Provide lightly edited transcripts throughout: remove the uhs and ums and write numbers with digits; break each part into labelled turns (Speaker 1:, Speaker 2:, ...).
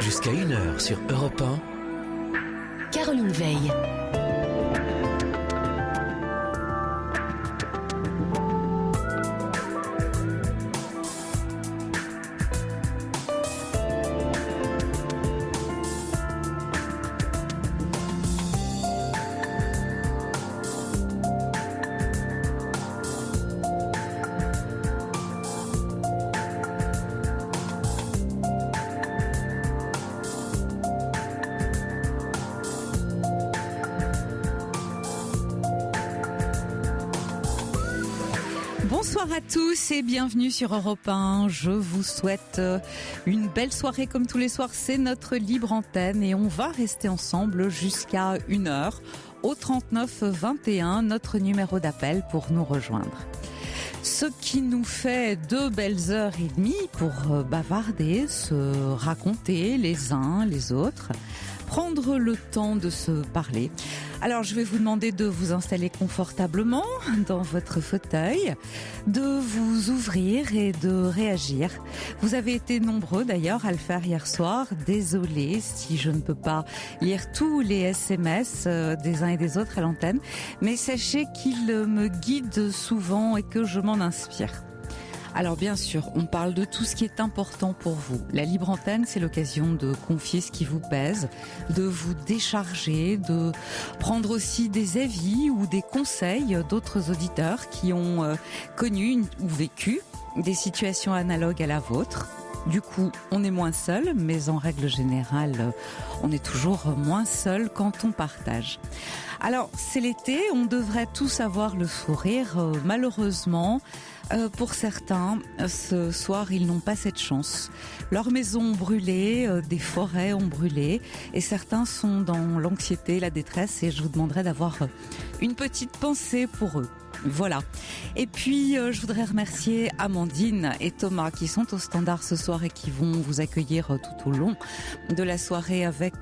Speaker 1: Jusqu'à 1h sur Europe 1.
Speaker 2: Caroline Veil.
Speaker 3: Bonsoir à tous et bienvenue sur Europe 1. Je vous souhaite une belle soirée comme tous les soirs. C'est notre libre antenne et on va rester ensemble jusqu'à 1h au 39 21, notre numéro d'appel pour nous rejoindre. Ce qui nous fait 2 belles heures et demie pour bavarder, se raconter les uns les autres, prendre le temps de se parler. Alors, je vais vous demander de vous installer confortablement dans votre fauteuil, de vous ouvrir et de réagir. Vous avez été nombreux d'ailleurs à le faire hier soir. Désolée si je ne peux pas lire tous les SMS des uns et des autres à l'antenne, mais sachez qu'ils me guident souvent et que je m'en inspire. Alors bien sûr, on parle de tout ce qui est important pour vous. La libre antenne, c'est l'occasion de confier ce qui vous pèse, de vous décharger, de prendre aussi des avis ou des conseils d'autres auditeurs qui ont connu ou vécu des situations analogues à la vôtre. Du coup, on est moins seul, mais en règle générale, on est toujours moins seul quand on partage. Alors, c'est l'été, on devrait tous avoir le sourire. Malheureusement, pour certains, ce soir, ils n'ont pas cette chance. Leurs maisons ont brûlé, des forêts ont brûlé, et certains sont dans l'anxiété, la détresse, et je vous demanderai d'avoir une petite pensée pour eux. Voilà. Et puis, je voudrais remercier Amandine et Thomas qui sont au standard ce soir et qui vont vous accueillir tout au long de la soirée avec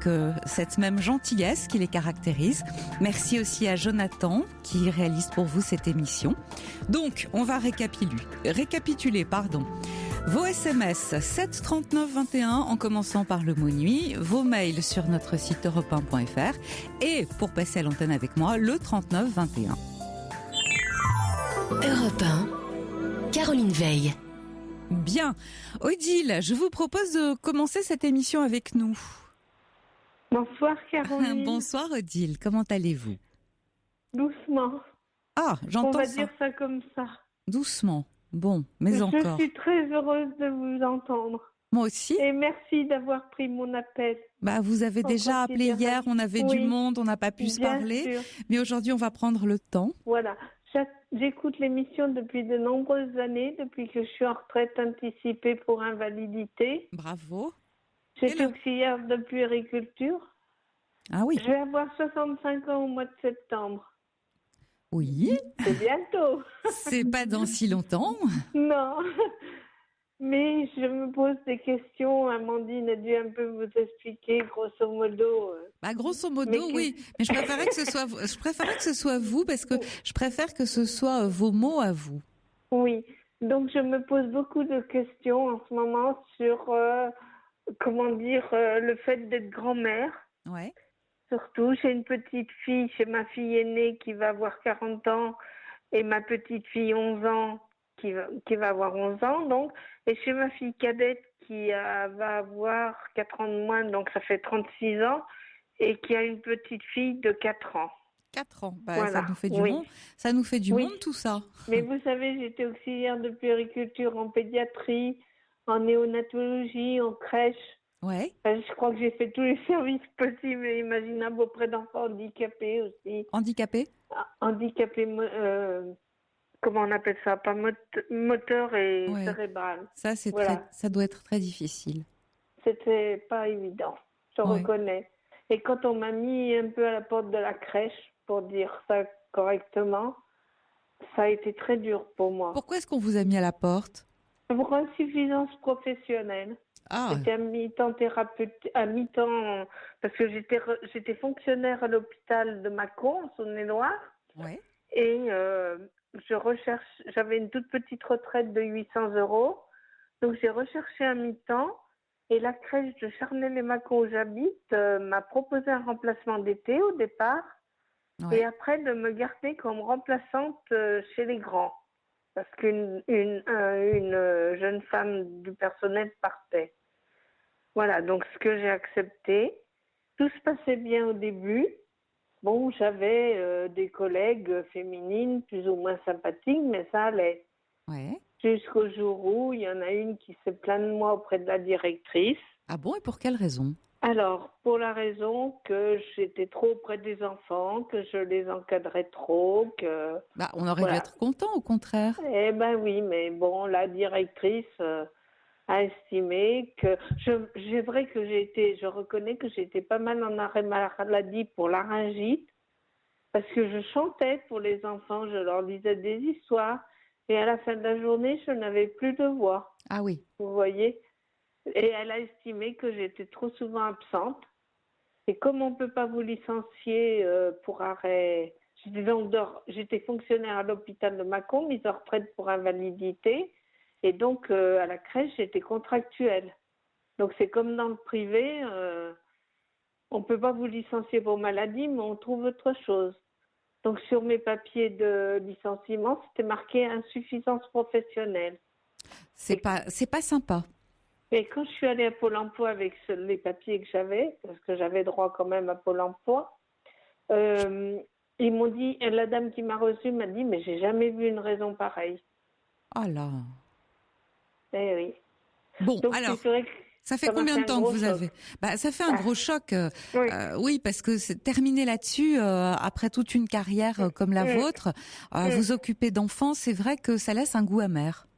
Speaker 3: cette même gentillesse qui les caractérise. Merci aussi à Jonathan qui réalise pour vous cette émission. Donc, on va récapituler. Vos SMS 7 39 21 en commençant par le mot nuit, vos mails sur notre site europe1.fr et pour passer à l'antenne avec moi, le 39 21.
Speaker 2: Europe 1, Caroline Veil.
Speaker 3: Bien. Odile, je vous propose de commencer cette émission avec nous.
Speaker 4: Bonsoir Caroline.
Speaker 3: Bonsoir Odile, comment allez-vous?
Speaker 4: Doucement.
Speaker 3: Ah, j'entends ça.
Speaker 4: On va dire ça comme ça.
Speaker 3: Doucement. Bon, mais encore.
Speaker 4: Je suis très heureuse de vous entendre.
Speaker 3: Moi aussi.
Speaker 4: Et merci d'avoir pris mon appel.
Speaker 3: Vous avez déjà appelé hier, on avait du monde, on n'a pas pu se parler.
Speaker 4: Sûr.
Speaker 3: Mais aujourd'hui, on va prendre le temps.
Speaker 4: Voilà. J'écoute l'émission depuis de nombreuses années, depuis que je suis en retraite anticipée pour invalidité.
Speaker 3: Bravo.
Speaker 4: J'étais auxiliaire de puériculture.
Speaker 3: Ah oui.
Speaker 4: Je vais avoir 65 ans au mois de septembre.
Speaker 3: Oui.
Speaker 4: C'est bientôt.
Speaker 3: C'est pas dans si longtemps.
Speaker 4: Non. Mais je me pose des questions. Amandine a dû un peu vous expliquer, grosso modo.
Speaker 3: Grosso modo, oui. Mais je préférais que ce soit vous parce que je préfère que ce soit vos mots à vous.
Speaker 4: Oui. Donc, je me pose beaucoup de questions en ce moment sur, le fait d'être grand-mère.
Speaker 3: Ouais.
Speaker 4: Surtout, j'ai une petite fille, j'ai ma fille aînée qui va avoir 40 ans et ma petite fille 11 ans qui va avoir 11 ans, donc. Et chez ma fille cadette qui va avoir 4 ans de moins, donc ça fait 36 ans, et qui a une petite fille de 4 ans.
Speaker 3: 4 ans,
Speaker 4: voilà.
Speaker 3: Ça nous fait du monde. Ça nous fait du monde tout ça.
Speaker 4: Mais vous savez, j'étais auxiliaire de puériculture en pédiatrie, en néonatologie, en crèche.
Speaker 3: Ouais.
Speaker 4: Je crois que j'ai fait tous les services possibles et imaginables auprès d'enfants handicapés aussi.
Speaker 3: Handicapés ?
Speaker 4: Handicapés, comment on appelle ça? Pas moteur et cérébral.
Speaker 3: Ça, ça doit être très difficile.
Speaker 4: C'était pas évident, je reconnais. Et quand on m'a mis un peu à la porte de la crèche, pour dire ça correctement, ça a été très dur pour moi.
Speaker 3: Pourquoi est-ce qu'on vous a mis à la porte?
Speaker 4: Pour insuffisance professionnelle.
Speaker 3: Ah.
Speaker 4: J'étais à mi-temps thérapeute, à mi-temps, parce que j'étais fonctionnaire à l'hôpital de Mâcon, en Saône-et-Loire.
Speaker 3: Ouais.
Speaker 4: Et j'avais une toute petite retraite de 800 €. Donc j'ai recherché un mi-temps Et la crèche de Charnay-les-Mâcons où j'habite m'a proposé un remplacement d'été au départ.
Speaker 3: Ouais.
Speaker 4: Et après de me garder comme remplaçante chez les grands. Parce qu'une jeune femme du personnel partait. Voilà, donc ce que j'ai accepté. Tout se passait bien au début. Bon, j'avais des collègues féminines plus ou moins sympathiques, mais ça allait.
Speaker 3: Ouais.
Speaker 4: Jusqu'au jour où il y en a une qui s'est plainte de moi auprès de la directrice.
Speaker 3: Ah bon, et pour quelle raison?
Speaker 4: Alors, pour la raison que j'étais trop auprès des enfants, que je les encadrais trop, que...
Speaker 3: Bah, on aurait dû
Speaker 4: Voilà.
Speaker 3: être content, au contraire.
Speaker 4: Eh ben oui, mais bon, la directrice a estimé que... C'est vrai que je reconnais que j'étais pas mal en arrêt maladie pour laryngite, parce que je chantais pour les enfants, je leur disais des histoires, et à la fin de la journée, je n'avais plus de voix,
Speaker 3: Ah oui.
Speaker 4: vous voyez. Et elle a estimé que j'étais trop souvent absente. Et comme on ne peut pas vous licencier pour arrêt, j'étais fonctionnaire à l'hôpital de Mâcon, mise en retraite pour invalidité. Et donc, à la crèche, j'étais contractuelle. Donc, c'est comme dans le privé, on ne peut pas vous licencier pour maladie, mais on trouve autre chose. Donc, sur mes papiers de licenciement, c'était marqué insuffisance professionnelle.
Speaker 3: C'est pas sympa.
Speaker 4: Et quand je suis allée à Pôle emploi avec les papiers que j'avais, parce que j'avais droit quand même à Pôle emploi, ils m'ont dit, la dame qui m'a reçue m'a dit, mais j'ai jamais vu une raison pareille.
Speaker 3: Oh là.
Speaker 4: Eh oui.
Speaker 3: Bon,
Speaker 4: Donc,
Speaker 3: alors,
Speaker 4: c'est vrai que
Speaker 3: ça fait
Speaker 4: ça m'a
Speaker 3: combien
Speaker 4: fait
Speaker 3: de
Speaker 4: un
Speaker 3: temps que
Speaker 4: gros
Speaker 3: vous
Speaker 4: choc.
Speaker 3: avez? Bah, ça fait un gros choc.
Speaker 4: Oui.
Speaker 3: Oui, parce que c'est terminé là-dessus, après toute une carrière comme la vôtre, vous occuper d'enfants, c'est vrai que ça laisse un goût amer.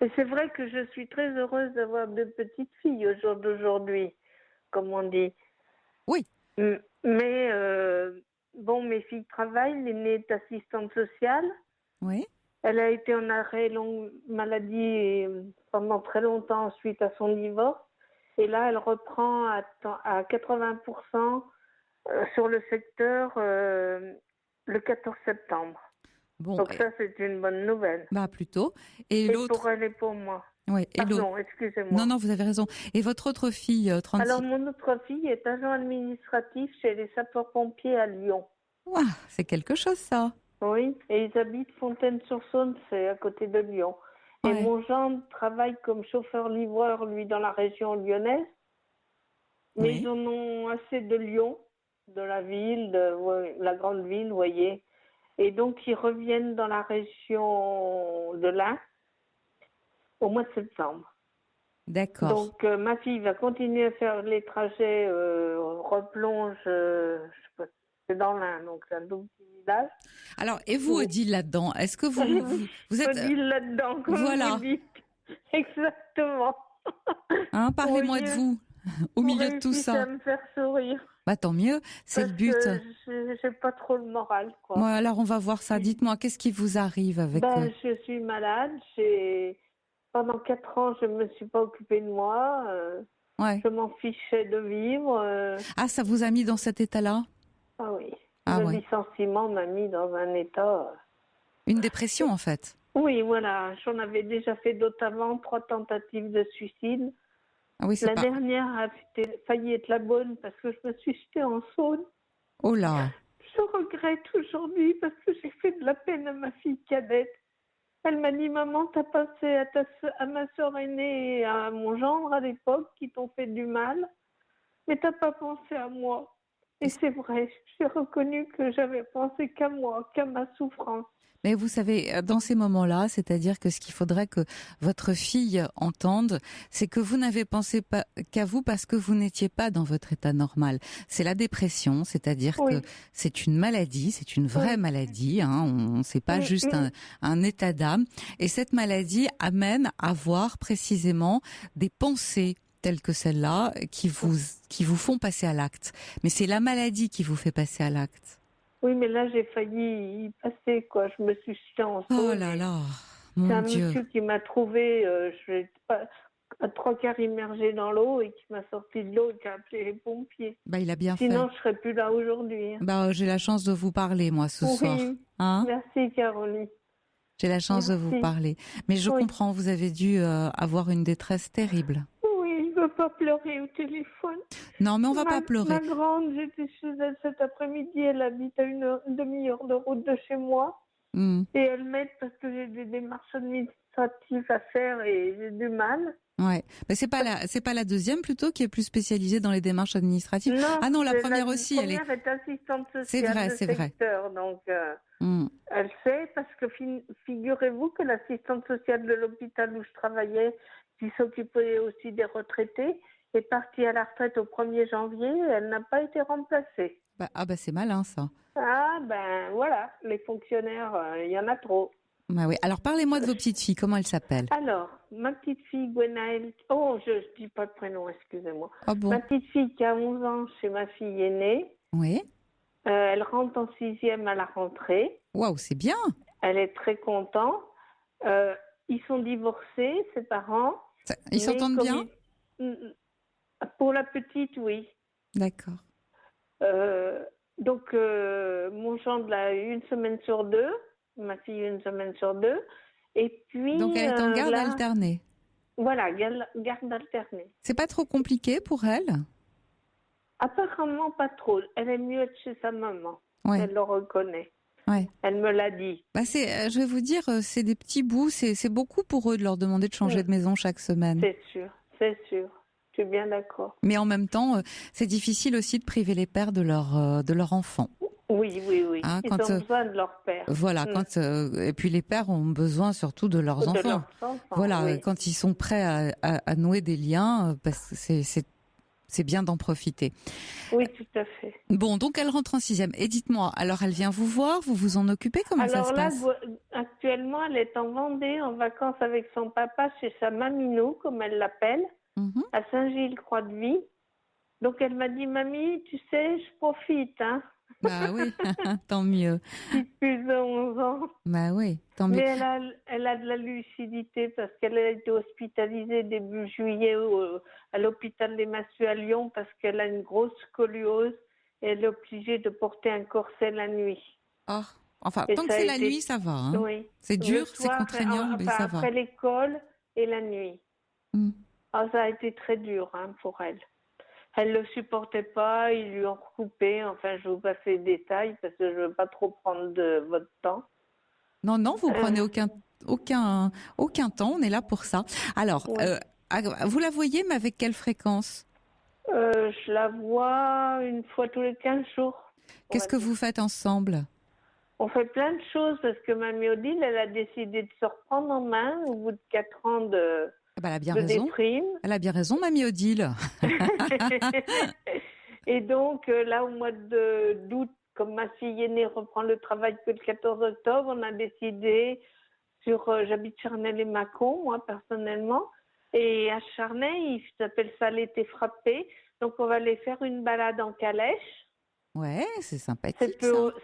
Speaker 4: Et c'est vrai que je suis très heureuse d'avoir deux petites filles au jour d'aujourd'hui, comme on dit.
Speaker 3: Oui.
Speaker 4: Mais bon, mes filles travaillent. L'aînée est assistante sociale.
Speaker 3: Oui.
Speaker 4: Elle a été en arrêt longue maladie pendant très longtemps suite à son divorce. Et là, elle reprend à 80% sur le secteur le 14 septembre.
Speaker 3: Bon.
Speaker 4: Donc ça, c'est une bonne nouvelle.
Speaker 3: Bah plutôt. Et l'autre.
Speaker 4: Pour elle et pour moi.
Speaker 3: Ouais. Et l'autre.
Speaker 4: Pardon, excusez-moi.
Speaker 3: Non, vous avez raison. Et votre autre fille, 36.
Speaker 4: Alors, mon autre fille est agent administratif chez les sapeurs-pompiers à Lyon.
Speaker 3: Ouah, c'est quelque chose, ça.
Speaker 4: Oui, et ils habitent Fontaine-sur-Saône, c'est à côté de Lyon. Et
Speaker 3: Ouais.
Speaker 4: mon gendre travaille comme chauffeur-livreur, lui, dans la région lyonnaise. Mais
Speaker 3: Oui.
Speaker 4: ils en ont assez de Lyon, de la ville, de la grande ville, vous voyez. Et donc, ils reviennent dans la région de l'Ain au mois de septembre.
Speaker 3: D'accord.
Speaker 4: Donc, ma fille va continuer à faire les trajets replonge, je sais pas, c'est dans l'Ain, donc c'est un tout petit village.
Speaker 3: Alors, et vous,
Speaker 4: Oui.
Speaker 3: Odile, là-dedans, est-ce que vous êtes...
Speaker 4: Odile là-dedans, comme
Speaker 3: Voilà.
Speaker 4: vous dites. Exactement.
Speaker 3: Hein, parlez-moi
Speaker 4: Oui,
Speaker 3: de vous, au milieu de tout
Speaker 4: réussissez
Speaker 3: ça.
Speaker 4: à me faire sourire.
Speaker 3: Bah tant mieux, c'est le but.
Speaker 4: Parce que j'ai pas trop le moral, quoi.
Speaker 3: Moi, alors on va voir ça. Dites-moi, qu'est-ce qui vous arrive avec
Speaker 4: Je suis malade. Pendant 4 ans, je me suis pas occupée de moi.
Speaker 3: Ouais.
Speaker 4: Je m'en fichais de vivre.
Speaker 3: Ah, ça vous a mis dans cet état-là?
Speaker 4: Ah oui.
Speaker 3: Ah
Speaker 4: le
Speaker 3: ouais.
Speaker 4: licenciement m'a mis dans un état.
Speaker 3: Une dépression, en fait.
Speaker 4: Oui, voilà. J'en avais déjà fait d'autres avant, 3 tentatives de suicide.
Speaker 3: Ah oui, c'est
Speaker 4: La
Speaker 3: pas...
Speaker 4: dernière a failli être la bonne parce que je me suis jetée en Saône.
Speaker 3: Oh là.
Speaker 4: Je regrette aujourd'hui parce que j'ai fait de la peine à ma fille cadette. Elle m'a dit, maman, t'as pensé à ma sœur aînée et à mon gendre à l'époque qui t'ont fait du mal, mais t'as pas pensé à moi. Et c'est vrai, j'ai reconnu que j'avais pensé qu'à moi, qu'à ma souffrance.
Speaker 3: Mais vous savez, dans ces moments-là, c'est-à-dire que ce qu'il faudrait que votre fille entende, c'est que vous n'avez pensé pas qu'à vous parce que vous n'étiez pas dans votre état normal. C'est la dépression, c'est-à-dire que c'est une maladie, c'est une vraie maladie, hein, c'est pas juste un état d'âme. Et cette maladie amène à voir précisément des pensées telles que celle-là qui vous font passer à l'acte. Mais c'est la maladie qui vous fait passer à l'acte.
Speaker 4: Oui, mais là, j'ai failli y passer, quoi. Je me suis jetée en Saône.
Speaker 3: Oh là là, mon
Speaker 4: C'est un
Speaker 3: Dieu.
Speaker 4: monsieur qui m'a trouvé, je n'étais pas à 3/4 immergée dans l'eau et qui m'a sorti de l'eau et qui a appelé les pompiers.
Speaker 3: Bah, il a bien
Speaker 4: Sinon,
Speaker 3: fait.
Speaker 4: je serais plus là aujourd'hui.
Speaker 3: Bah, j'ai la chance de vous parler, moi, ce soir. Hein?
Speaker 4: Merci, Caroline.
Speaker 3: J'ai la chance de vous parler. Mais je comprends, vous avez dû avoir une détresse terrible.
Speaker 4: pas pleurer au téléphone.
Speaker 3: Non, mais on va pas pleurer.
Speaker 4: Ma grande, j'étais chez elle cet après-midi. Elle habite à une demi-heure de route de chez moi. Et elle m'aide parce que j'ai des démarches administratives à faire et j'ai du mal.
Speaker 3: Ouais, mais c'est pas la deuxième plutôt qui est plus spécialisée dans les démarches administratives.
Speaker 4: Non,
Speaker 3: la première aussi,
Speaker 4: elle est assistante sociale
Speaker 3: c'est vrai.
Speaker 4: secteur, donc elle sait parce que figurez-vous que l'assistante sociale de l'hôpital où je travaillais, qui s'occupait aussi des retraités, est partie à la retraite au 1er janvier. Elle n'a pas été remplacée.
Speaker 3: C'est malin ça.
Speaker 4: Ah ben voilà, les fonctionnaires, il y en a trop.
Speaker 3: Bah oui. Alors parlez-moi de vos petites filles, comment elles s'appellent?
Speaker 4: Alors, ma petite fille Gwenaëlle, je dis pas de prénom, excusez-moi.
Speaker 3: Oh bon.
Speaker 4: Ma petite fille qui a 11 ans, chez ma fille aînée.
Speaker 3: Oui.
Speaker 4: Elle rentre en 6e à la rentrée.
Speaker 3: Waouh, c'est bien.
Speaker 4: Elle est très contente. Ils sont divorcés, ses parents.
Speaker 3: Ils s'entendent bien?
Speaker 4: Pour la petite, oui.
Speaker 3: D'accord.
Speaker 4: Donc, mon gendre l'a une semaine sur 2. Ma fille une semaine sur 2. Et puis,
Speaker 3: donc elle est en garde alternée.
Speaker 4: Voilà, garde alternée.
Speaker 3: C'est pas trop compliqué pour elle?
Speaker 4: Apparemment pas trop. Elle aime mieux être chez sa maman. Ouais. Elle le reconnaît.
Speaker 3: Ouais.
Speaker 4: Elle me l'a dit.
Speaker 3: Je vais vous dire, c'est des petits bouts. C'est beaucoup pour eux de leur demander de changer de maison chaque semaine.
Speaker 4: C'est sûr. Je suis bien d'accord.
Speaker 3: Mais en même temps, c'est difficile aussi de priver les pères de leur enfant.
Speaker 4: Oui.
Speaker 3: Hein,
Speaker 4: ils ont besoin de leur père.
Speaker 3: Voilà, et puis les pères ont besoin surtout de leurs enfants. Voilà, oui. Quand ils sont prêts à nouer des liens, parce que c'est bien d'en profiter.
Speaker 4: Oui, tout à fait.
Speaker 3: Bon, donc elle rentre en 6e. Et dites-moi, alors elle vient vous voir, vous vous en occupez, comment ça se passe?
Speaker 4: Actuellement, elle est en Vendée, en vacances avec son papa chez sa maminou, comme elle l'appelle, à Saint-Gilles-Croix-de-Vie. Donc elle m'a dit, mamie, tu sais, je profite, hein.
Speaker 3: Bah oui, tant mieux.
Speaker 4: Depuis 11 ans.
Speaker 3: Bah oui, tant mieux.
Speaker 4: Mais elle a de la lucidité parce qu'elle a été hospitalisée début juillet à l'hôpital des Massues à Lyon parce qu'elle a une grosse scoliose et elle est obligée de porter un corset la nuit.
Speaker 3: Oh, enfin, tant que c'est la nuit, ça va. Hein.
Speaker 4: Oui.
Speaker 3: C'est dur, c'est contraignant, mais ça va.
Speaker 4: Après l'école et la nuit. Ça a été très dur pour elle. Elle ne le supportait pas, ils lui ont recoupé. Enfin, je vous passe les détails parce que je ne veux pas trop prendre de votre temps.
Speaker 3: Non, vous prenez aucun temps, on est là pour ça. Alors, vous la voyez, mais avec quelle fréquence?
Speaker 4: Je la vois une fois tous les 15 jours.
Speaker 3: Qu'est-ce que vous faites ensemble?
Speaker 4: On fait plein de choses parce que Mamie Odile, elle a décidé de se reprendre en main au bout de 4 ans de...
Speaker 3: elle a bien raison.
Speaker 4: Déprime.
Speaker 3: Elle a bien raison, Mamie Odile.
Speaker 4: Et donc, là, au mois d'août, comme ma fille aînée reprend le travail que le 14 octobre, on a décidé j'habite Charnay-les-Mâcons, moi, personnellement. Et à Charnay, il s'appelle ça l'été frappé. Donc, on va aller faire une balade en calèche. Ouais,
Speaker 3: c'est sympathique,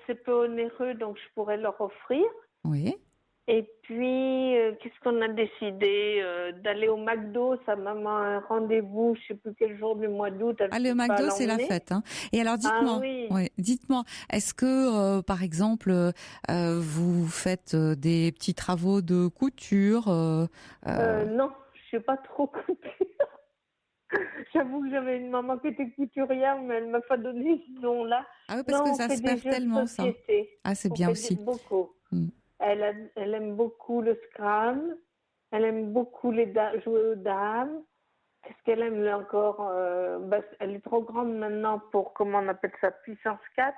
Speaker 4: c'est peu onéreux, donc je pourrais leur offrir.
Speaker 3: Oui.
Speaker 4: Et puis, qu'est-ce qu'on a décidé d'aller au McDo. Sa maman a un rendez-vous, je ne sais plus quel jour du mois d'août.
Speaker 3: Le McDo, c'est la fête. Hein. Et alors, dites-moi, dites-moi, est-ce que, par exemple, vous faites des petits travaux de couture
Speaker 4: Non, je ne sais pas trop couture. J'avoue que j'avais une maman qui était couturière, mais elle ne m'a pas donné ce nom-là.
Speaker 3: Ah oui, parce que ça se perd tellement, ça. Ah, c'est bien aussi.
Speaker 4: Beaucoup. Elle aime beaucoup le Scrabble, elle aime beaucoup jouer aux dames. Qu'est-ce qu'elle aime encore elle est trop grande maintenant pour, comment on appelle ça, puissance 4,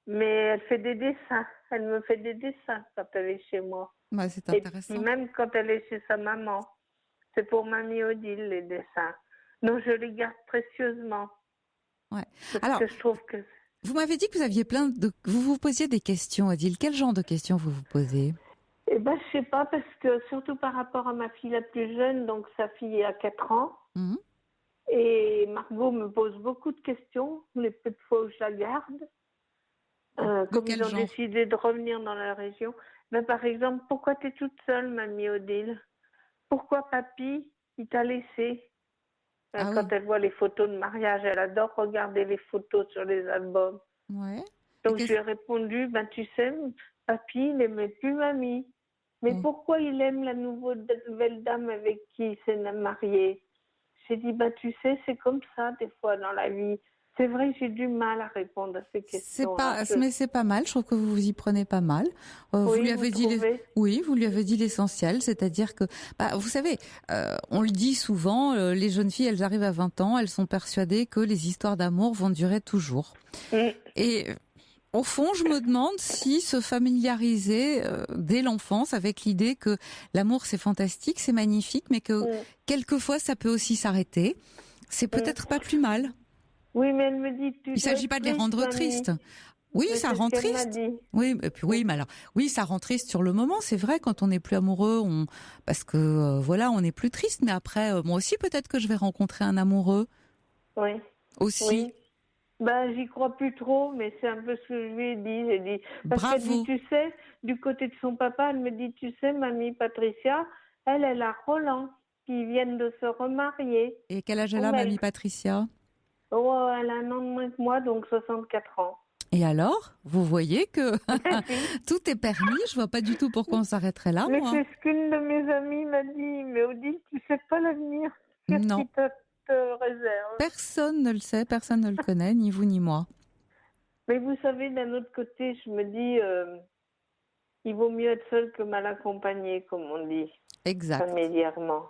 Speaker 4: mais elle fait des dessins. Elle me fait des dessins quand elle est chez moi.
Speaker 3: Bah, c'est intéressant.
Speaker 4: Et même quand elle est chez sa maman. C'est pour Mamie Odile, les dessins. Donc, je les garde précieusement.
Speaker 3: Ouais.
Speaker 4: Parce
Speaker 3: alors,
Speaker 4: que je trouve que...
Speaker 3: Vous m'avez dit que vous aviez vous vous posiez des questions, Odile. Quel genre de questions vous vous posez?
Speaker 4: Je sais pas, parce que surtout par rapport à ma fille la plus jeune, donc sa fille a 4 ans. Et Margot me pose beaucoup de questions, les peu de fois où je la garde. Comme ils ont décidé de revenir dans la région. Par exemple, pourquoi tu es toute seule, Mamie Odile? Pourquoi papy, il t'a laissé? Quand elle voit les photos de mariage, elle adore regarder les photos sur les albums.
Speaker 3: Ouais.
Speaker 4: Donc je lui ai répondu, tu sais, papy, il n'aimait plus mamie. Mais pourquoi il aime la nouvelle dame avec qui il s'est marié? J'ai dit, tu sais, c'est comme ça des fois dans la vie. C'est vrai que j'ai du mal à répondre à ces questions-là.
Speaker 3: Mais c'est pas mal. Je trouve que vous vous y prenez pas mal. Vous lui avez dit, oui, vous lui avez dit l'essentiel, c'est-à-dire que, vous savez, on le dit souvent, les jeunes filles, elles arrivent à 20 ans, elles sont persuadées que les histoires d'amour vont durer toujours. Et au fond, je me demande si se familiariser dès l'enfance avec l'idée que l'amour c'est fantastique, c'est magnifique, mais que quelquefois ça peut aussi s'arrêter, c'est peut-être pas plus mal.
Speaker 4: Oui, mais elle me dit...
Speaker 3: Il ne s'agit pas de les rendre tristes. Oui, ça rend triste. Oui, mais alors, oui, ça rend triste sur le moment. C'est vrai, quand on n'est plus amoureux, parce que voilà, on n'est plus triste. Mais après, moi aussi, peut-être que je vais rencontrer un amoureux.
Speaker 4: Oui.
Speaker 3: Aussi.
Speaker 4: Oui. J'y crois plus trop, mais c'est un peu ce que je lui ai dit. J'ai dit parce
Speaker 3: bravo.
Speaker 4: qu'elle dit, tu sais, du côté de son papa, elle me dit, tu sais, mamie Patricia, elle a Roland qui viennent de se remarier.
Speaker 3: Et quel âge elle a, mamie Patricia?
Speaker 4: Oh, elle a un an de moins que moi, donc 64 ans.
Speaker 3: Et alors, vous voyez que tout est permis. Je vois pas du tout pourquoi on s'arrêterait là.
Speaker 4: Mais
Speaker 3: moi.
Speaker 4: c'est ce qu'une de mes amies m'a dit. Mais Odile, tu sais pas l'avenir. Qu'est-ce qui te réserve?
Speaker 3: Personne ne le sait, personne ne le connaît, ni vous ni moi.
Speaker 4: Mais vous savez, d'un autre côté, je me dis, il vaut mieux être seul que mal accompagné, comme on dit.
Speaker 3: Exact.
Speaker 4: Familièrement.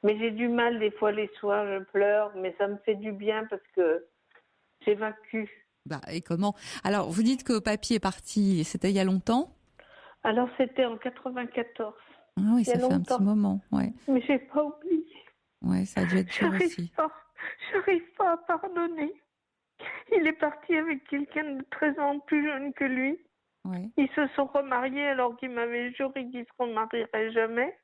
Speaker 4: Mais j'ai du mal, des fois, les soirs, je pleure, mais ça me fait du bien parce que j'évacue.
Speaker 3: Et comment? Alors, vous dites que papy est parti, c'était il y a longtemps?
Speaker 4: Alors, c'était en 94.
Speaker 3: Ah oui, ça fait un petit moment, ouais.
Speaker 4: Mais j'ai pas oublié.
Speaker 3: Ouais, ça a dû être dur aussi.
Speaker 4: J'arrive pas à pardonner. Il est parti avec quelqu'un de 13 ans plus jeune que lui.
Speaker 3: Ouais.
Speaker 4: Ils se sont remariés alors qu'il m'avait juré qu'ils se remarieraient jamais.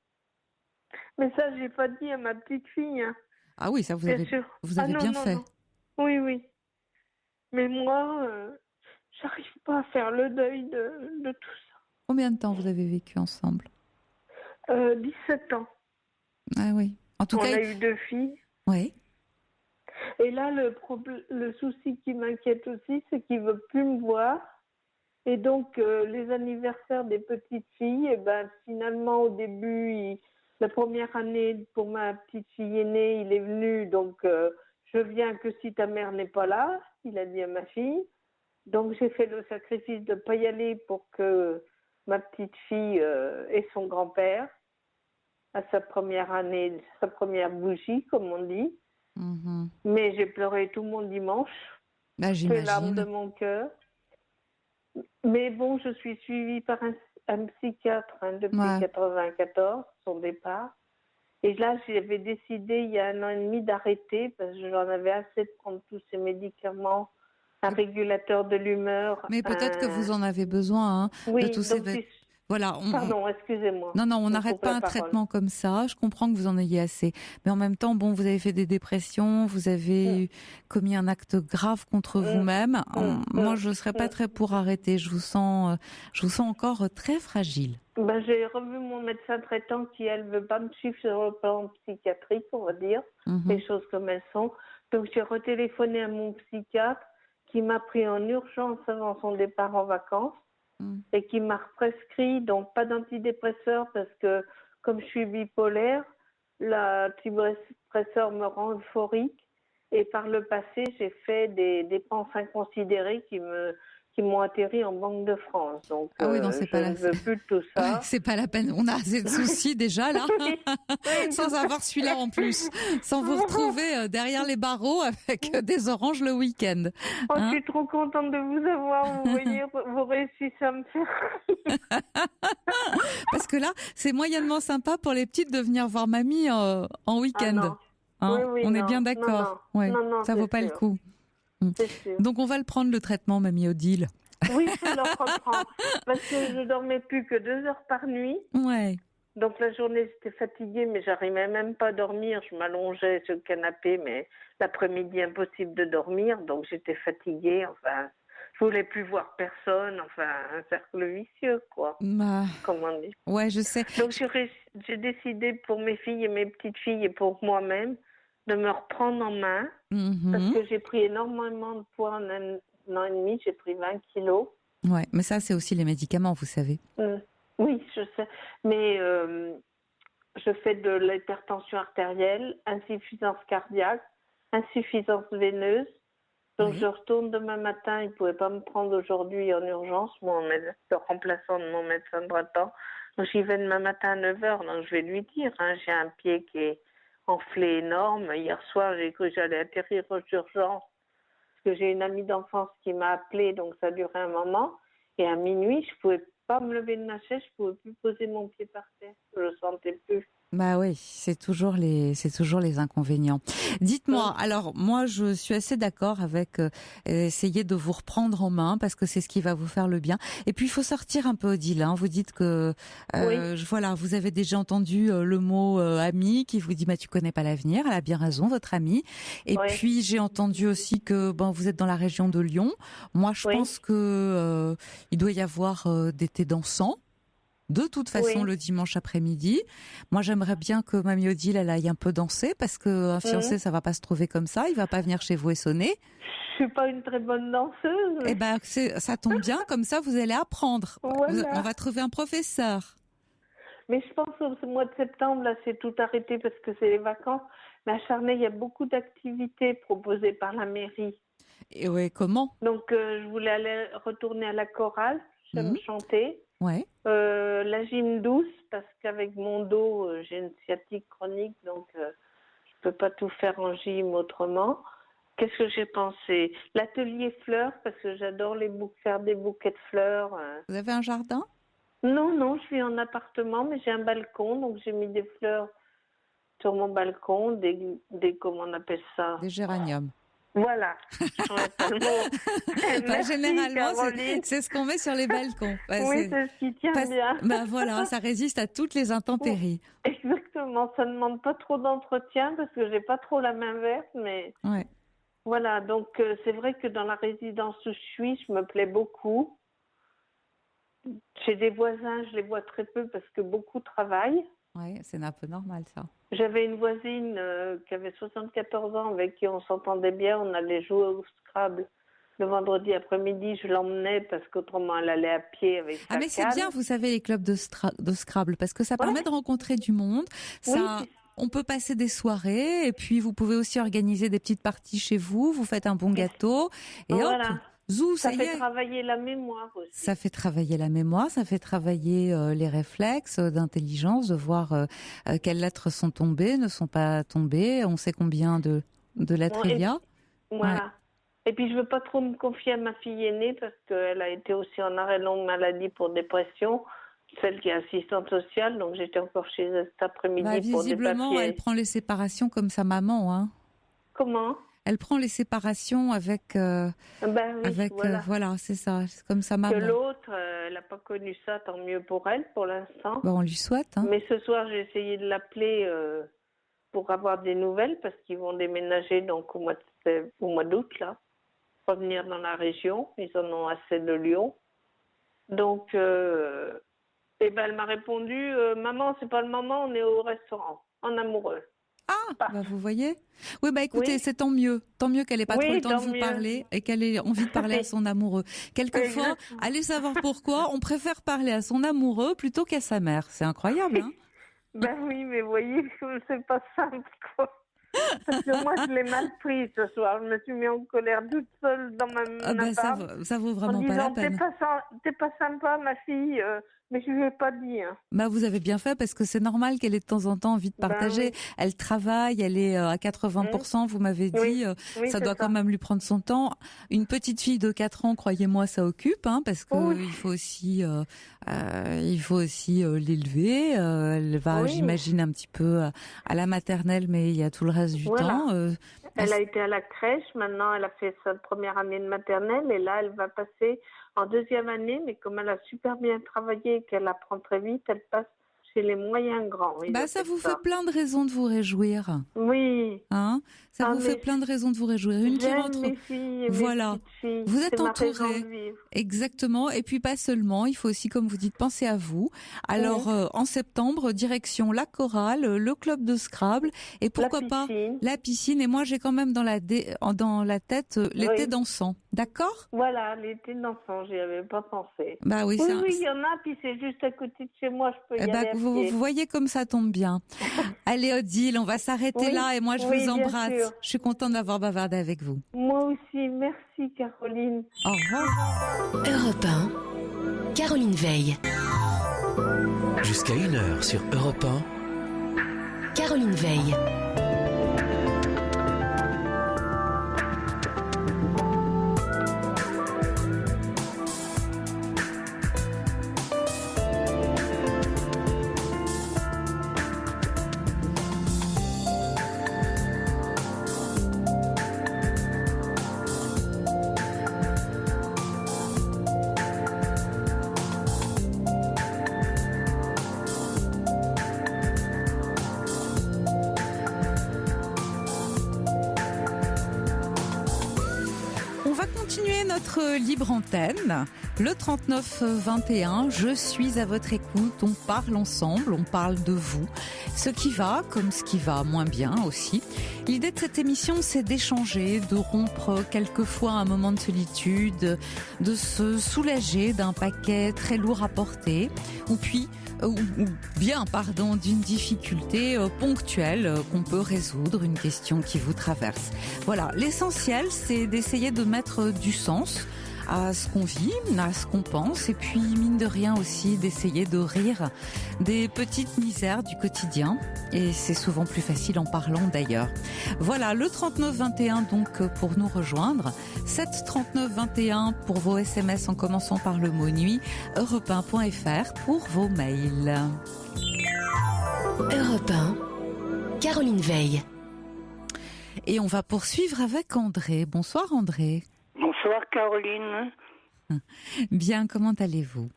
Speaker 4: Mais ça, j'ai pas dit à ma petite fille. Hein.
Speaker 3: Ah oui, ça vous avez bien fait.
Speaker 4: Non. Oui. Mais moi, j'arrive pas à faire le deuil de tout ça.
Speaker 3: Combien de temps vous avez vécu ensemble?
Speaker 4: 17 ans.
Speaker 3: Ah oui. En tout cas,
Speaker 4: on a eu 2 filles.
Speaker 3: Oui.
Speaker 4: Et là, le souci qui m'inquiète aussi, c'est qu'il veut plus me voir. Et donc, les anniversaires des petites filles, finalement, au début, la première année pour ma petite fille aînée, il est venu. Donc, je viens que si ta mère n'est pas là, il a dit à ma fille. Donc, j'ai fait le sacrifice de ne pas y aller pour que ma petite fille ait son grand-père à sa première année, sa première bougie, comme on dit.
Speaker 3: Mm-hmm.
Speaker 4: Mais j'ai pleuré tout mon dimanche.
Speaker 3: J'imagine.
Speaker 4: C'est l'âme de mon cœur. Mais bon, je suis suivie par un psychiatre depuis 1994, son départ. Et là, j'avais décidé il y a 1 an et demi d'arrêter parce que j'en avais assez de prendre tous ces médicaments, un régulateur de l'humeur.
Speaker 3: Mais peut-être que vous en avez besoin de tous ces... Voilà.
Speaker 4: Pardon, excusez-moi.
Speaker 3: Non, on n'arrête pas un traitement comme ça. Je comprends que vous en ayez assez. Mais en même temps, vous avez fait des dépressions, vous avez commis un acte grave contre vous-même. Moi, je ne serais pas très pour arrêter. Je vous sens encore très fragile.
Speaker 4: J'ai revu mon médecin traitant qui, elle, ne veut pas me suivre sur le plan psychiatrique, on va dire, les choses comme elles sont. Donc, j'ai retéléphoné à mon psychiatre qui m'a pris en urgence avant son départ en vacances. Et qui m'a prescrit, donc pas d'antidépresseur parce que comme je suis bipolaire, l'antidépresseur me rend euphorique et par le passé j'ai fait des dépenses inconsidérées qui m'ont atterri en Banque de France. Donc
Speaker 3: je ne
Speaker 4: veux plus de tout ça.
Speaker 3: C'est pas la peine, on a assez de soucis déjà là, sans avoir celui-là en plus, sans vous retrouver derrière les barreaux avec des oranges le week-end.
Speaker 4: Je suis trop contente de vous avoir, vous voyez, vous réussissez à me faire rire.
Speaker 3: Parce que là, c'est moyennement sympa pour les petites de venir voir mamie en week-end. On est bien d'accord. Ça vaut pas le coup. Donc on va le prendre le traitement, mamie Odile.
Speaker 4: Oui, je le reprends. Parce que je dormais plus que 2 heures par nuit.
Speaker 3: Ouais.
Speaker 4: Donc la journée, j'étais fatiguée, mais j'arrivais même pas à dormir. Je m'allongeais sur le canapé, mais l'après-midi, impossible de dormir. Donc j'étais fatiguée. Enfin, je voulais plus voir personne. Enfin, un cercle vicieux, quoi. Comme on dit.
Speaker 3: Ouais, je sais.
Speaker 4: Donc j'ai décidé pour mes filles et mes petites filles et pour moi-même de me reprendre en main. Parce que j'ai pris énormément de poids en 1 an et demi. J'ai pris 20 kilos.
Speaker 3: Ouais, mais ça, c'est aussi les médicaments, vous savez.
Speaker 4: Oui, je sais. Mais je fais de l'hypertension artérielle, insuffisance cardiaque, insuffisance veineuse. Donc,
Speaker 3: Oui.
Speaker 4: je retourne demain matin. Il ne pouvait pas me prendre aujourd'hui en urgence, le remplaçant de mon médecin traitant. Donc, j'y vais demain matin à 9h. Donc, je vais lui dire, hein, j'ai un pied qui est enflé énorme. Hier soir, j'ai cru que j'allais atterrir aux urgences parce que j'ai une amie d'enfance qui m'a appelée. Donc, ça a duré un moment. Et à minuit, je ne pouvais pas me lever de ma chaise. Je ne pouvais plus poser mon pied par terre. Je ne le sentais plus.
Speaker 3: Bah oui, c'est toujours les inconvénients. Dites-moi, alors moi je suis assez d'accord avec essayer de vous reprendre en main parce que c'est ce qui va vous faire le bien. Et puis il faut sortir un peu, Odile. Hein. Vous dites que voilà, vous avez déjà entendu le mot ami qui vous dit tu connais pas l'avenir. Elle a bien raison, votre amie. Et puis j'ai entendu aussi que vous êtes dans la région de Lyon. Moi je pense que il doit y avoir des thés dansants. De toute façon, le dimanche après-midi. Moi, j'aimerais bien que Mamie Odile, elle aille un peu danser parce qu'un fiancé, ça va pas se trouver comme ça. Il va pas venir chez vous et sonner.
Speaker 4: Je suis pas une très bonne danseuse.
Speaker 3: Eh ben, ça tombe bien. Comme ça, vous allez apprendre.
Speaker 4: Voilà.
Speaker 3: On va trouver un professeur.
Speaker 4: Mais je pense qu'au mois de septembre, là, c'est tout arrêté parce que c'est les vacances. Mais à Charnay, il y a beaucoup d'activités proposées par la mairie.
Speaker 3: Et comment?
Speaker 4: Donc, je voulais retourner à la chorale. J'aime chanter.
Speaker 3: Ouais.
Speaker 4: La gym douce, parce qu'avec mon dos, j'ai une sciatique chronique, donc je peux pas tout faire en gym autrement. Qu'est-ce que j'ai pensé? L'atelier fleurs, parce que j'adore faire des bouquets de fleurs.
Speaker 3: Vous avez un jardin?
Speaker 4: Non, je vis en appartement, mais j'ai un balcon, donc j'ai mis des fleurs sur mon balcon, des comment on appelle ça?
Speaker 3: Des géraniums.
Speaker 4: Voilà.
Speaker 3: Généralement, c'est ce qu'on met sur les balcons.
Speaker 4: Oui, c'est ce qui tient bien.
Speaker 3: Voilà, ça résiste à toutes les intempéries.
Speaker 4: Exactement, ça ne demande pas trop d'entretien parce que j'ai pas trop la main verte, mais voilà. Donc c'est vrai que dans la résidence où je suis, je me plais beaucoup. J'ai des voisins, je les vois très peu parce que beaucoup travaillent.
Speaker 3: Oui, c'est un peu normal ça.
Speaker 4: J'avais une voisine qui avait 74 ans avec qui on s'entendait bien. On allait jouer au Scrabble le vendredi après-midi. Je l'emmenais parce qu'autrement elle allait à pied avec sa
Speaker 3: mais c'est
Speaker 4: canne.
Speaker 3: bien, vous savez, les clubs de Scrabble parce que ça permet de rencontrer du monde. On peut passer des soirées et puis vous pouvez aussi organiser des petites parties chez vous. Vous faites un bon gâteau et hop.
Speaker 4: Ça fait travailler la mémoire aussi.
Speaker 3: Ça fait travailler la mémoire, ça fait travailler les réflexes d'intelligence, de voir quelles lettres sont tombées, ne sont pas tombées. On sait combien de lettres il y a.
Speaker 4: Voilà. Ouais. Et puis je veux pas trop me confier à ma fille aînée parce qu'elle a été aussi en arrêt longue maladie pour dépression, celle qui est assistante sociale. Donc j'étais encore chez elle cet après-midi pour des papiers.
Speaker 3: Visiblement, elle prend les séparations comme sa maman. Hein.
Speaker 4: Comment ?
Speaker 3: Elle prend les séparations avec, voilà, c'est ça, c'est comme sa maman.
Speaker 4: Que l'autre, elle n'a pas connu ça, tant mieux pour elle, pour l'instant.
Speaker 3: On lui souhaite. Hein.
Speaker 4: Mais ce soir, j'ai essayé de l'appeler pour avoir des nouvelles, parce qu'ils vont déménager donc au mois d'août, là, revenir dans la région. Ils en ont assez de Lyon. Donc, elle m'a répondu, maman, c'est pas le moment, on est au restaurant, en amoureux.
Speaker 3: Vous voyez. Oui, écoutez, c'est tant mieux qu'elle ait pas trop le temps de vous parler et qu'elle ait envie de parler à son amoureux. Quelquefois, allez savoir pourquoi, on préfère parler à son amoureux plutôt qu'à sa mère. C'est incroyable, hein?
Speaker 4: Oui, mais vous voyez, c'est pas simple, quoi. Parce que moi, je l'ai mal pris ce soir. Je me suis mis en colère toute seule dans ma appart.
Speaker 3: Ça vaut vraiment pas la peine.
Speaker 4: T'es pas sympa, ma fille. Mais je lui ai pas dit. Hein.
Speaker 3: Vous avez bien fait parce que c'est normal qu'elle ait de temps en temps envie de partager. Elle travaille, elle est à 80%, vous m'avez dit. Ça doit quand même lui prendre son temps. Une petite fille de 4 ans, croyez-moi, ça occupe, hein, parce que il faut aussi l'élever. Elle va, j'imagine, un petit peu à la maternelle, mais il y a tout le reste du temps.
Speaker 4: Elle a été à la crèche. Maintenant, elle a fait sa première année de maternelle et là, elle va passer en deuxième année, mais comme elle a super bien travaillé et qu'elle apprend très vite, elle passe chez les moyens grands.
Speaker 3: Ça vous fait plein de raisons de vous réjouir.
Speaker 4: Oui.
Speaker 3: Hein? Ça vous fait plein de raisons de vous réjouir. Une qui rentre.
Speaker 4: Mes filles,
Speaker 3: voilà.
Speaker 4: Filles.
Speaker 3: Vous êtes entourés.
Speaker 4: Exactement.
Speaker 3: Et puis pas seulement. Il faut aussi, comme vous dites, penser à vous. Alors, en septembre, direction la chorale, le club de Scrabble et pourquoi pas la piscine. Et moi, j'ai quand même dans la tête l'été dansant. D'accord ?
Speaker 4: Voilà, l'été d'enfant, j'y avais pas pensé.
Speaker 3: Bah oui,
Speaker 4: Oui, il y en a, puis c'est juste à côté de chez moi, je peux y aller à
Speaker 3: vous
Speaker 4: pied.
Speaker 3: voyez comme ça tombe bien. Allez Odile, on va s'arrêter
Speaker 4: Oui,
Speaker 3: là et moi je
Speaker 4: oui,
Speaker 3: vous
Speaker 4: bien
Speaker 3: embrasse.
Speaker 4: sûr.
Speaker 3: Je suis contente d'avoir bavardé avec vous.
Speaker 4: Moi aussi, merci Caroline.
Speaker 3: Au revoir.
Speaker 2: Europe 1, Caroline Veil.
Speaker 1: Jusqu'à 1h sur Europe 1.
Speaker 2: Caroline Veil.
Speaker 3: Notre libre antenne, le 39-21, je suis à votre écoute, on parle ensemble, on parle de vous, ce qui va comme ce qui va moins bien aussi. L'idée de cette émission, c'est d'échanger, de rompre quelquefois un moment de solitude, de se soulager d'un paquet très lourd à porter, ou bien d'une difficulté ponctuelle qu'on peut résoudre, une question qui vous traverse. Voilà, l'essentiel, c'est d'essayer de mettre du sens à ce qu'on vit, à ce qu'on pense, et puis mine de rien aussi d'essayer de rire des petites misères du quotidien. Et c'est souvent plus facile en parlant d'ailleurs. Voilà, le 39-21 donc pour nous rejoindre. 7 39 21 pour vos SMS en commençant par le mot nuit. Europe1.fr pour vos mails.
Speaker 2: Europe 1, Caroline Veil.
Speaker 3: Et on va poursuivre avec André. Bonsoir André.
Speaker 5: Bonsoir Caroline.
Speaker 3: Bien, comment allez-vous ?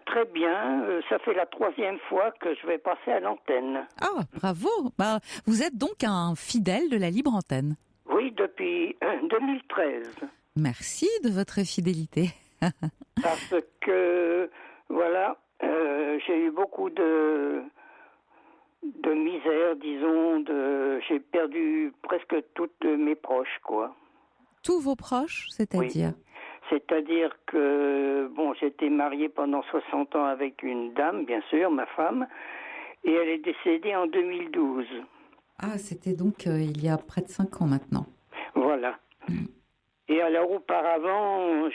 Speaker 5: Très bien. Ça fait la 3e fois que je vais passer à l'antenne.
Speaker 3: Ah, bravo. Vous êtes donc un fidèle de la libre antenne.
Speaker 5: Oui, depuis 2013.
Speaker 3: Merci de votre fidélité.
Speaker 5: Parce que, voilà, j'ai eu beaucoup de misère, disons. J'ai perdu presque toutes mes proches, quoi.
Speaker 3: Tous vos proches, c'est-à-dire ?
Speaker 5: Oui. C'est-à-dire que, j'étais marié pendant 60 ans avec une dame, bien sûr, ma femme, et elle est décédée en 2012.
Speaker 3: Ah, c'était donc il y a près de 5 ans maintenant.
Speaker 5: Voilà. Et alors, auparavant,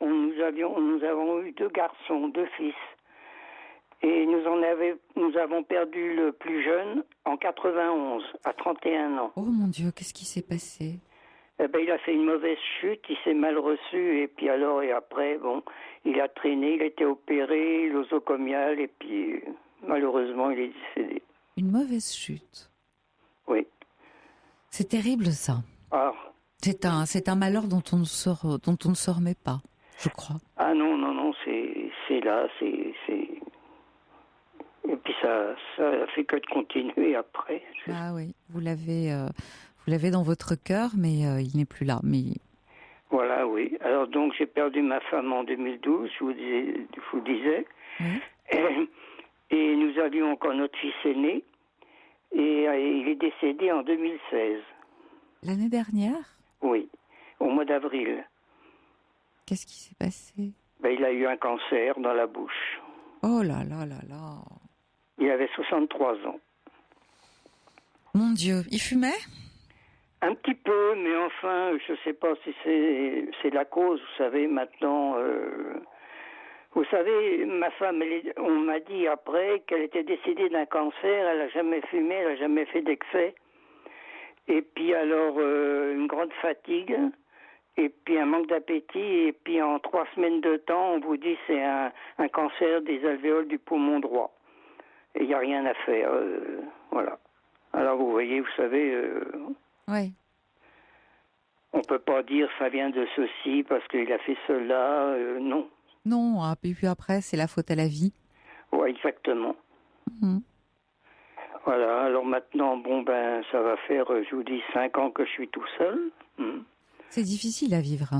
Speaker 5: nous avons eu 2 garçons, 2 fils. Et nous avons perdu le plus jeune en 91, à 31 ans.
Speaker 3: Oh mon Dieu, qu'est-ce qui s'est passé ?
Speaker 5: Il a fait une mauvaise chute, il s'est mal reçu, et puis après, il a traîné, il a été opéré, l'osocomial, et puis malheureusement, il est décédé.
Speaker 3: Une mauvaise chute ?
Speaker 5: Oui.
Speaker 3: C'est terrible ça.
Speaker 5: Ah.
Speaker 3: C'est un malheur dont on ne se remet pas, je crois.
Speaker 5: Ah non, c'est là, c'est... Et puis ça fait que de continuer après.
Speaker 3: Ah oui, vous l'avez dans votre cœur, mais il n'est plus là. Mais...
Speaker 5: Voilà, oui. Alors donc j'ai perdu ma femme en 2012, je vous disais. Oui. Et nous avions encore notre fils aîné, et il est décédé en 2016.
Speaker 3: L'année dernière ?
Speaker 5: Oui, au mois d'avril.
Speaker 3: Qu'est-ce qui s'est passé ?
Speaker 5: Il a eu un cancer dans la bouche.
Speaker 3: Oh là là là là.
Speaker 5: Il avait 63 ans.
Speaker 3: Mon Dieu, il fumait ?
Speaker 5: Un petit peu, mais enfin, je ne sais pas si c'est la cause, vous savez, maintenant. Vous savez, ma femme, on m'a dit après qu'elle était décédée d'un cancer, elle n'a jamais fumé, elle n'a jamais fait d'excès. Et puis alors, une grande fatigue, et puis un manque d'appétit, et puis en 3 semaines de temps, on vous dit c'est un cancer des alvéoles du poumon droit. Et il n'y a rien à faire, voilà. Alors vous voyez, vous savez...
Speaker 3: Oui.
Speaker 5: On ne peut pas dire ça vient de ceci parce qu'il a fait cela, non.
Speaker 3: Non, et puis après, c'est la faute à la vie.
Speaker 5: Oui, exactement.
Speaker 3: Mmh.
Speaker 5: Voilà, alors maintenant, ça va faire, je vous dis, 5 ans que je suis tout seul. Mmh.
Speaker 3: C'est difficile à vivre.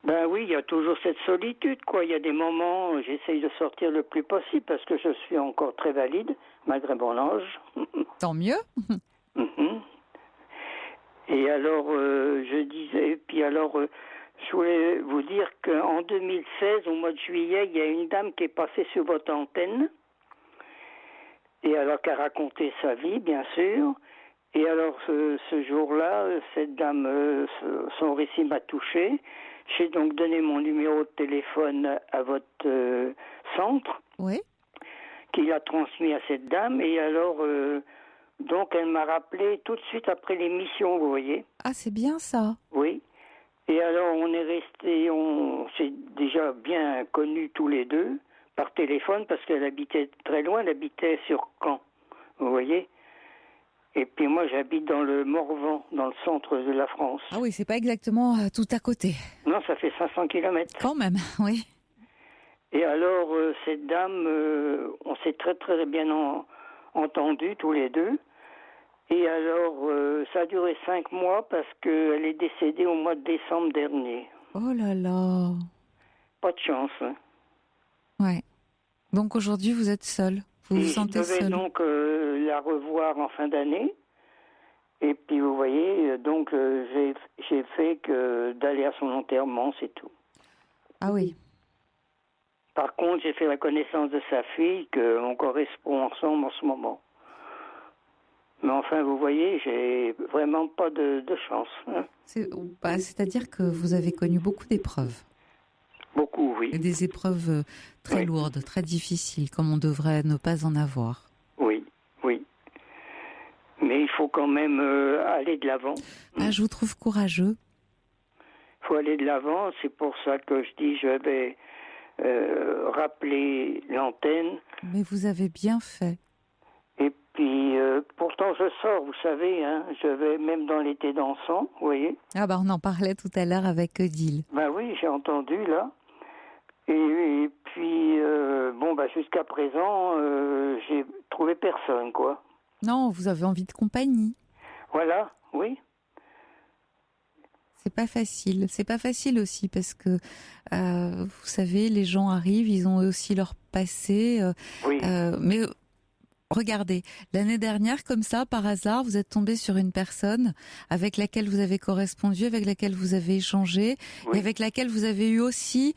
Speaker 5: Oui, il y a toujours cette solitude, quoi. Il y a des moments, j'essaye de sortir le plus possible parce que je suis encore très valide, malgré mon âge.
Speaker 3: Tant mieux.
Speaker 5: Mmh. Et alors, je disais, puis alors, je voulais vous dire qu'en 2016, au mois de juillet, il y a une dame qui est passée sur votre antenne, et alors qui a raconté sa vie, bien sûr. Et alors, ce jour-là, cette dame, son récit m'a touché. J'ai donc donné mon numéro de téléphone à votre centre,
Speaker 3: Oui.
Speaker 5: qui l'a transmis à cette dame. Et alors, donc, elle m'a rappelé tout de suite après l'émission, vous voyez.
Speaker 3: Ah, c'est bien ça.
Speaker 5: Oui. Et alors, on s'est déjà bien connus tous les deux par téléphone parce qu'elle habitait très loin, elle habitait sur Caen, vous voyez. Et puis moi, j'habite dans le Morvan, dans le centre de la France.
Speaker 3: Ah oui, c'est pas exactement tout à côté.
Speaker 5: Non, ça fait 500 kilomètres.
Speaker 3: Quand même, oui.
Speaker 5: Et alors, cette dame, on s'est très très bien entendus tous les deux. Et alors, ça a duré 5 mois parce qu'elle est décédée au mois de décembre dernier.
Speaker 3: Oh là là.
Speaker 5: Pas de chance. Hein.
Speaker 3: Ouais. Donc aujourd'hui, vous êtes seul. Vous vous sentez
Speaker 5: seul. Je devais donc la revoir en fin d'année. Et puis, vous voyez, donc j'ai fait que d'aller à son enterrement, c'est tout.
Speaker 3: Ah oui.
Speaker 5: Par contre, j'ai fait la connaissance de sa fille, qu'on correspond ensemble en ce moment. Mais enfin, vous voyez, j'ai vraiment pas de chance. Hein.
Speaker 3: C'est-à-dire que vous avez connu beaucoup d'épreuves.
Speaker 5: Beaucoup, oui.
Speaker 3: Et des épreuves très lourdes, très difficiles, comme on devrait ne pas en avoir.
Speaker 5: Oui, oui. Mais il faut quand même aller de l'avant.
Speaker 3: Ah, je vous trouve courageux.
Speaker 5: Il faut aller de l'avant, c'est pour ça que je dis je vais rappeler l'antenne.
Speaker 3: Mais vous avez bien fait.
Speaker 5: Et puis, pourtant je sors, vous savez, hein, je vais même dans l'été dansant, vous voyez.
Speaker 3: Ah bah on en parlait tout à l'heure avec Odile.
Speaker 5: Ben oui, j'ai entendu là. Et puis, jusqu'à présent, j'ai trouvé personne, quoi.
Speaker 3: Non, vous avez envie de compagnie.
Speaker 5: Voilà, oui.
Speaker 3: C'est pas facile. C'est pas facile aussi parce que, vous savez, les gens arrivent, ils ont aussi leur passé.
Speaker 5: Oui.
Speaker 3: Mais regardez, l'année dernière, comme ça, par hasard, vous êtes tombé sur une personne avec laquelle vous avez correspondu, avec laquelle vous avez échangé, et avec laquelle vous avez eu aussi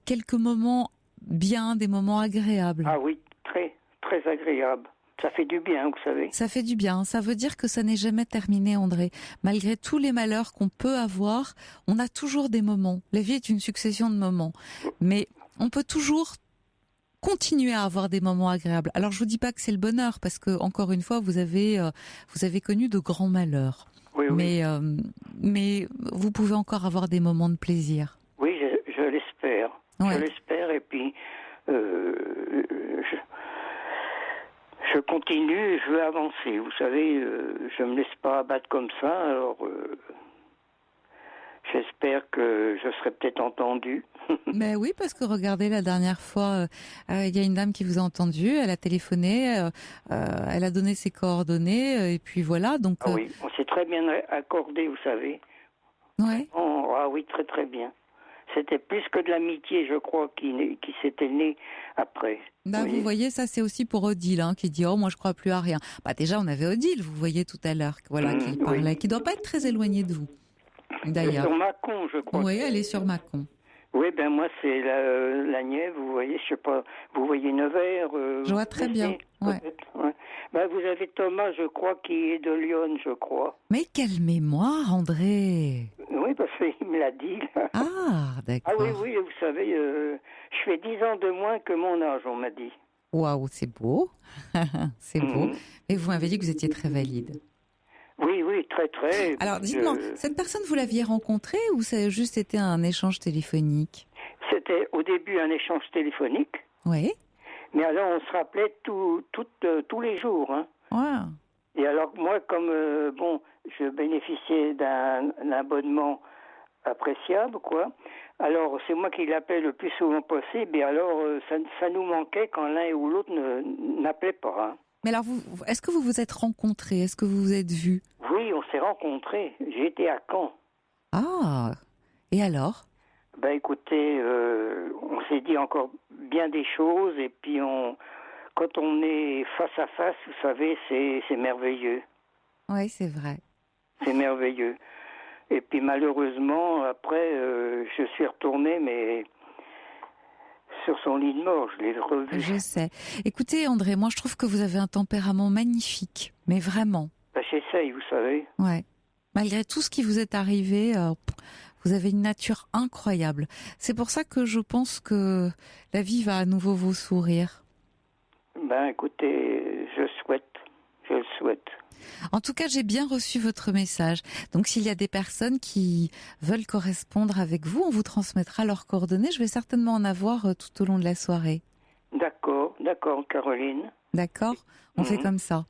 Speaker 3: quelques moments bien, des moments agréables.
Speaker 5: Ah oui, très, très agréable. Ça fait du bien, vous savez.
Speaker 3: Ça fait du bien. Ça veut dire que ça n'est jamais terminé, André. Malgré tous les malheurs qu'on peut avoir, on a toujours des moments. La vie est une succession de moments. Mais on peut toujours continuer à avoir des moments agréables. Alors je vous dis pas que c'est le bonheur parce que encore une fois vous avez connu de grands malheurs.
Speaker 5: Oui, oui.
Speaker 3: Mais vous pouvez encore avoir des moments de plaisir.
Speaker 5: Oui, je l'espère.
Speaker 3: Ouais.
Speaker 5: Je l'espère et puis je continue, je veux avancer. Vous savez, je me laisse pas abattre comme ça. Alors j'espère que je serai peut-être entendu.
Speaker 3: Mais oui, parce que regardez, la dernière fois, il y a une dame qui vous a entendu, elle a téléphoné, elle a donné ses coordonnées, et puis voilà. Donc,
Speaker 5: Ah oui, on s'est très bien accordé, vous savez.
Speaker 3: Ouais.
Speaker 5: Ah oui, très très bien. C'était plus que de l'amitié, je crois, qui s'était né après.
Speaker 3: Bah, vous voyez, ça c'est aussi pour Odile, hein, qui dit « Oh, moi je crois plus à rien ». Bah déjà, on avait Odile, vous voyez tout à l'heure, voilà, qui parlait, qui doit pas être très éloignée de vous, d'ailleurs.
Speaker 5: Sur Mâcon, je crois.
Speaker 3: Oui, elle est sur Mâcon.
Speaker 5: Oui, ben moi c'est la Nièvre, vous voyez, je sais pas, vous voyez Nevers.
Speaker 3: Je vois très bien, ouais.
Speaker 5: Ben, vous avez Thomas, je crois, qui est de Lyon, je crois.
Speaker 3: Mais quelle mémoire, André!
Speaker 5: Oui, parce qu'il me l'a dit, là.
Speaker 3: Ah, d'accord.
Speaker 5: Ah oui, vous savez, je fais 10 ans de moins que mon âge, on m'a dit.
Speaker 3: Waouh, c'est beau. C'est beau. Et vous m'avez dit que vous étiez très valide.
Speaker 5: Oui, très, très.
Speaker 3: Alors, dites-moi, cette personne, vous l'aviez rencontrée ou ça a juste été un échange téléphonique?
Speaker 5: C'était au début un échange téléphonique.
Speaker 3: Oui.
Speaker 5: Mais alors, on se rappelait tous les jours. Hein.
Speaker 3: Wow.
Speaker 5: Et alors, moi, comme, je bénéficiais d'un abonnement appréciable, quoi. Alors, c'est moi qui l'appelle le plus souvent possible. Et alors, ça nous manquait quand l'un ou l'autre n'appelait pas. Hein.
Speaker 3: Mais alors, est-ce que vous vous êtes rencontrés? Est-ce que vous vous êtes vus?
Speaker 5: Oui, on s'est rencontrés. J'ai été à Caen.
Speaker 3: Ah, et alors?
Speaker 5: Ben écoutez, on s'est dit encore bien des choses et puis quand on est face à face, vous savez, c'est merveilleux.
Speaker 3: Oui, c'est vrai.
Speaker 5: C'est merveilleux. Et puis malheureusement, après, je suis retourné, mais sur son lit de mort, je l'ai revu.
Speaker 3: Je sais. Écoutez, André, moi je trouve que vous avez un tempérament magnifique, mais vraiment.
Speaker 5: Bah, j'essaye, vous savez.
Speaker 3: Ouais. Malgré tout ce qui vous est arrivé, vous avez une nature incroyable. C'est pour ça que je pense que la vie va à nouveau vous sourire.
Speaker 5: Ben, écoutez, je le souhaite.
Speaker 3: En tout cas, j'ai bien reçu votre message. Donc, s'il y a des personnes qui veulent correspondre avec vous, on vous transmettra leurs coordonnées. Je vais certainement en avoir tout au long de la soirée.
Speaker 5: D'accord, Caroline.
Speaker 3: D'accord ? On fait comme ça.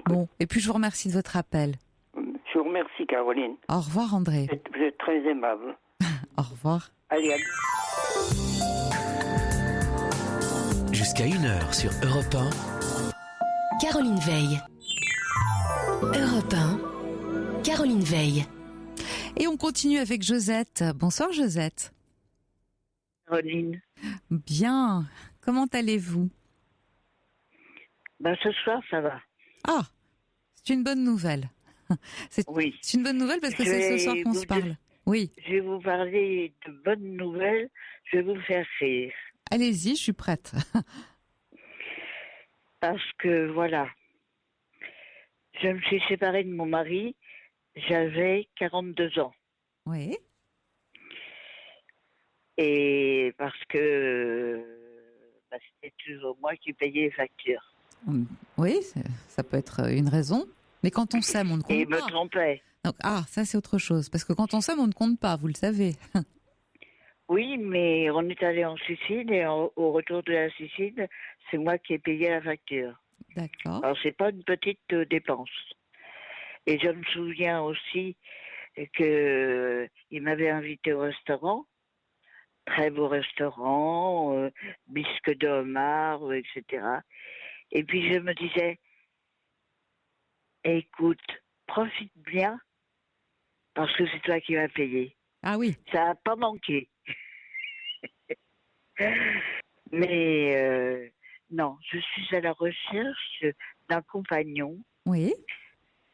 Speaker 3: Bon, et puis je vous remercie de votre appel.
Speaker 5: Je vous remercie, Caroline.
Speaker 3: Au revoir, André.
Speaker 5: Vous êtes très aimable.
Speaker 3: Au revoir.
Speaker 5: Allez,
Speaker 1: Jusqu'à 1h sur Europe 1.
Speaker 2: Caroline Veil. Europe 1. Caroline Veil.
Speaker 3: Et on continue avec Josette. Bonsoir, Josette.
Speaker 6: Caroline.
Speaker 3: Bien. Comment allez-vous ?
Speaker 6: Ben, ce soir, ça va.
Speaker 3: Ah, c'est une bonne nouvelle.
Speaker 6: Oui.
Speaker 3: C'est une bonne nouvelle parce que c'est ce soir qu'on se parle. Oui.
Speaker 6: Je vais vous parler de bonnes nouvelles. Je vais vous faire rire.
Speaker 3: Allez-y, je suis prête.
Speaker 6: Parce que, voilà, je me suis séparée de mon mari. J'avais 42 ans.
Speaker 3: Oui.
Speaker 6: Et parce que c'était toujours moi qui payais les factures.
Speaker 3: Oui, ça peut être une raison. Mais quand on s'aime, on ne compte
Speaker 6: Et il
Speaker 3: pas.
Speaker 6: me trompait.
Speaker 3: Donc, ça c'est autre chose. Parce que quand on s'aime, on ne compte pas, vous le savez.
Speaker 6: Oui, mais on est allé en Sicile et au retour de la Sicile, c'est moi qui ai payé la facture.
Speaker 3: D'accord.
Speaker 6: Alors, c'est pas une petite dépense. Et je me souviens aussi qu'il m'avait invité au restaurant, très beau restaurant, bisque de homard, etc. Et puis je me disais, écoute, profite bien, parce que c'est toi qui vas payer.
Speaker 3: Ah oui.
Speaker 6: Ça n'a pas manqué. Mais non, je suis à la recherche d'un compagnon.
Speaker 3: Oui.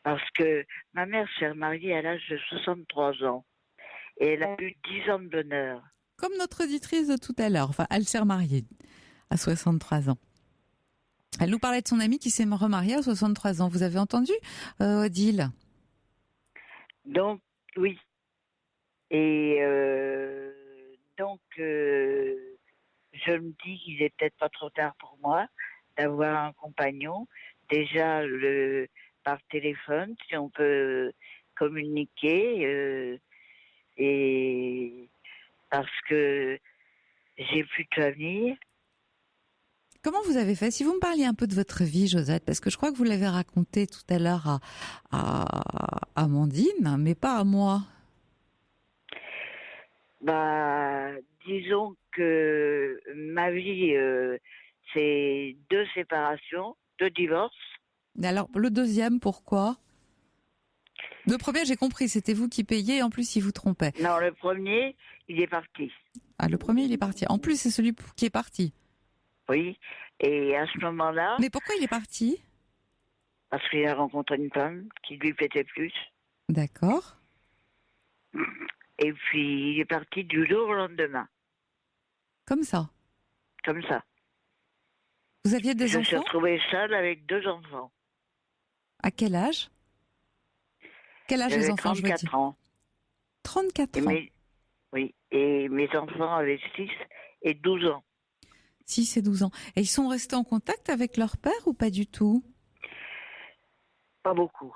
Speaker 6: Parce que ma mère s'est remariée à l'âge de 63 ans. Et elle a eu 10 ans de bonheur.
Speaker 3: Comme notre auditrice de tout à l'heure. Enfin, elle s'est remariée à 63 ans. Elle nous parlait de son amie qui s'est remariée à 63 ans. Vous avez entendu, Odile ?
Speaker 6: Donc, oui. Et donc, je me dis qu'il est peut-être pas trop tard pour moi d'avoir un compagnon. Déjà, par téléphone, si on peut communiquer. Et parce que j'ai plus de famille.
Speaker 3: Comment vous avez fait ? Si vous me parliez un peu de votre vie, Josette, parce que je crois que vous l'avez raconté tout à l'heure à Amandine, mais pas à moi.
Speaker 6: Disons que ma vie, c'est 2 séparations, 2 divorces.
Speaker 3: Alors, le deuxième, pourquoi ? Le premier, j'ai compris, c'était vous qui payez, et en plus, il vous trompait.
Speaker 6: Non, le premier, il est parti.
Speaker 3: Ah, le premier, il est parti. En plus, c'est celui qui est parti.
Speaker 6: Oui, et à ce moment-là...
Speaker 3: Mais pourquoi il est parti ?
Speaker 6: Parce qu'il a rencontré une femme qui lui plaisait plus.
Speaker 3: D'accord.
Speaker 6: Et puis, il est parti du jour au lendemain.
Speaker 3: Comme ça.
Speaker 6: Comme ça.
Speaker 3: Vous aviez des enfants ?
Speaker 6: Je me suis retrouvée seule avec 2 enfants.
Speaker 3: À quel âge ? Quel âge les enfants, je veux dire ?
Speaker 6: 34 ans.
Speaker 3: 34 ans.
Speaker 6: Oui, et mes enfants avaient 6 et 12 ans.
Speaker 3: 6 et 12 ans. Et ils sont restés en contact avec leur père ou pas du tout ?
Speaker 6: Pas beaucoup.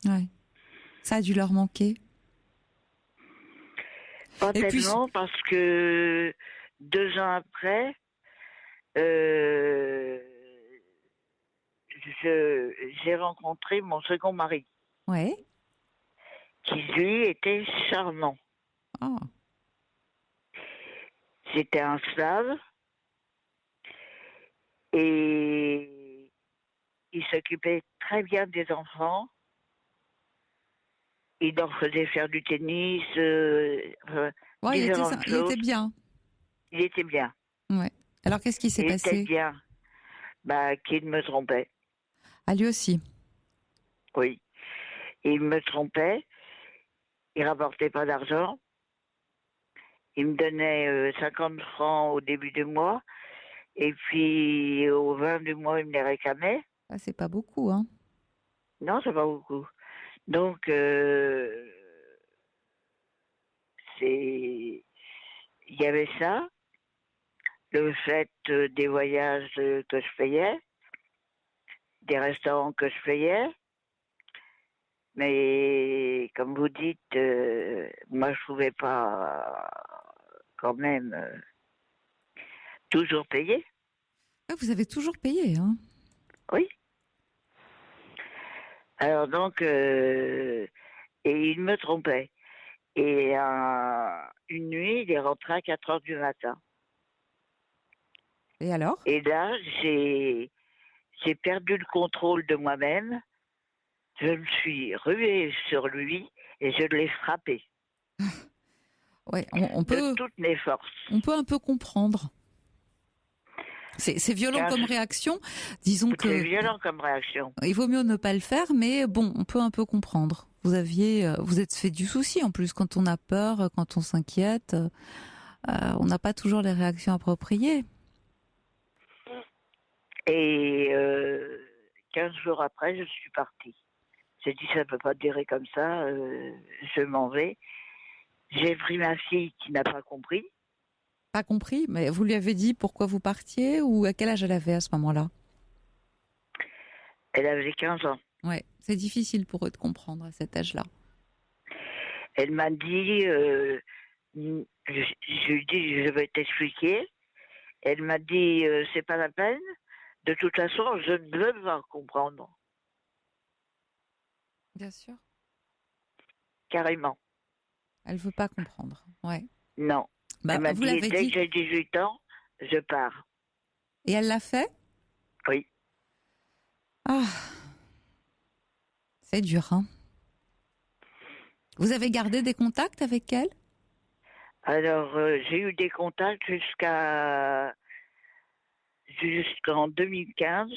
Speaker 3: Ouais. Ça a dû leur manquer.
Speaker 6: Pas
Speaker 3: Et
Speaker 6: tellement, parce que 2 ans après, j'ai rencontré mon second mari,
Speaker 3: Ouais.
Speaker 6: qui lui était charmant.
Speaker 3: Oh.
Speaker 6: C'était un slave et il s'occupait très bien des enfants. Il leur faisait faire du tennis.
Speaker 3: Ouais, il
Speaker 6: différentes choses.
Speaker 3: était bien.
Speaker 6: Il était bien.
Speaker 3: Ouais. Alors, qu'est-ce qui s'est
Speaker 6: Il
Speaker 3: passé ?
Speaker 6: était bien. Qu'il me trompait.
Speaker 3: Ah, lui aussi.
Speaker 6: Oui. il me trompait, il rapportait pas d'argent, il me donnait 50 francs au début du mois, et puis au 20 du mois, il me les réclamait.
Speaker 3: Ah, c'est pas beaucoup, hein.
Speaker 6: Non, c'est pas beaucoup. Donc, il y avait ça, le fait des voyages que je payais, des restaurants que je payais. Mais comme vous dites, moi je pouvais pas quand même toujours payer.
Speaker 3: Ah, vous avez toujours payé, hein.
Speaker 6: Oui. Alors donc, et il me trompait. Et une nuit, il est rentré à 4h du matin.
Speaker 3: Et alors?
Speaker 6: Et là, j'ai perdu le contrôle de moi-même. Je me suis ruée sur lui et je l'ai frappé.
Speaker 3: Ouais, on peut,
Speaker 6: de toutes mes forces.
Speaker 3: on peut un peu comprendre. C'est violent comme réaction. Disons que
Speaker 6: C'est violent comme réaction.
Speaker 3: il vaut mieux ne pas le faire, mais bon, on peut un peu comprendre. Vous êtes fait du souci en plus quand on a peur, quand on s'inquiète. On n'a pas toujours les réactions appropriées.
Speaker 6: Et 15 jours après, je suis partie. J'ai dit, ça ne peut pas durer comme ça, je m'en vais. J'ai pris ma fille qui n'a pas compris.
Speaker 3: Pas compris, mais vous lui avez dit pourquoi vous partiez ou à quel âge elle avait à ce moment-là?
Speaker 6: Elle avait 15 ans.
Speaker 3: Ouais, c'est difficile pour eux de comprendre à cet âge-là.
Speaker 6: Elle m'a dit, je lui ai dit, je vais t'expliquer. Elle m'a dit, c'est pas la peine. De toute façon, je ne veux pas comprendre.
Speaker 3: Bien sûr.
Speaker 6: Carrément.
Speaker 3: Elle veut pas comprendre. Ouais.
Speaker 6: Non.
Speaker 3: Bah,
Speaker 6: Elle m'a
Speaker 3: vous
Speaker 6: dit,
Speaker 3: l'avez
Speaker 6: dès
Speaker 3: dit.
Speaker 6: que j'ai 18 ans, je pars.
Speaker 3: Et elle l'a fait?
Speaker 6: Oui.
Speaker 3: Ah, c'est dur, hein. Vous avez gardé des contacts avec elle?
Speaker 6: Alors, j'ai eu des contacts jusqu'en 2015.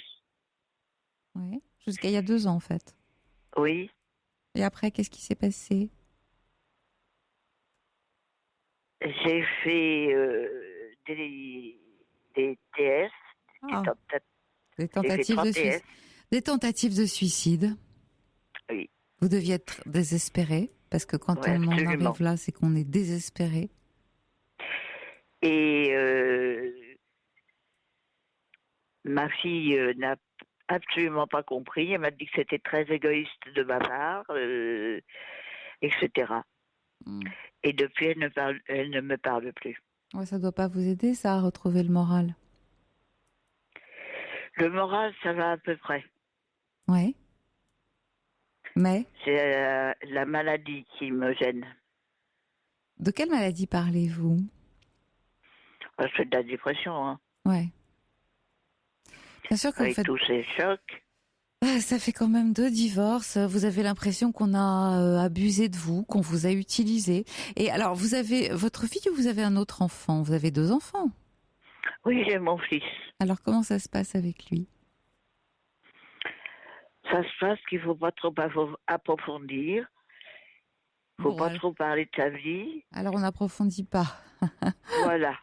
Speaker 3: Oui. Jusqu'à il y a 2 ans, en fait.
Speaker 6: Oui.
Speaker 3: Et après, qu'est-ce qui s'est passé?
Speaker 6: J'ai fait des TS,
Speaker 3: Ah, des
Speaker 6: j'ai fait
Speaker 3: tentatives
Speaker 6: 3
Speaker 3: de
Speaker 6: TS.
Speaker 3: suicide. Des tentatives de suicide.
Speaker 6: Oui.
Speaker 3: Vous deviez être désespéré, parce que quand
Speaker 6: Ouais,
Speaker 3: on en
Speaker 6: absolument.
Speaker 3: arrive là, c'est qu'on est désespéré.
Speaker 6: Et ma fille n'a absolument pas compris. Elle m'a dit que c'était très égoïste de ma part, etc. Et depuis, elle ne me parle plus.
Speaker 3: Ouais, ça doit pas vous aider, ça, à retrouver le moral.
Speaker 6: Le moral, ça va à peu près.
Speaker 3: Ouais. Mais
Speaker 6: C'est la maladie qui me gêne.
Speaker 3: de quelle maladie parlez-vous?
Speaker 6: C'est de la dépression, hein.
Speaker 3: Ouais. Bien sûr que vous
Speaker 6: Avec
Speaker 3: faites...
Speaker 6: tous ces chocs.
Speaker 3: Ça fait quand même 2 divorces. Vous avez l'impression qu'on a abusé de vous, qu'on vous a utilisé. Et alors, vous avez votre fille ou vous avez un autre enfant? Vous avez 2 enfants.
Speaker 6: Oui, j'ai mon fils.
Speaker 3: Alors, comment ça se passe avec lui?
Speaker 6: Ça se passe qu'il ne faut pas trop approfondir. Il ne faut
Speaker 3: Bon,
Speaker 6: pas trop parler de sa vie.
Speaker 3: alors, on n'approfondit pas.
Speaker 6: Voilà.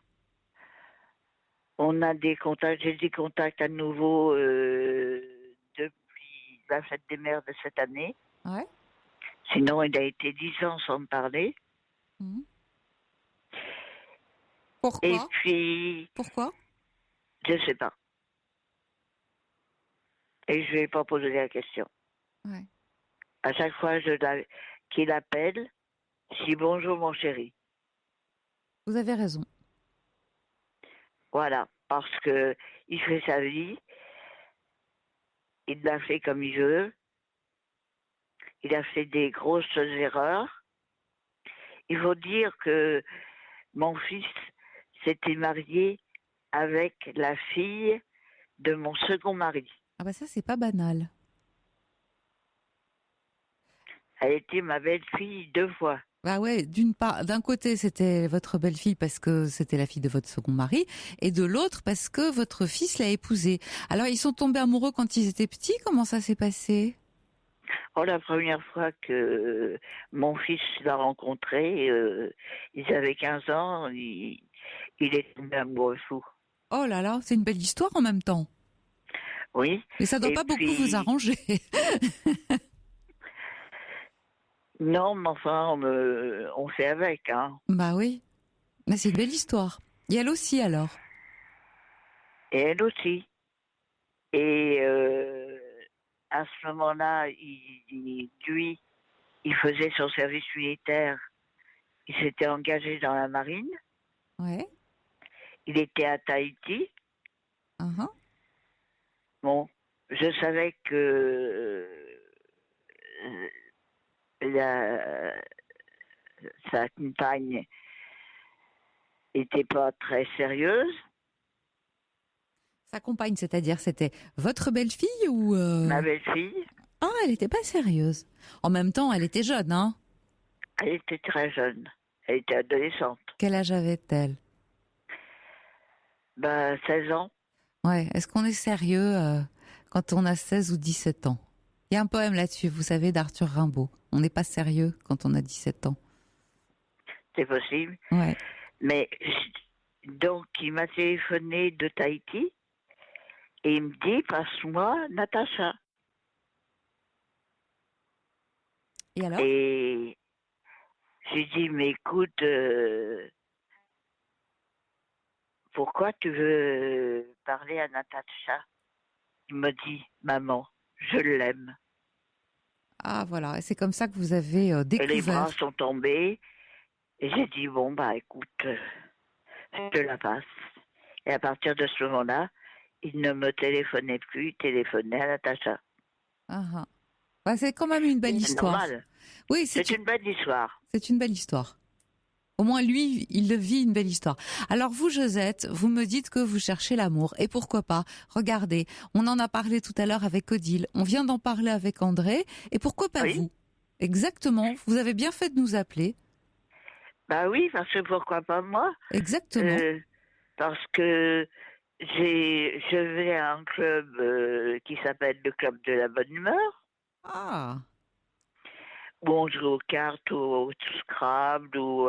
Speaker 6: On a des contacts, j'ai des contacts à nouveau depuis la fête des mères de cette année.
Speaker 3: Ouais.
Speaker 6: Sinon, il a été 10 ans sans me parler.
Speaker 3: Mhm.
Speaker 6: Et
Speaker 3: Pourquoi?
Speaker 6: puis,
Speaker 3: Pourquoi?
Speaker 6: je ne sais pas. Et je ne vais pas poser la question.
Speaker 3: Ouais.
Speaker 6: À chaque fois qu'il appelle, je dis bonjour mon chéri.
Speaker 3: Vous avez raison.
Speaker 6: Voilà, parce que il fait sa vie, il l'a fait comme il veut, il a fait des grosses erreurs. Il faut dire que mon fils s'était marié avec la fille de mon second mari.
Speaker 3: Ah bah ça, c'est pas banal.
Speaker 6: Elle était ma belle-fille 2 fois.
Speaker 3: Bah ouais, d'un côté, c'était votre belle-fille parce que c'était la fille de votre second mari, et de l'autre parce que votre fils l'a épousée. Alors, ils sont tombés amoureux quand ils étaient petits. Comment ça s'est passé?
Speaker 6: Oh, la première fois que mon fils l'a rencontré, ils avaient 15 ans, il est tombé amoureux fou.
Speaker 3: Oh là là, c'est une belle histoire en même temps.
Speaker 6: Oui.
Speaker 3: Mais ça doit
Speaker 6: Et
Speaker 3: pas beaucoup
Speaker 6: puis-
Speaker 3: vous arranger.
Speaker 6: Non, mais enfin, on fait avec, hein.
Speaker 3: Bah oui. Mais c'est une belle histoire. Et elle aussi alors.
Speaker 6: Et elle aussi. Et à ce moment-là, lui, il faisait son service militaire. Il s'était engagé dans la marine.
Speaker 3: Ouais.
Speaker 6: Il était à Tahiti.
Speaker 3: Uh-huh.
Speaker 6: Bon, je savais que sa compagne était pas très sérieuse.
Speaker 3: Sa compagne, c'est-à-dire, c'était votre belle-fille ou
Speaker 6: Ma belle-fille,
Speaker 3: Ah, elle était pas sérieuse. En même temps, elle était jeune, hein.
Speaker 6: elle était très jeune. Elle était adolescente.
Speaker 3: Quel âge avait-elle?
Speaker 6: 16 ans.
Speaker 3: Ouais. Est-ce qu'on est sérieux quand on a 16 ou 17 ans? Il y a un poème là-dessus, vous savez, d'Arthur Rimbaud. On n'est pas sérieux quand on a 17 ans.
Speaker 6: C'est possible.
Speaker 3: Ouais.
Speaker 6: Mais donc, il m'a téléphoné de Tahiti et il me dit, passe-moi Natacha.
Speaker 3: Et alors?
Speaker 6: Et j'ai dit, mais écoute, pourquoi tu veux parler à Natacha? Il me dit, maman, je l'aime.
Speaker 3: Ah voilà, et c'est comme ça que vous avez
Speaker 6: Et les bras
Speaker 3: découvert.
Speaker 6: sont tombés. Et j'ai dit, bon, écoute, je te la passe. Et à partir de ce moment-là, il ne me téléphonait plus, il téléphonait à Natacha.
Speaker 3: Ah, ah. Bah, c'est quand même une belle
Speaker 6: C'est
Speaker 3: histoire.
Speaker 6: normal.
Speaker 3: Oui,
Speaker 6: C'est une belle histoire.
Speaker 3: c'est une belle histoire. Au moins, lui, il le vit une belle histoire. Alors vous, Josette, vous me dites que vous cherchez l'amour. Et pourquoi pas? Regardez, on en a parlé tout à l'heure avec Odile. On vient d'en parler avec André. Et pourquoi pas
Speaker 6: Oui.
Speaker 3: vous? Exactement. Vous avez bien fait de nous appeler.
Speaker 6: Bah oui, parce que pourquoi pas moi?
Speaker 3: Exactement.
Speaker 6: Parce que je vais à un club qui s'appelle le Club de la Bonne Humeur,
Speaker 3: Ah,
Speaker 6: où on joue aux cartes, ou au Scrabble, ou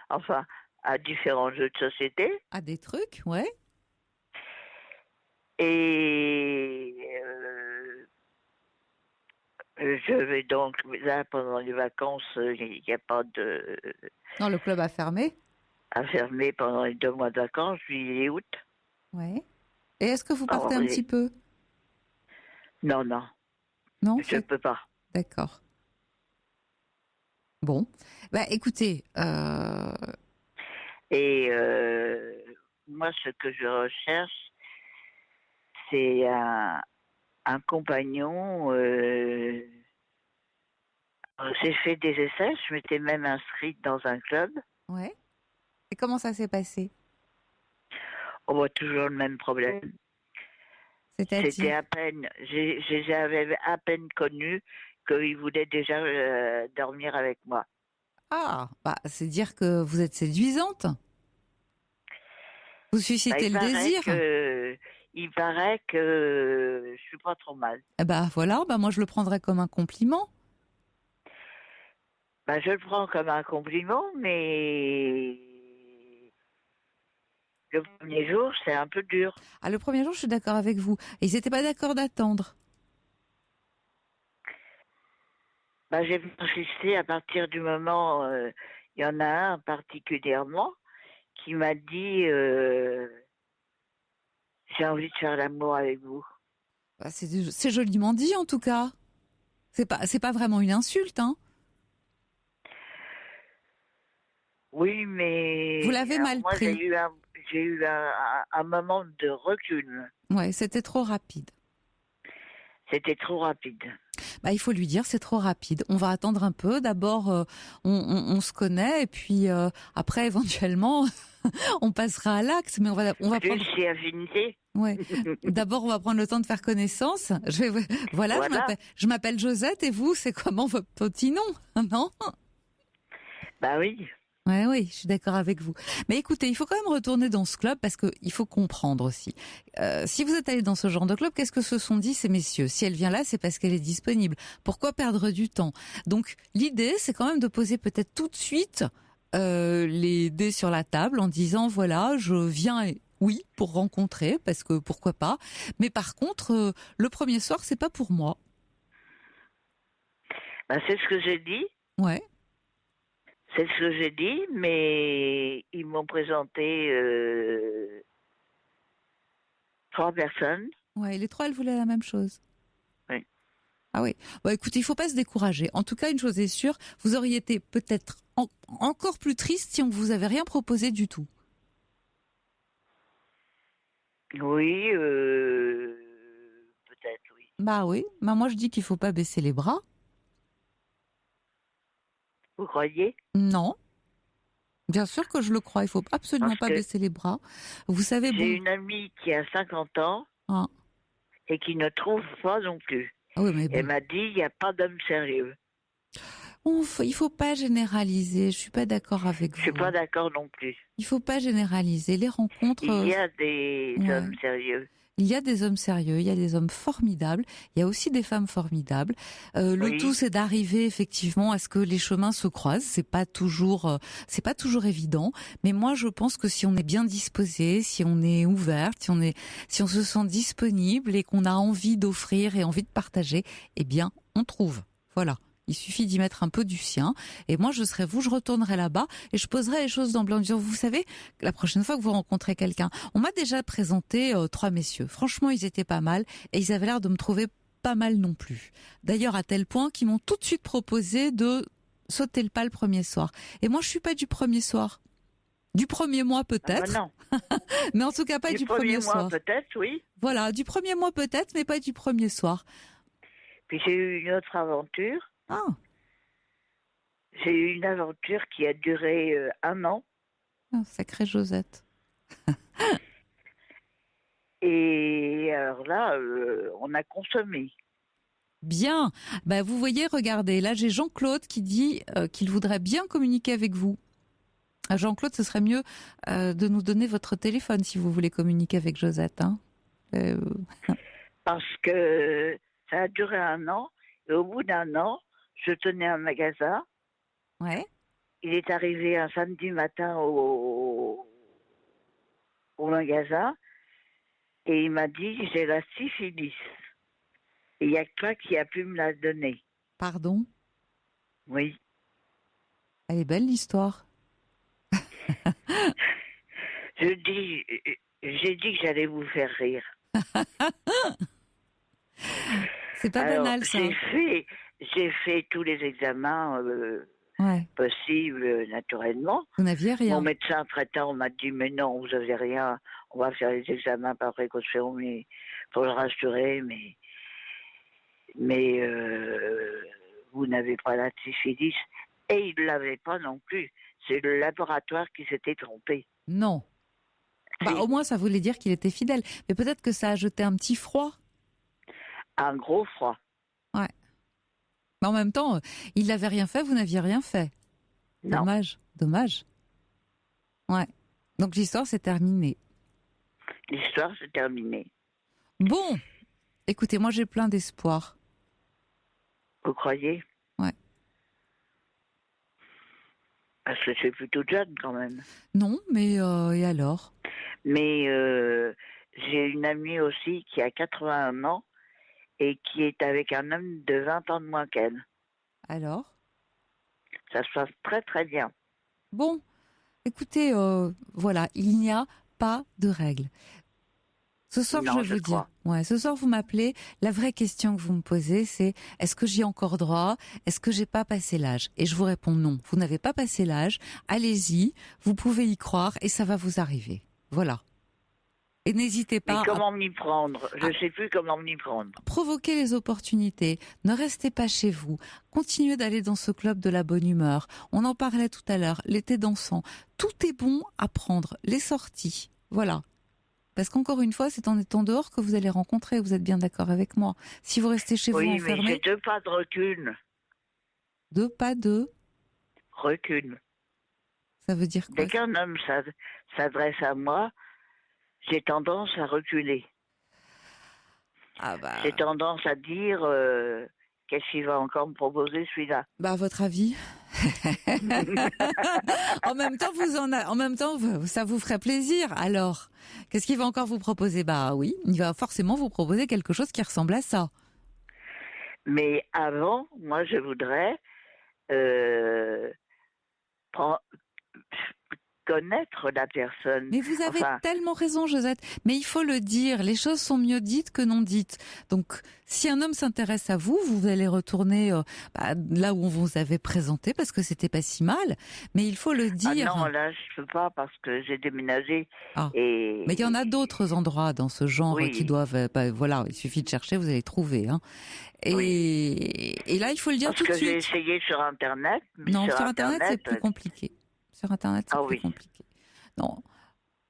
Speaker 6: enfin à différents jeux de société.
Speaker 3: ah, des trucs, ouais.
Speaker 6: Et je vais donc, là, pendant les vacances, il n'y a pas de
Speaker 3: Non, le club a fermé.
Speaker 6: à fermer pendant les 2 mois de vacances, juillet et août.
Speaker 3: Ouais. Et est-ce que vous
Speaker 6: Ah,
Speaker 3: partez un
Speaker 6: oui.
Speaker 3: petit peu?
Speaker 6: Non,
Speaker 3: Non,
Speaker 6: je ne peux pas.
Speaker 3: D'accord. Bon. Bah, écoutez,
Speaker 6: Et moi, ce que je recherche, c'est un compagnon. J'ai fait des essais, je m'étais même inscrite dans un club.
Speaker 3: ouais. Et comment ça s'est passé?
Speaker 6: On voit toujours le même problème. C'était
Speaker 3: C'est-à-dire?
Speaker 6: à peine, j'avais à peine connu qu'il voulait déjà dormir avec moi.
Speaker 3: Ah, bah, c'est dire que vous êtes séduisante. Vous suscitez le désir.
Speaker 6: Il paraît que je suis pas trop mal.
Speaker 3: Eh bah, voilà, bah, moi je le prendrais comme un compliment.
Speaker 6: Je le prends comme un compliment, mais le premier jour, c'est un peu dur.
Speaker 3: Ah, le premier jour, je suis d'accord avec vous. Et ils n'étaient pas d'accord d'attendre.
Speaker 6: J'ai insisté à partir du moment, il y en a un particulièrement qui m'a dit j'ai envie de faire l'amour avec vous.
Speaker 3: Bah, c'est joliment dit en tout cas. C'est pas vraiment une insulte, hein.
Speaker 6: Oui, mais
Speaker 3: Vous l'avez mal
Speaker 6: moi,
Speaker 3: pris.
Speaker 6: J'ai eu un moment de recul.
Speaker 3: Ouais, c'était trop rapide.
Speaker 6: C'était trop rapide.
Speaker 3: Bah, il faut lui dire c'est trop rapide. On va attendre un peu. D'abord, on se connaît et puis après éventuellement on passera à l'acte. Mais on va prendre.
Speaker 6: Juste ces affinités.
Speaker 3: Ouais. D'abord, on va prendre le temps de faire connaissance. Voilà. Je m'appelle Josette et vous, c'est comment votre petit nom, non?
Speaker 6: Bah oui.
Speaker 3: Ouais, oui, je suis d'accord avec vous. Mais écoutez, il faut quand même retourner dans ce club parce qu'il faut comprendre aussi. Si vous êtes allé dans ce genre de club, qu'est-ce que se sont dit ces messieurs? Si elle vient là, c'est parce qu'elle est disponible. Pourquoi perdre du temps? Donc l'idée, c'est quand même de poser peut-être tout de suite les dés sur la table en disant voilà, je viens, oui, pour rencontrer, parce que pourquoi pas. Mais par contre, le premier soir, c'est pas pour moi.
Speaker 6: C'est ce que j'ai dit.
Speaker 3: Ouais.
Speaker 6: C'est ce que j'ai dit, mais ils m'ont présenté 3 personnes.
Speaker 3: Ouais, les 3, elles voulaient la même chose.
Speaker 6: Oui.
Speaker 3: Ah oui. Bon, écoutez, il faut pas se décourager. En tout cas, une chose est sûre, vous auriez été peut-être encore plus triste si on vous avait rien proposé du tout.
Speaker 6: Oui, peut-être, oui.
Speaker 3: Bah oui. Bah moi, je dis qu'il faut pas baisser les bras.
Speaker 6: Vous croyez?
Speaker 3: Non. Bien sûr que je le crois. Il faut absolument
Speaker 6: Parce
Speaker 3: pas
Speaker 6: que
Speaker 3: baisser les bras. Vous savez,
Speaker 6: j'ai
Speaker 3: bon.
Speaker 6: une amie qui a 50 ans
Speaker 3: Ah.
Speaker 6: et qui ne trouve pas non plus.
Speaker 3: Ah oui, mais bon.
Speaker 6: Elle m'a dit, il n'y a pas d'homme sérieux.
Speaker 3: Il faut pas généraliser. Je suis pas d'accord avec
Speaker 6: Je suis
Speaker 3: vous.
Speaker 6: pas d'accord non plus.
Speaker 3: Il faut pas généraliser. Les rencontres.
Speaker 6: Il y a des
Speaker 3: ouais.
Speaker 6: hommes sérieux.
Speaker 3: Il y a des hommes sérieux, il y a des hommes formidables, il y a aussi des femmes formidables. Le
Speaker 6: Oui.
Speaker 3: tout, c'est d'arriver effectivement à ce que les chemins se croisent. C'est pas toujours évident. Mais moi, je pense que si on est bien disposé, si on est ouverte, si on se sent disponible et qu'on a envie d'offrir et envie de partager, eh bien, on trouve. Voilà. Il suffit d'y mettre un peu du sien. Et moi, je serais vous, je retournerai là-bas et je poserai les choses d'emblée en disant, vous savez, la prochaine fois que vous rencontrez quelqu'un, on m'a déjà présenté 3 messieurs. Franchement, ils étaient pas mal et ils avaient l'air de me trouver pas mal non plus. D'ailleurs, à tel point qu'ils m'ont tout de suite proposé de sauter le pas le premier soir. Et moi, je suis pas du premier soir. Du premier mois peut-être.
Speaker 6: Non.
Speaker 3: Mais en tout cas pas du premier
Speaker 6: mois
Speaker 3: soir.
Speaker 6: peut-être, oui.
Speaker 3: Voilà, du premier mois peut-être, mais pas du premier soir.
Speaker 6: Puis j'ai eu une autre aventure.
Speaker 3: Ah.
Speaker 6: J'ai eu une aventure qui a duré 1 an.
Speaker 3: Oh, sacrée Josette.
Speaker 6: Et alors là, on a consommé.
Speaker 3: Bien. Bah, vous voyez, regardez, là j'ai Jean-Claude qui dit qu'il voudrait bien communiquer avec vous. Jean-Claude, ce serait mieux de nous donner votre téléphone si vous voulez communiquer avec Josette. Hein.
Speaker 6: Parce que ça a duré 1 an. Et au bout d'1 an, je tenais un magasin.
Speaker 3: Ouais.
Speaker 6: Il est arrivé un samedi matin au magasin et il m'a dit j'ai la syphilis. Et il n'y a que toi qui a pu me la donner.
Speaker 3: Pardon?
Speaker 6: Oui.
Speaker 3: Elle est belle l'histoire.
Speaker 6: J'ai dit que j'allais vous faire rire.
Speaker 3: C'est pas
Speaker 6: Alors,
Speaker 3: banal ça.
Speaker 6: J'ai fait tous les examens
Speaker 3: Ouais.
Speaker 6: possibles, naturellement.
Speaker 3: Vous n'aviez rien.
Speaker 6: Mon médecin traitant m'a dit mais non, vous n'avez rien. On va faire les examens par précaution, mais pour le rassurer, mais vous n'avez pas la syphilis. Et il ne l'avait pas non plus. C'est le laboratoire qui s'était trompé.
Speaker 3: Non. Bah, au moins, ça voulait dire qu'il était fidèle. Mais peut-être que ça a jeté un petit froid.
Speaker 6: Un gros froid.
Speaker 3: Ouais. Mais en même temps, il n'avait rien fait, vous n'aviez rien fait.
Speaker 6: Non.
Speaker 3: Dommage. Ouais. Donc l'histoire s'est terminée.
Speaker 6: L'histoire s'est terminée.
Speaker 3: Bon. Écoutez, moi j'ai plein d'espoir.
Speaker 6: Vous croyez?
Speaker 3: Ouais.
Speaker 6: Parce que je suis plutôt jeune quand même.
Speaker 3: Non, mais et alors?
Speaker 6: Mais j'ai une amie aussi qui a 81 ans et qui est avec un homme de 20 ans de moins qu'elle.
Speaker 3: Alors?
Speaker 6: Ça se passe très très bien.
Speaker 3: Bon, écoutez, voilà, il n'y a pas de règles. Ce soir,
Speaker 6: Non,
Speaker 3: je vais vous dire. Ouais, ce soir, vous m'appelez. La vraie question que vous me posez, c'est est-ce que j'y ai encore droit? Est-ce que j'ai pas passé l'âge? Et je vous réponds non. Vous n'avez pas passé l'âge. Allez-y. Vous pouvez y croire et ça va vous arriver. Voilà. Et n'hésitez pas.
Speaker 6: Mais comment m'y prendre? Je ne sais plus comment m'y prendre.
Speaker 3: Provoquez les opportunités. Ne restez pas chez vous. Continuez d'aller dans ce club de la bonne humeur. On en parlait tout à l'heure. L'été dansant. Tout est bon à prendre. Les sorties. Voilà. Parce qu'encore une fois, c'est en étant dehors que vous allez rencontrer. Vous êtes bien d'accord avec moi? Si vous restez chez vous enfermé...
Speaker 6: Oui, mais j'ai 2 pas de recul.
Speaker 3: 2 pas de...
Speaker 6: Recul.
Speaker 3: Ça veut dire quoi?
Speaker 6: Dès qu'un homme s'adresse à moi, j'ai tendance à reculer.
Speaker 3: Ah bah,
Speaker 6: J'ai tendance à dire qu'est-ce qu'il va encore me proposer celui-là.
Speaker 3: à votre avis? En même temps, ça vous ferait plaisir. Alors, qu'est-ce qu'il va encore vous proposer? Bah oui, il va forcément vous proposer quelque chose qui ressemble à ça.
Speaker 6: Mais avant, moi, je voudrais pren- connaître la personne.
Speaker 3: Mais vous avez
Speaker 6: Enfin,
Speaker 3: tellement raison, Josette. Mais il faut le dire, les choses sont mieux dites que non dites. Donc, si un homme s'intéresse à vous, vous allez retourner là où on vous avait présenté parce que c'était pas si mal. Mais il faut le dire.
Speaker 6: ah non, là, je peux pas parce que j'ai déménagé.
Speaker 3: Ah.
Speaker 6: Et
Speaker 3: Mais il y en a d'autres endroits dans ce genre
Speaker 6: Oui.
Speaker 3: qui doivent. Voilà, il suffit de chercher, vous allez trouver. Hein. Et là, il faut le dire
Speaker 6: parce
Speaker 3: tout de
Speaker 6: que j'ai
Speaker 3: suite.
Speaker 6: essayé sur Internet. Mais
Speaker 3: Non, sur Internet, c'est plus compliqué. Sur Internet, c'est
Speaker 6: Ah
Speaker 3: plus
Speaker 6: oui.
Speaker 3: compliqué. Non.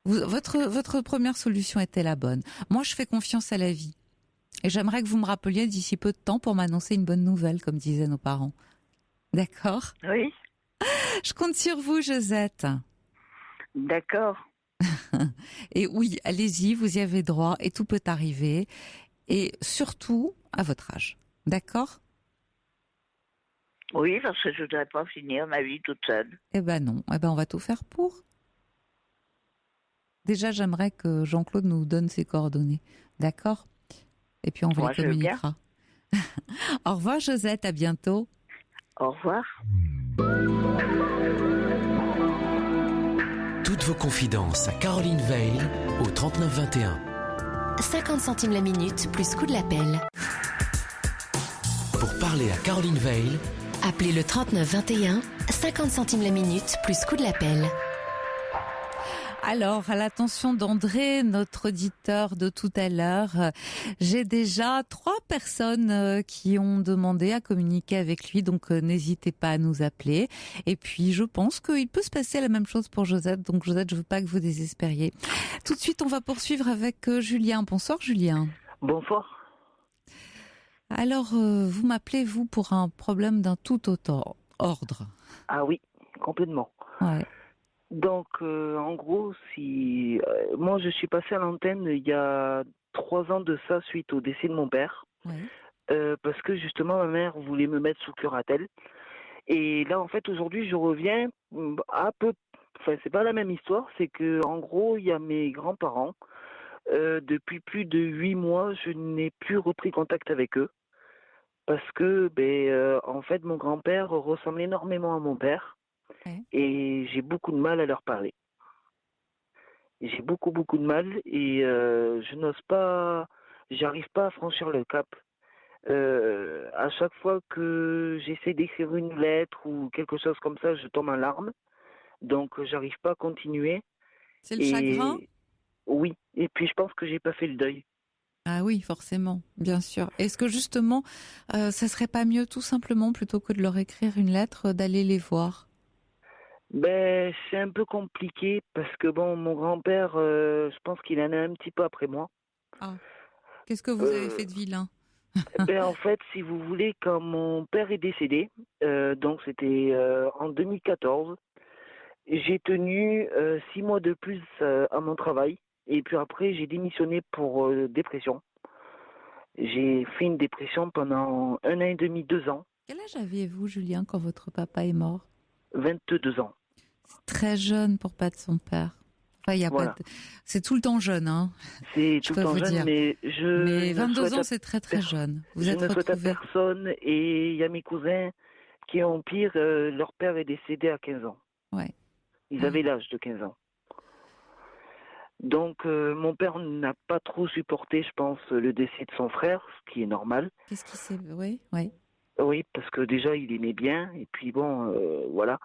Speaker 3: Votre première solution était la bonne. Moi, je fais confiance à la vie. Et j'aimerais que vous me rappeliez d'ici peu de temps pour m'annoncer une bonne nouvelle, comme disaient nos parents. D'accord?
Speaker 6: Oui,
Speaker 3: Je compte sur vous, Josette.
Speaker 6: d'accord.
Speaker 3: Et oui, allez-y, vous y avez droit et tout peut arriver. Et surtout, à votre âge. D'accord?
Speaker 6: Oui, parce que je voudrais pas finir ma vie toute seule.
Speaker 3: Eh ben non. Eh ben, on va tout faire pour. Déjà, j'aimerais que Jean-Claude nous donne ses coordonnées. D'accord? Et puis, on vous
Speaker 6: Moi,
Speaker 3: les
Speaker 6: je veux bien.
Speaker 3: communiquera. Au revoir, Josette. À bientôt.
Speaker 6: Au revoir.
Speaker 1: Toutes vos confidences à Caroline Veil au 3921.
Speaker 2: 50 centimes la minute plus coût de l'appel.
Speaker 1: Pour parler à Caroline Veil,
Speaker 2: Appelez le 3921, 50 centimes la minute plus coût de l'appel.
Speaker 3: Alors, à l'attention d'André, notre auditeur de tout à l'heure, j'ai déjà 3 personnes qui ont demandé à communiquer avec lui, donc n'hésitez pas à nous appeler. Et puis, je pense qu'il peut se passer la même chose pour Josette, donc Josette, je veux pas que vous désespériez. Tout de suite, on va poursuivre avec Julien. Bonsoir, Julien.
Speaker 7: Bonsoir.
Speaker 3: Alors, vous m'appelez, vous, pour un problème d'un tout autre ordre.
Speaker 7: Ah oui, complètement.
Speaker 3: Ouais.
Speaker 7: Donc, en gros, si moi je suis passé à l'antenne il y a 3 ans de ça suite au décès de mon père,
Speaker 3: Ouais.
Speaker 7: parce que justement ma mère voulait me mettre sous curatelle. Et là, en fait, aujourd'hui, je reviens à peu. Enfin, c'est pas la même histoire. C'est que, en gros, il y a mes grands-parents. Depuis plus de 8 mois, je n'ai plus repris contact avec eux. Parce que, en fait, mon grand-père ressemble énormément à mon père.
Speaker 3: Ouais.
Speaker 7: Et j'ai beaucoup de mal à leur parler. J'ai beaucoup de mal et je n'ose pas, j'arrive pas à franchir le cap. À chaque fois que j'essaie d'écrire une lettre ou quelque chose comme ça, je tombe en larmes. Donc, j'arrive pas à continuer.
Speaker 3: C'est le chagrin ?
Speaker 7: Oui, et puis je pense que j'ai pas fait le deuil.
Speaker 3: Ah oui, forcément, bien sûr. Est-ce que justement, ça serait pas mieux tout simplement, plutôt que de leur écrire une lettre, d'aller les voir ?
Speaker 7: C'est un peu compliqué parce que bon, mon grand-père, je pense qu'il en est un petit peu après moi.
Speaker 3: Ah, qu'est-ce que vous avez fait de vilain ?
Speaker 7: En fait, si vous voulez, quand mon père est décédé, donc c'était en 2014, j'ai tenu 6 mois de plus à mon travail et puis après j'ai démissionné pour dépression. J'ai fait une dépression pendant 1 an et demi, 2 ans,
Speaker 3: Quel âge aviez-vous, Julien, quand votre papa est mort ?
Speaker 7: 22 ans.
Speaker 3: C'est très jeune pour pas de son père. Enfin, il y a
Speaker 7: Voilà.
Speaker 3: pas de... C'est tout le temps jeune, hein.
Speaker 7: C'est
Speaker 3: Je
Speaker 7: tout
Speaker 3: peux
Speaker 7: le temps
Speaker 3: vous
Speaker 7: jeune,
Speaker 3: dire.
Speaker 7: mais
Speaker 3: Mais
Speaker 7: ne
Speaker 3: 22
Speaker 7: souhaite
Speaker 3: ans,
Speaker 7: à
Speaker 3: c'est très très jeune. Vous
Speaker 7: je
Speaker 3: êtes
Speaker 7: ne souhaite à
Speaker 3: retrouvés.
Speaker 7: personne et il y a mes cousins qui ont pire, leur père est décédé à 15 ans.
Speaker 3: Ouais.
Speaker 7: Ils
Speaker 3: Ouais.
Speaker 7: avaient l'âge de 15 ans. Donc mon père n'a pas trop supporté, je pense, le décès de son frère, ce qui est normal.
Speaker 3: Qu'est-ce qui s'est... Oui, oui.
Speaker 7: Oui, parce que déjà il aimait bien et puis bon, voilà.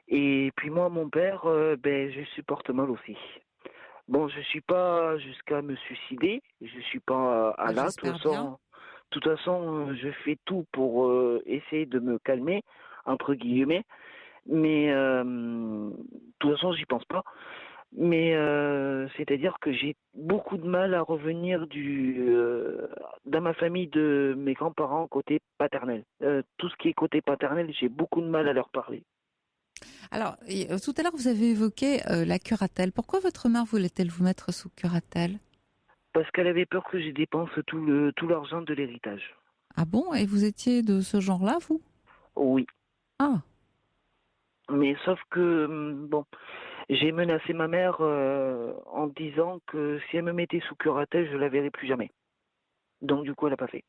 Speaker 7: Et puis moi, mon père, je supporte mal aussi. Bon, je suis pas jusqu'à me suicider, je suis pas à là. De
Speaker 3: J'espère bien.
Speaker 7: toute façon, je fais tout pour essayer de me calmer, entre guillemets. Mais de toute façon, j'y pense pas. Mais c'est-à-dire que j'ai beaucoup de mal à revenir dans ma famille de mes grands-parents côté paternel. Tout ce qui est côté paternel, j'ai beaucoup de mal à leur parler.
Speaker 3: Alors, tout à l'heure, vous avez évoqué la curatelle. Pourquoi votre mère voulait-elle vous mettre sous curatelle?
Speaker 7: Parce qu'elle avait peur que je dépense tout l'argent de l'héritage.
Speaker 3: Ah bon? Et vous étiez de ce genre-là, vous?
Speaker 7: Oui.
Speaker 3: Ah,
Speaker 7: Mais sauf que, bon, j'ai menacé ma mère en disant que si elle me mettait sous curatelle, je la verrais plus jamais. Donc du coup, elle n'a pas fait.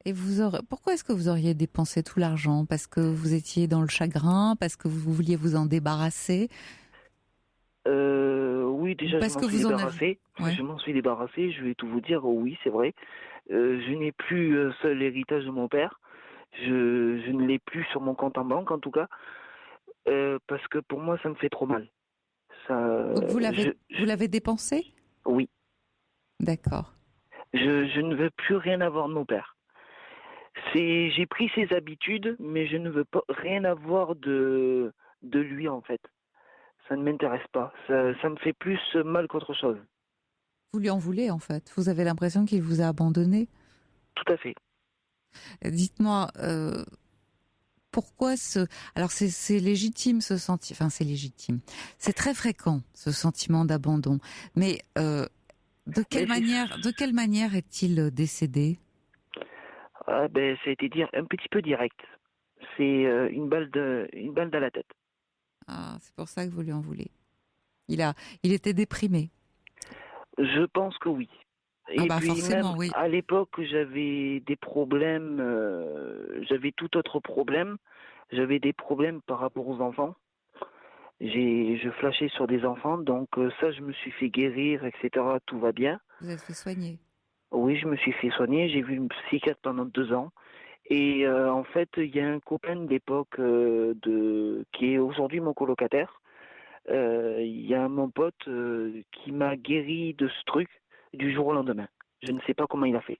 Speaker 3: et pourquoi est-ce que vous auriez dépensé tout l'argent? Parce que vous étiez dans le chagrin? Parce que vous vouliez vous en débarrasser?
Speaker 7: Oui, déjà, je
Speaker 3: Parce
Speaker 7: m'en
Speaker 3: que
Speaker 7: suis
Speaker 3: vous en avez...
Speaker 7: débarrassé.
Speaker 3: Ouais.
Speaker 7: Je m'en suis débarrassé, je vais tout vous dire. Oui, c'est vrai. Je n'ai plus seul l'héritage de mon père. Je ne l'ai plus sur mon compte en banque, en tout cas, parce que pour moi, ça me fait trop mal. Ça,
Speaker 3: Donc vous
Speaker 7: je-
Speaker 3: l'avez dépensé?
Speaker 7: oui,
Speaker 3: D'accord.
Speaker 7: je ne veux plus rien avoir de mon père. J'ai pris ses habitudes, mais je ne veux pas rien avoir de lui, en fait. Ça ne m'intéresse pas. Ça me fait plus mal qu'autre chose.
Speaker 3: Vous lui en voulez, en fait. Vous avez l'impression qu'il vous a abandonné.
Speaker 7: Tout à fait.
Speaker 3: Dites-moi, pourquoi Alors c'est légitime ce sentiment. Enfin, c'est légitime. C'est très fréquent ce sentiment d'abandon. Mais de quelle manière est-il décédé?
Speaker 7: Ah, ben, ça a été dire un petit peu direct. C'est une balle dans la tête.
Speaker 3: Ah, c'est pour ça que vous lui en voulez. Il était déprimé.
Speaker 7: Je pense que oui.
Speaker 3: Ah
Speaker 7: Et
Speaker 3: bah
Speaker 7: puis même
Speaker 3: forcément, oui.
Speaker 7: à l'époque, j'avais des problèmes, j'avais tout autre problème. J'avais des problèmes par rapport aux enfants. Je flashais sur des enfants, donc ça, je me suis fait guérir, etc. Tout va bien.
Speaker 3: Vous êtes fait soigner.
Speaker 7: Oui, je me suis fait soigner. J'ai vu une psychiatre pendant 2 ans. Et en fait, il y a un copain d'époque qui est aujourd'hui mon colocataire. Il y a mon pote qui m'a guéri de ce truc du jour au lendemain. Je ne sais pas comment il a fait.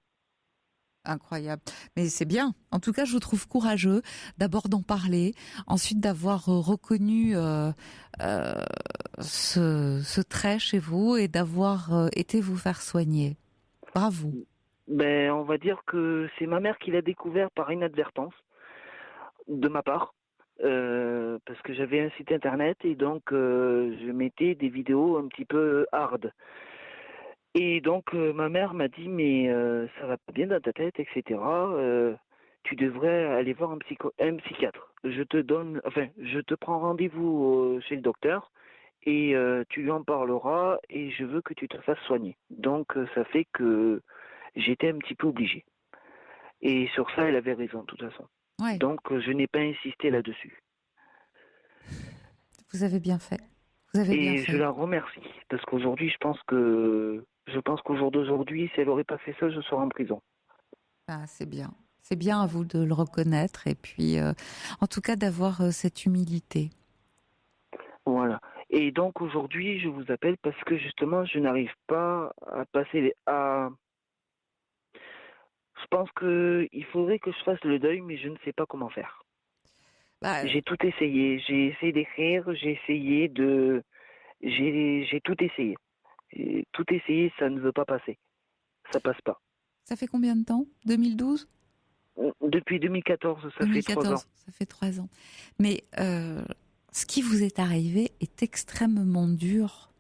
Speaker 3: Incroyable. Mais c'est bien. En tout cas, je vous trouve courageux d'abord d'en parler, ensuite d'avoir reconnu ce trait chez vous et d'avoir été vous faire soigner. Bravo.
Speaker 7: Ben, on va dire que c'est ma mère qui l'a découvert par inadvertance de ma part. Parce que j'avais un site internet et donc je mettais des vidéos un petit peu hard. Et donc ma mère m'a dit mais ça va pas bien dans ta tête, etc. Tu devrais aller voir un psychiatre. Je te prends rendez-vous chez le docteur et tu lui en parleras et je veux que tu te fasses soigner. Donc ça fait que j'étais un petit peu obligé. Et sur ça, elle avait raison de toute façon.
Speaker 3: Ouais,
Speaker 7: Donc je n'ai pas insisté là-dessus.
Speaker 3: vous avez bien fait. Vous avez bien
Speaker 7: Et je
Speaker 3: fait.
Speaker 7: la remercie parce qu'aujourd'hui, je pense qu'au jour d'aujourd'hui, si elle n'aurait pas fait ça, je serais en prison.
Speaker 3: Ah, c'est bien. C'est bien à vous de le reconnaître et puis, en tout cas, d'avoir cette humilité.
Speaker 7: Voilà. Et donc aujourd'hui, je vous appelle parce que justement, je n'arrive pas à Je pense qu'il faudrait que je fasse le deuil, mais je ne sais pas comment faire.
Speaker 3: Bah,
Speaker 7: J'ai tout essayé. J'ai essayé d'écrire, j'ai tout essayé. J'ai tout essayé, ça ne veut pas passer. Ça passe pas.
Speaker 3: ça fait combien de temps? 2012?
Speaker 7: Depuis 2014, ça fait 3 ans.
Speaker 3: Ça fait 3 ans. Mais ce qui vous est arrivé est extrêmement dur.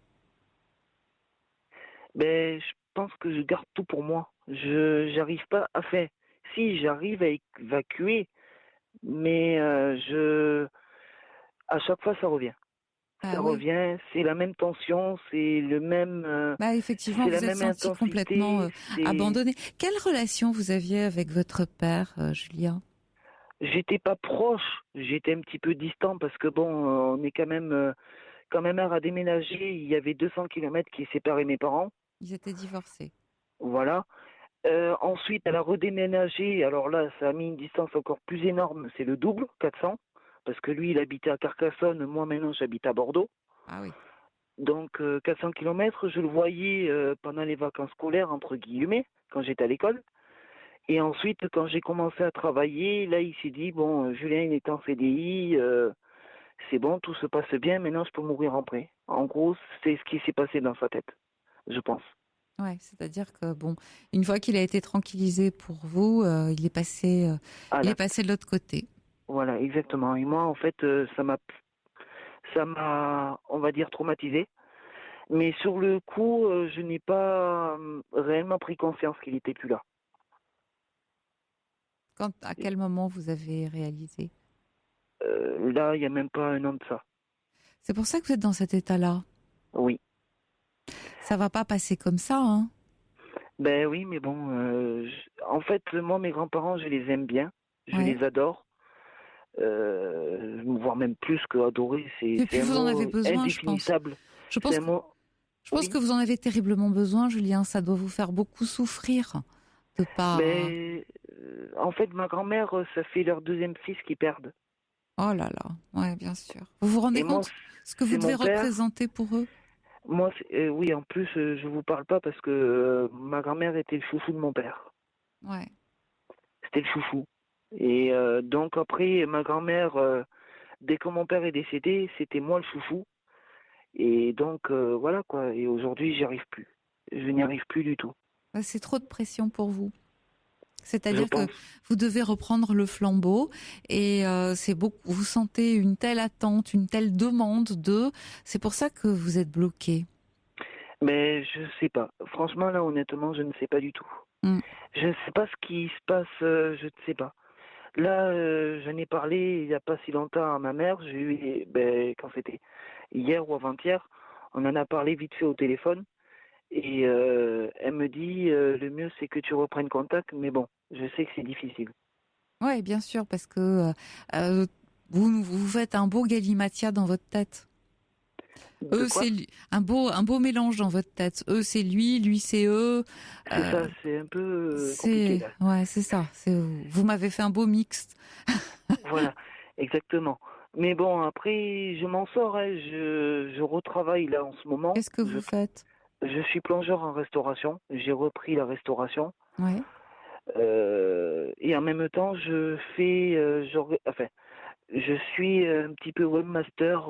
Speaker 7: Ben, je pense que je garde tout pour moi. J'arrive pas à faire. Si, j'arrive à évacuer, mais à chaque fois, ça revient.
Speaker 3: Ah
Speaker 7: Ça
Speaker 3: oui.
Speaker 7: revient, c'est la même tension, c'est
Speaker 3: Bah effectivement,
Speaker 7: c'est
Speaker 3: vous
Speaker 7: la
Speaker 3: êtes
Speaker 7: même
Speaker 3: senti
Speaker 7: intensité.
Speaker 3: complètement abandonné. Quelle relation vous aviez avec votre père, Julien?
Speaker 7: J'étais pas proche, j'étais un petit peu distant parce que bon, on est quand ma mère a déménagé, il y avait 200 kilomètres qui séparaient mes parents.
Speaker 3: Ils étaient divorcés.
Speaker 7: Voilà. Ensuite, elle a redéménagé. Alors là, ça a mis une distance encore plus énorme. C'est le double, 400. Parce que lui, il habitait à Carcassonne. Moi, maintenant, j'habite à Bordeaux.
Speaker 3: Ah oui.
Speaker 7: Donc, 400 kilomètres, je le voyais pendant les vacances scolaires, entre guillemets, quand j'étais à l'école. Et ensuite, quand j'ai commencé à travailler, là, il s'est dit, bon, Julien, il est en CDI. C'est bon, tout se passe bien. Maintenant, je peux mourir en paix. En gros, c'est ce qui s'est passé dans sa tête, je pense.
Speaker 3: Ouais, c'est-à-dire que bon, une fois qu'il a été tranquillisé pour vous, il est
Speaker 7: Ah,
Speaker 3: passé de l'autre côté.
Speaker 7: voilà, exactement. Et moi, en fait, ça m'a ça m'a, on va dire, traumatisé. Mais sur le coup, je n'ai pas réellement pris conscience qu'il n'était plus là.
Speaker 3: À quel moment vous avez réalisé?
Speaker 7: Là, il n'y a même pas un an de ça.
Speaker 3: C'est pour ça que vous êtes dans cet état-là.
Speaker 7: Oui.
Speaker 3: Ça va pas passer comme ça, hein?
Speaker 7: Ben oui, mais bon, en fait, moi, mes grands-parents, je les aime bien, je
Speaker 3: Ouais.
Speaker 7: les adore, voire même plus que adorer,
Speaker 3: Et
Speaker 7: c'est
Speaker 3: puis
Speaker 7: un
Speaker 3: vous en
Speaker 7: mot
Speaker 3: avez besoin, je pense.
Speaker 7: indéfinissable.
Speaker 3: Je pense
Speaker 7: C'est un
Speaker 3: que,
Speaker 7: mot.
Speaker 3: je pense
Speaker 7: Oui.
Speaker 3: que vous en avez terriblement besoin, Julien. Ça doit vous faire beaucoup souffrir de pas.
Speaker 7: Mais en fait, ma grand-mère, ça fait leur deuxième fils qu'ils perdent.
Speaker 3: Oh là là, ouais, bien sûr. Vous vous rendez
Speaker 7: Et moi,
Speaker 3: compte ce que vous
Speaker 7: c'est
Speaker 3: devez
Speaker 7: mon père.
Speaker 3: représenter pour eux?
Speaker 7: Moi, oui, en plus, je vous parle pas parce que ma grand-mère était le chouchou de mon père.
Speaker 3: Ouais.
Speaker 7: C'était le chouchou. Et donc après, ma grand-mère, dès que mon père est décédé, c'était moi le chouchou. Et donc voilà quoi. Et aujourd'hui, j'y arrive plus. Je n'y arrive plus du tout.
Speaker 3: Bah, c'est trop de pression pour vous.
Speaker 7: Je
Speaker 3: C'est-à-dire que
Speaker 7: pense.
Speaker 3: vous devez reprendre le flambeau et c'est beaucoup. Vous sentez une telle attente, une telle demande de. C'est pour ça que vous êtes bloqué.
Speaker 7: Mais je sais pas. Franchement, là, honnêtement, je ne sais pas du tout.
Speaker 3: Mm.
Speaker 7: Je ne sais pas ce qui se passe. Je ne sais pas. Là, j'en ai parlé il n'y a pas si longtemps à ma mère. J'ai eu, quand c'était hier ou avant-hier, on en a parlé vite fait au téléphone. Et elle me dit, le mieux c'est que tu reprennes contact, mais bon, je sais que c'est difficile.
Speaker 3: Ouais, bien sûr, parce que vous faites un beau galimatia dans votre tête.
Speaker 7: De
Speaker 3: Eux,
Speaker 7: quoi?
Speaker 3: c'est un beau mélange dans votre tête. Eux, c'est lui c'est eux.
Speaker 7: C'est ça, c'est un peu compliqué là.
Speaker 3: Ouais, c'est ça. Vous m'avez fait un beau mixte.
Speaker 7: Voilà, exactement. Mais bon, après, je m'en sors, hein. Je retravaille là en ce moment.
Speaker 3: Qu'est-ce que vous faites?
Speaker 7: Je suis plongeur en restauration. J'ai repris la restauration.
Speaker 3: Ouais.
Speaker 7: Et en même temps, je suis un petit peu webmaster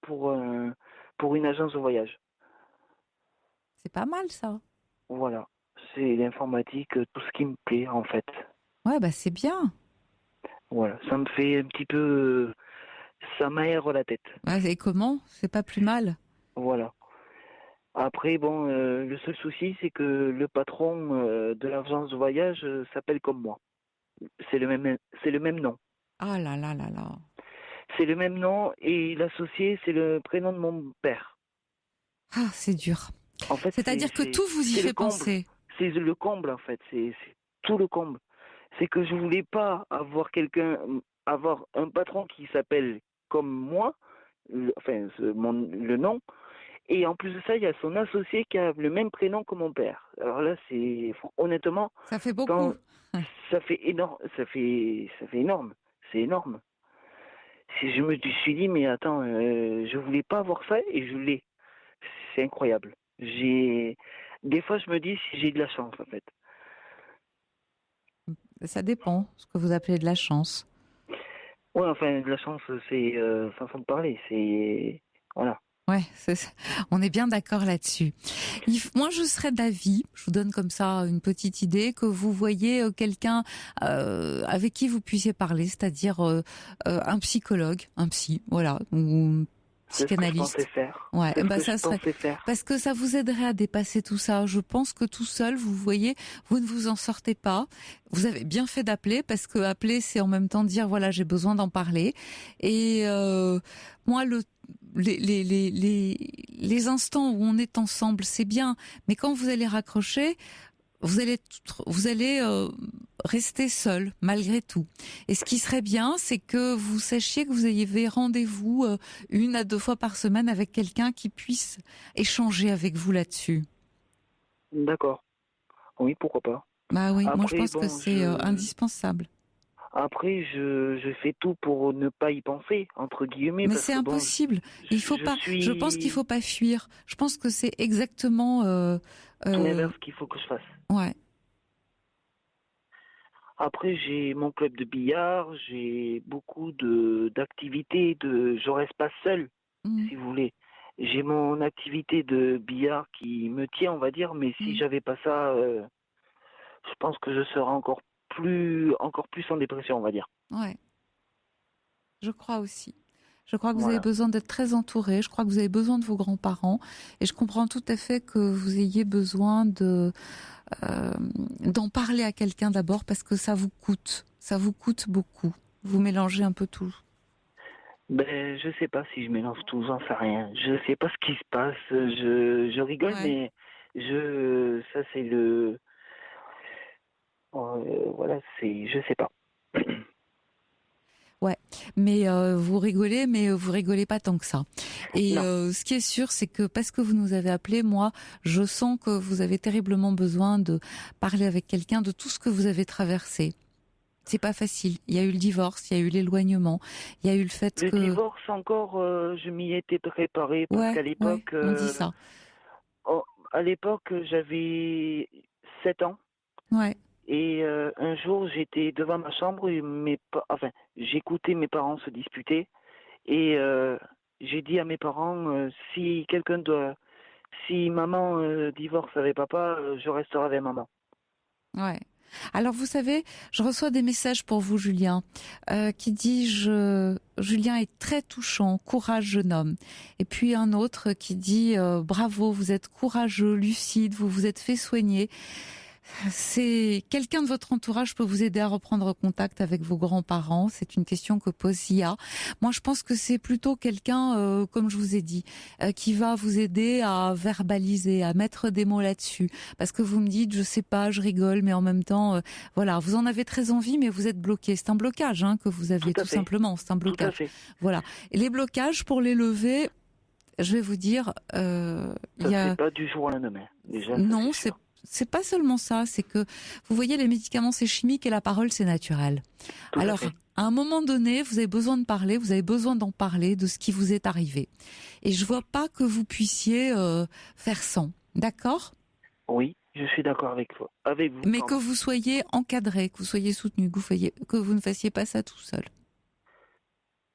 Speaker 7: pour une agence de voyage.
Speaker 3: C'est pas mal ça.
Speaker 7: Voilà, c'est l'informatique, tout ce qui me plaît en fait.
Speaker 3: Ouais, bah c'est bien.
Speaker 7: Voilà, ça me fait un petit peu, ça m'aère la tête.
Speaker 3: Ouais, et comment? C'est pas plus mal.
Speaker 7: Voilà. Après, bon, le seul souci, c'est que le patron de l'agence de voyage s'appelle comme moi. C'est le même nom.
Speaker 3: Ah là là là là.
Speaker 7: C'est le même nom et l'associé, c'est le prénom de mon père.
Speaker 3: Ah, c'est dur.
Speaker 7: En fait,
Speaker 3: C'est-à-dire que tout vous y
Speaker 7: c'est le
Speaker 3: fait
Speaker 7: comble.
Speaker 3: penser.
Speaker 7: C'est le comble en fait. C'est tout le comble. C'est que je voulais pas avoir un patron qui s'appelle comme moi, le nom. Et en plus de ça, il y a son associé qui a le même prénom que mon père. Alors là, honnêtement,
Speaker 3: Ça fait beaucoup.
Speaker 7: quand ça fait énorme, ça fait énorme, c'est énorme. Si je me suis dit, mais attends, je voulais pas avoir ça et je l'ai. C'est incroyable. Des fois, je me dis si j'ai de la chance en fait.
Speaker 3: Ça dépend, ce que vous appelez de la chance.
Speaker 7: Ouais, enfin, de la chance, c'est façon de parler, c'est voilà.
Speaker 3: Ouais, on est bien d'accord là-dessus. Moi, je serais d'avis, je vous donne comme ça une petite idée, que vous voyez quelqu'un avec qui vous puissiez parler, c'est-à-dire un psychologue, un psy, voilà, ou psychanalyste.
Speaker 7: C'est ce que je pensais faire.
Speaker 3: Ouais,
Speaker 7: C'est ce
Speaker 3: bah
Speaker 7: que
Speaker 3: ça
Speaker 7: je
Speaker 3: serait
Speaker 7: pensais faire.
Speaker 3: parce que ça vous aiderait à dépasser tout ça. Je pense que tout seul, vous voyez, vous ne vous en sortez pas. Vous avez bien fait d'appeler parce que appeler, c'est en même temps dire voilà, j'ai besoin d'en parler. Et moi, les instants où on est ensemble, c'est bien, mais quand vous allez raccrocher, vous allez rester seul malgré tout. Et ce qui serait bien, c'est que vous sachiez que vous ayez rendez-vous 1 à 2 fois par semaine avec quelqu'un qui puisse échanger avec vous là-dessus.
Speaker 7: D'accord. Oui, pourquoi pas.
Speaker 3: Bah oui, moi je
Speaker 7: Après,
Speaker 3: pense que
Speaker 7: bon,
Speaker 3: c'est indispensable.
Speaker 7: Après, je fais tout pour ne pas y penser, entre guillemets.
Speaker 3: Mais
Speaker 7: parce
Speaker 3: c'est
Speaker 7: que, bon,
Speaker 3: impossible. Il faut pas. Je pense qu'il faut pas fuir. Je pense que c'est exactement.
Speaker 7: tout l'inverse qu'il faut que je fasse.
Speaker 3: Ouais.
Speaker 7: Après, j'ai mon club de billard, j'ai beaucoup d'activités. Je reste pas seul, si vous voulez. J'ai mon activité de billard qui me tient, on va dire, mais si j'avais pas ça, je pense que je serais encore plus en dépression, on va dire.
Speaker 3: Ouais. Je crois aussi. Je crois que vous avez besoin d'être très entouré. Je crois que vous avez besoin de vos grands-parents. Et je comprends tout à fait que vous ayez besoin d'en parler à quelqu'un d'abord parce que ça vous coûte. Ça vous coûte beaucoup. Vous mélangez un peu tout.
Speaker 7: Ben, je sais pas si je mélange tout, j'en sais rien. Je sais pas ce qui se passe. Je rigole, mais ça c'est le, voilà, je sais pas.
Speaker 3: Ouais, mais vous rigolez pas tant que ça. Et ce qui est sûr, c'est que parce que vous nous avez appelé, moi, je sens que vous avez terriblement besoin de parler avec quelqu'un de tout ce que vous avez traversé. C'est pas facile. Il y a eu le divorce, il y a eu l'éloignement, il y a eu le fait
Speaker 7: Le divorce encore, je m'y étais préparée parce qu'à l'époque,
Speaker 3: on dit ça.
Speaker 7: À l'époque, j'avais 7 ans.
Speaker 3: Ouais.
Speaker 7: Et un jour, j'étais devant ma chambre et j'écoutais mes parents se disputer et j'ai dit à mes parents si maman divorce avec papa, je resterai avec maman.
Speaker 3: Ouais. Alors vous savez, je reçois des messages pour vous, Julien, qui dit Julien est très touchant, courage jeune homme. Et puis un autre qui dit bravo, vous êtes courageux, lucide, vous vous êtes fait soigner. C'est quelqu'un de votre entourage peut vous aider à reprendre contact avec vos grands-parents. C'est une question que pose Sia. Moi, je pense que c'est plutôt quelqu'un, comme je vous ai dit, qui va vous aider à verbaliser, à mettre des mots là-dessus. Parce que vous me dites, je sais pas, je rigole, mais en même temps, voilà, vous en avez très envie, mais vous êtes bloqué. C'est un blocage que vous avez, tout simplement. C'est un blocage.
Speaker 7: Tout à fait.
Speaker 3: Voilà. Et les blocages, pour les lever, je vais vous dire,
Speaker 7: c'est pas du jour au lendemain. Déjà.
Speaker 3: Non, c'est pas seulement ça, c'est que vous voyez, les médicaments c'est chimique et la parole c'est naturel. Alors à un moment donné, vous avez besoin de parler, vous avez besoin d'en parler de ce qui vous est arrivé. Et je vois pas que vous puissiez faire sans, d'accord ?
Speaker 7: Oui, je suis d'accord avec vous.
Speaker 3: Mais que vous soyez encadré, que vous soyez soutenu, que vous ne fassiez pas ça tout seul.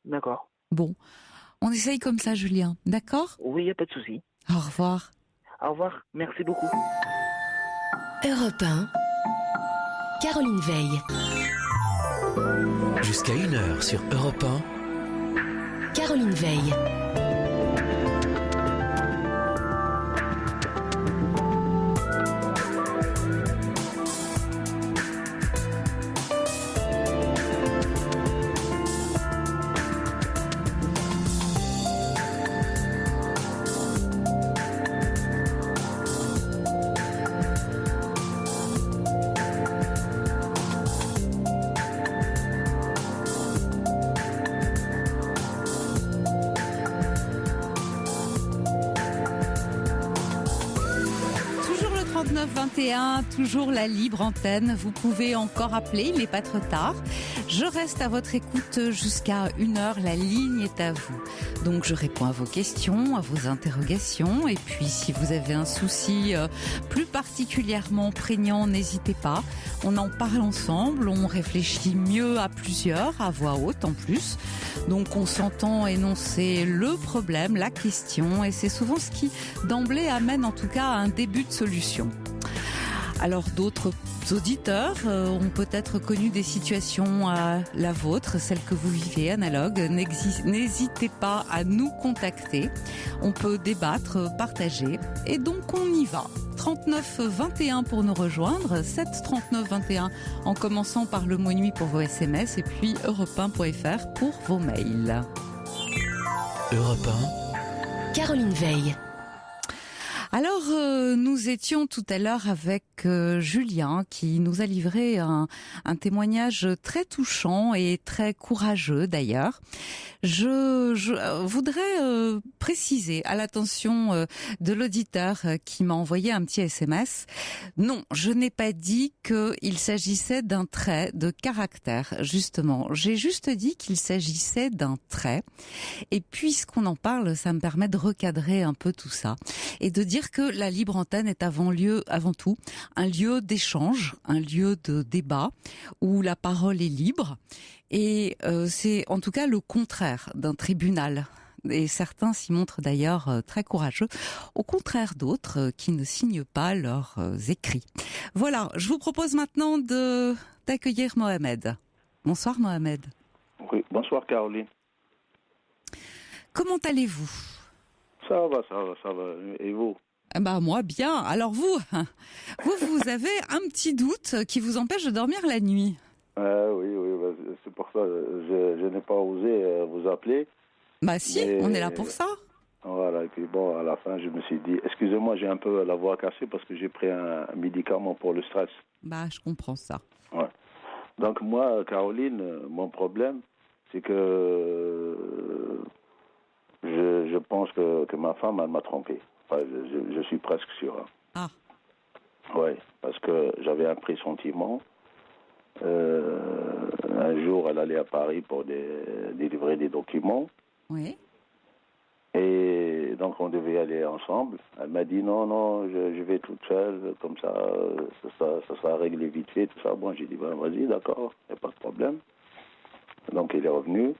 Speaker 7: D'accord.
Speaker 3: Bon, on essaye comme ça, Julien, d'accord ?
Speaker 7: Oui, il n'y a pas de souci.
Speaker 3: Au revoir.
Speaker 7: Au revoir, merci beaucoup.
Speaker 2: Europe 1, Caroline Veil.
Speaker 1: Jusqu'à 1h sur Europe 1.
Speaker 2: Caroline Veil.
Speaker 3: Toujours le 3921, toujours la libre antenne. Vous pouvez encore appeler, il n'est pas trop tard. Je reste à votre écoute jusqu'à 1h, la ligne est à vous. Donc je réponds à vos questions, à vos interrogations. Et puis si vous avez un souci plus particulièrement prégnant, n'hésitez pas. On en parle ensemble, on réfléchit mieux à plusieurs, à voix haute en plus. Donc on s'entend énoncer le problème, la question. Et c'est souvent ce qui d'emblée amène en tout cas à un début de solution. Alors d'autres auditeurs ont peut-être connu des situations à la vôtre, celle que vous vivez, analogue. N'hésitez pas à nous contacter. On peut débattre, partager. Et donc on y va. 39 21 pour nous rejoindre, 7 39 21 en commençant par le mot nuit pour vos SMS et puis europe1.fr pour vos mails.
Speaker 1: Europe 1.
Speaker 2: Caroline Veil.
Speaker 3: Alors, nous étions tout à l'heure avec Julien qui nous a livré un témoignage très touchant et très courageux d'ailleurs. Je voudrais préciser à l'attention de l'auditeur qui m'a envoyé un petit SMS. Non, je n'ai pas dit qu'il s'agissait d'un trait de caractère, justement. J'ai juste dit qu'il s'agissait d'un trait. Et puisqu'on en parle, ça me permet de recadrer un peu tout ça et de dire que la libre antenne est avant tout un lieu d'échange, un lieu de débat où la parole est libre et c'est en tout cas le contraire d'un tribunal. Et certains s'y montrent d'ailleurs très courageux, au contraire d'autres qui ne signent pas leurs écrits. Voilà, je vous propose maintenant d'accueillir Mohamed. Bonsoir Mohamed.
Speaker 8: Oui, bonsoir Caroline.
Speaker 3: Comment allez-vous?
Speaker 8: Ça va. Et vous?
Speaker 3: Bah moi bien. Alors vous avez un petit doute qui vous empêche de dormir la nuit.
Speaker 8: Oui, c'est pour ça que je n'ai pas osé vous appeler.
Speaker 3: Bah si,
Speaker 8: Mais-
Speaker 3: on est là pour ça.
Speaker 8: Voilà, et puis bon, à la fin, je me suis dit, excusez-moi, j'ai un peu la voix cassée parce que j'ai pris un médicament pour le stress.
Speaker 3: Bah je comprends ça.
Speaker 8: Ouais. Donc moi, Caroline, mon problème, c'est que je pense que ma femme, elle m'a trompé. Enfin, je suis presque sûr. Hein.
Speaker 3: Ah.
Speaker 8: Oui, parce que j'avais un pressentiment. Un jour, elle allait à Paris pour délivrer des documents.
Speaker 3: Oui.
Speaker 8: Et donc, on devait aller ensemble. Elle m'a dit, non, je vais toute seule, comme ça sera réglé vite fait, tout ça. Bon, j'ai dit, ben, vas-y, d'accord, il n'y a pas de problème. Donc, il est revenu.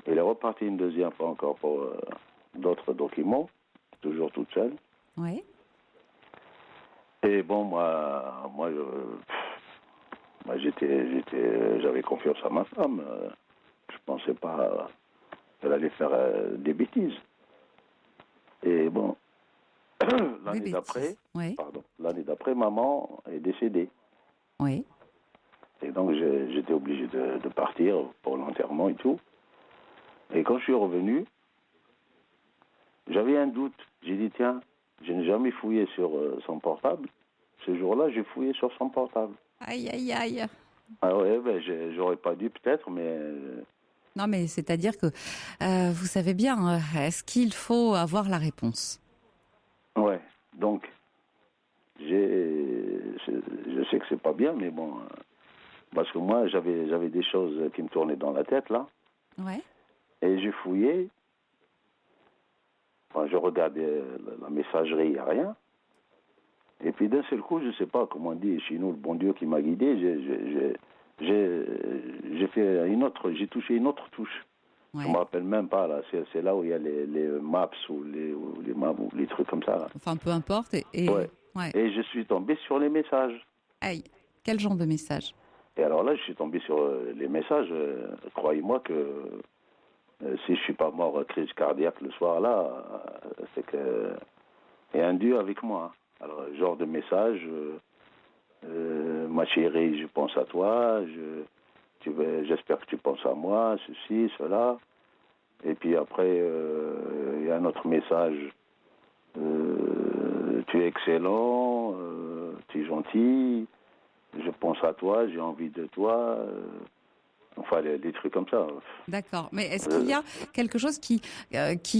Speaker 8: Il est reparti une deuxième fois encore pour d'autres documents, toujours toute seule.
Speaker 3: Oui.
Speaker 8: Et bon, j'avais confiance à ma femme. Je pensais pas qu'elle allait faire des bêtises. Et bon, l'année d'après, maman est décédée.
Speaker 3: Oui.
Speaker 8: Et donc, j'étais obligé de partir pour l'enterrement et tout. Et quand je suis revenu, j'avais un doute. J'ai dit, tiens, je n'ai jamais fouillé sur son portable. Ce jour-là, j'ai fouillé sur son portable.
Speaker 3: Aïe, aïe, aïe.
Speaker 8: Ah ouais, j'aurais pas dû peut-être, mais...
Speaker 3: Non, mais c'est-à-dire que vous savez bien, est-ce qu'il faut avoir la réponse?
Speaker 8: Ouais, donc, je sais que c'est pas bien, mais bon... parce que moi, j'avais des choses qui me tournaient dans la tête, là.
Speaker 3: Ouais.
Speaker 8: Et j'ai fouillé. Enfin, je regardais la messagerie, il n'y a rien. Et puis d'un seul coup, je ne sais pas comment on dit chez nous, le bon Dieu qui m'a guidé, j'ai fait j'ai touché une autre touche.
Speaker 3: Ouais.
Speaker 8: Je ne me rappelle même pas, là. C'est là où il y a les maps ou les maps ou les trucs comme ça. Là.
Speaker 3: Enfin, peu importe. Et...
Speaker 8: Ouais.
Speaker 3: Ouais.
Speaker 8: Et je suis tombé sur les messages.
Speaker 3: Aïe. Quel genre de message?
Speaker 8: Et alors là, je suis tombé sur les messages. Croyez-moi que si je suis pas mort crise cardiaque le soir là, c'est que il y a un Dieu avec moi. Alors, genre de message, ma chérie, je pense à toi, j'espère que tu penses à moi, ceci, cela. Et puis après, il y a un autre message, tu es excellent, tu es gentil, je pense à toi, j'ai envie de toi. Enfin, des trucs comme ça.
Speaker 3: D'accord. Mais est-ce qu'il y a quelque chose qui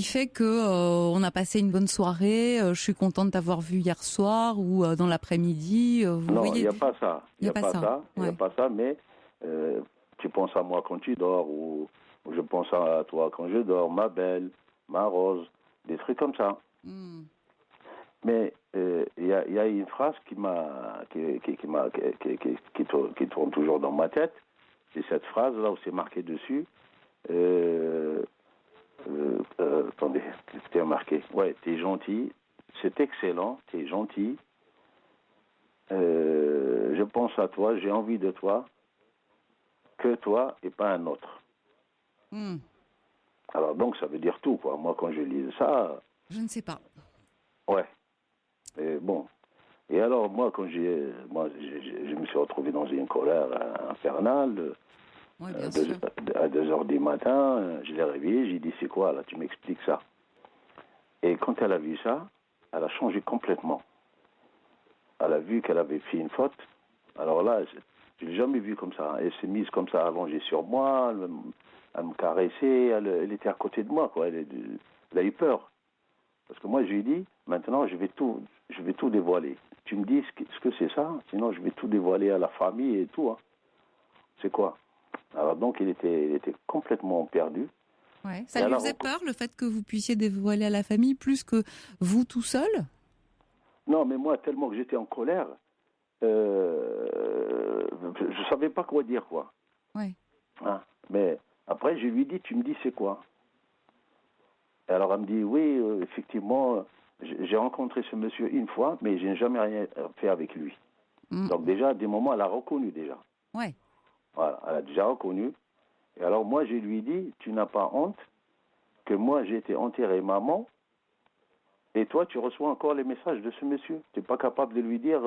Speaker 3: fait que on a passé une bonne soirée, je suis contente de t'avoir vu hier soir ou dans l'après-midi
Speaker 8: Non, il n'y a pas ça. Il n'y a pas ça. Il
Speaker 3: Ouais.
Speaker 8: n'y a pas ça, mais tu penses à moi quand tu dors ou je pense à toi quand je dors, ma belle, ma rose, des trucs comme ça.
Speaker 3: Mm.
Speaker 8: Mais il y a une phrase qui tourne toujours dans ma tête. C'est cette phrase là où c'est marqué dessus. Attendez, c'était marqué. Ouais, t'es gentil, c'est excellent, t'es gentil. Je pense à toi, j'ai envie de toi, que toi et pas un autre.
Speaker 3: Mm.
Speaker 8: Alors donc ça veut dire tout quoi. Moi quand je lis ça.
Speaker 3: Je ne sais pas.
Speaker 8: Ouais. Et bon. Et alors, moi, je me suis retrouvé dans une colère infernale.
Speaker 3: Oui, bien sûr.
Speaker 8: À 2 heures du matin, je l'ai réveillée, j'ai dit, c'est quoi, là, tu m'expliques ça. Et quand elle a vu ça, elle a changé complètement. Elle a vu qu'elle avait fait une faute. Alors là, je ne l'ai jamais vue comme ça. Elle s'est mise comme ça, allongée sur moi, elle me caressait, elle était à côté de moi, quoi. Elle a eu peur. Parce que moi, je lui ai dit, maintenant, je vais tout dévoiler. Tu me dis ce que c'est ça, sinon je vais tout dévoiler à la famille et tout. Hein. C'est quoi? Alors donc, il était complètement perdu.
Speaker 3: Ouais. Ça lui faisait peur, le fait que vous puissiez dévoiler à la famille, plus que vous tout seul?
Speaker 8: Non, mais moi, tellement que j'étais en colère, je ne savais pas quoi dire, quoi.
Speaker 3: Ouais.
Speaker 8: Hein? Mais après, je lui ai dit, tu me dis c'est quoi? Et alors, elle me dit, oui, effectivement, j'ai rencontré ce monsieur une fois, mais je n'ai jamais rien fait avec lui. Mm. Donc déjà, à des moments, elle a reconnu déjà.
Speaker 3: Ouais.
Speaker 8: Voilà, elle a déjà reconnu. Et alors, moi, je lui ai dit, tu n'as pas honte que moi j'ai été enterré maman, et toi tu reçois encore les messages de ce monsieur. Tu n'es pas capable de lui dire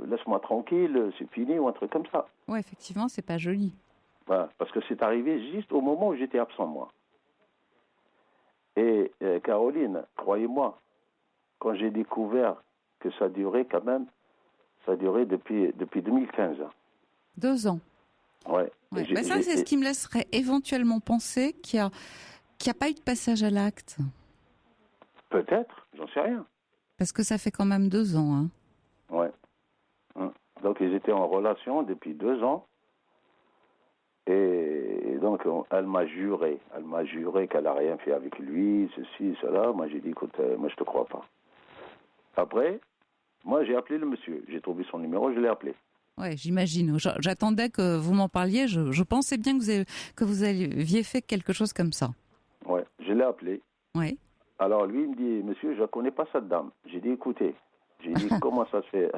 Speaker 8: laisse-moi tranquille, c'est fini ou un truc comme ça.
Speaker 3: Ouais, effectivement, c'est pas joli.
Speaker 8: Voilà, parce que c'est arrivé juste au moment où j'étais absent moi. Et Caroline, croyez-moi, quand j'ai découvert que ça durait quand même, ça durait depuis 2015.
Speaker 3: 2 ans.
Speaker 8: Ouais.
Speaker 3: Ouais. Ben ça, c'est ce qui me laisserait éventuellement penser qu'il n'y a pas eu de passage à l'acte.
Speaker 8: Peut-être, j'en sais rien.
Speaker 3: Parce que ça fait quand même 2 ans. Hein.
Speaker 8: Ouais. Donc ils étaient en relation depuis 2 ans. Et donc elle m'a juré qu'elle n'a rien fait avec lui, ceci, cela. Moi j'ai dit, écoute, moi je te crois pas. Après, moi j'ai appelé le monsieur. J'ai trouvé son numéro, je l'ai appelé.
Speaker 3: Ouais, j'imagine. J'attendais que vous m'en parliez. Je pensais bien que vous aviez fait quelque chose comme ça.
Speaker 8: Ouais, je l'ai appelé.
Speaker 3: Ouais.
Speaker 8: Alors lui, il me dit, monsieur, je ne connais pas cette dame. J'ai dit, écoutez, comment ça se fait?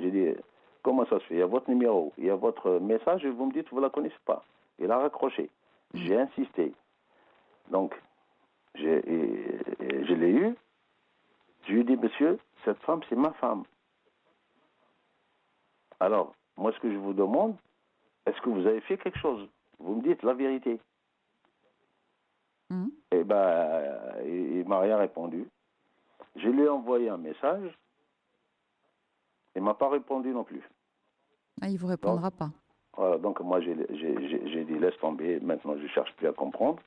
Speaker 8: J'ai dit, comment ça se fait? Il y a votre numéro, il y a votre message et vous me dites que vous ne la connaissez pas. Il a raccroché. J'ai insisté. Donc, je l'ai eu. Je lui ai dit, monsieur, cette femme, c'est ma femme. Alors, moi, ce que je vous demande, est-ce que vous avez fait quelque chose? Vous me dites la vérité. Eh ben, il m'a rien répondu. Je lui ai envoyé un message. Il m'a pas répondu non plus.
Speaker 3: Ah, il vous répondra pas.
Speaker 8: Voilà, donc moi j'ai dit laisse tomber. Maintenant je cherche plus à comprendre.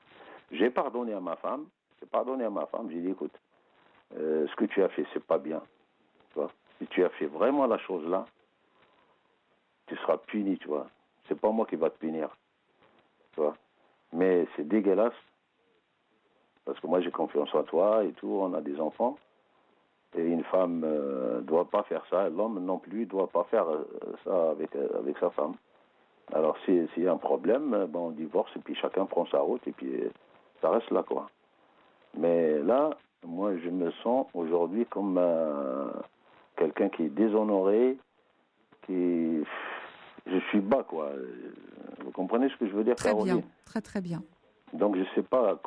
Speaker 8: J'ai pardonné à ma femme. J'ai dit écoute, ce que tu as fait c'est pas bien. Tu vois. Si tu as fait vraiment la chose là, tu seras puni, tu vois. C'est pas moi qui va te punir, tu vois. Mais c'est dégueulasse. Parce que moi, j'ai confiance en toi et tout, on a des enfants. Et une femme ne doit pas faire ça. L'homme non plus ne doit pas faire ça avec sa femme. Alors, s'il y a un problème, on divorce et puis chacun prend sa route et puis ça reste là, quoi. Mais là, moi, je me sens aujourd'hui comme quelqu'un qui est déshonoré, je suis bas, quoi. Vous comprenez ce que je veux dire, Caroline?
Speaker 3: Très bien, très très bien.
Speaker 8: Donc je sais pas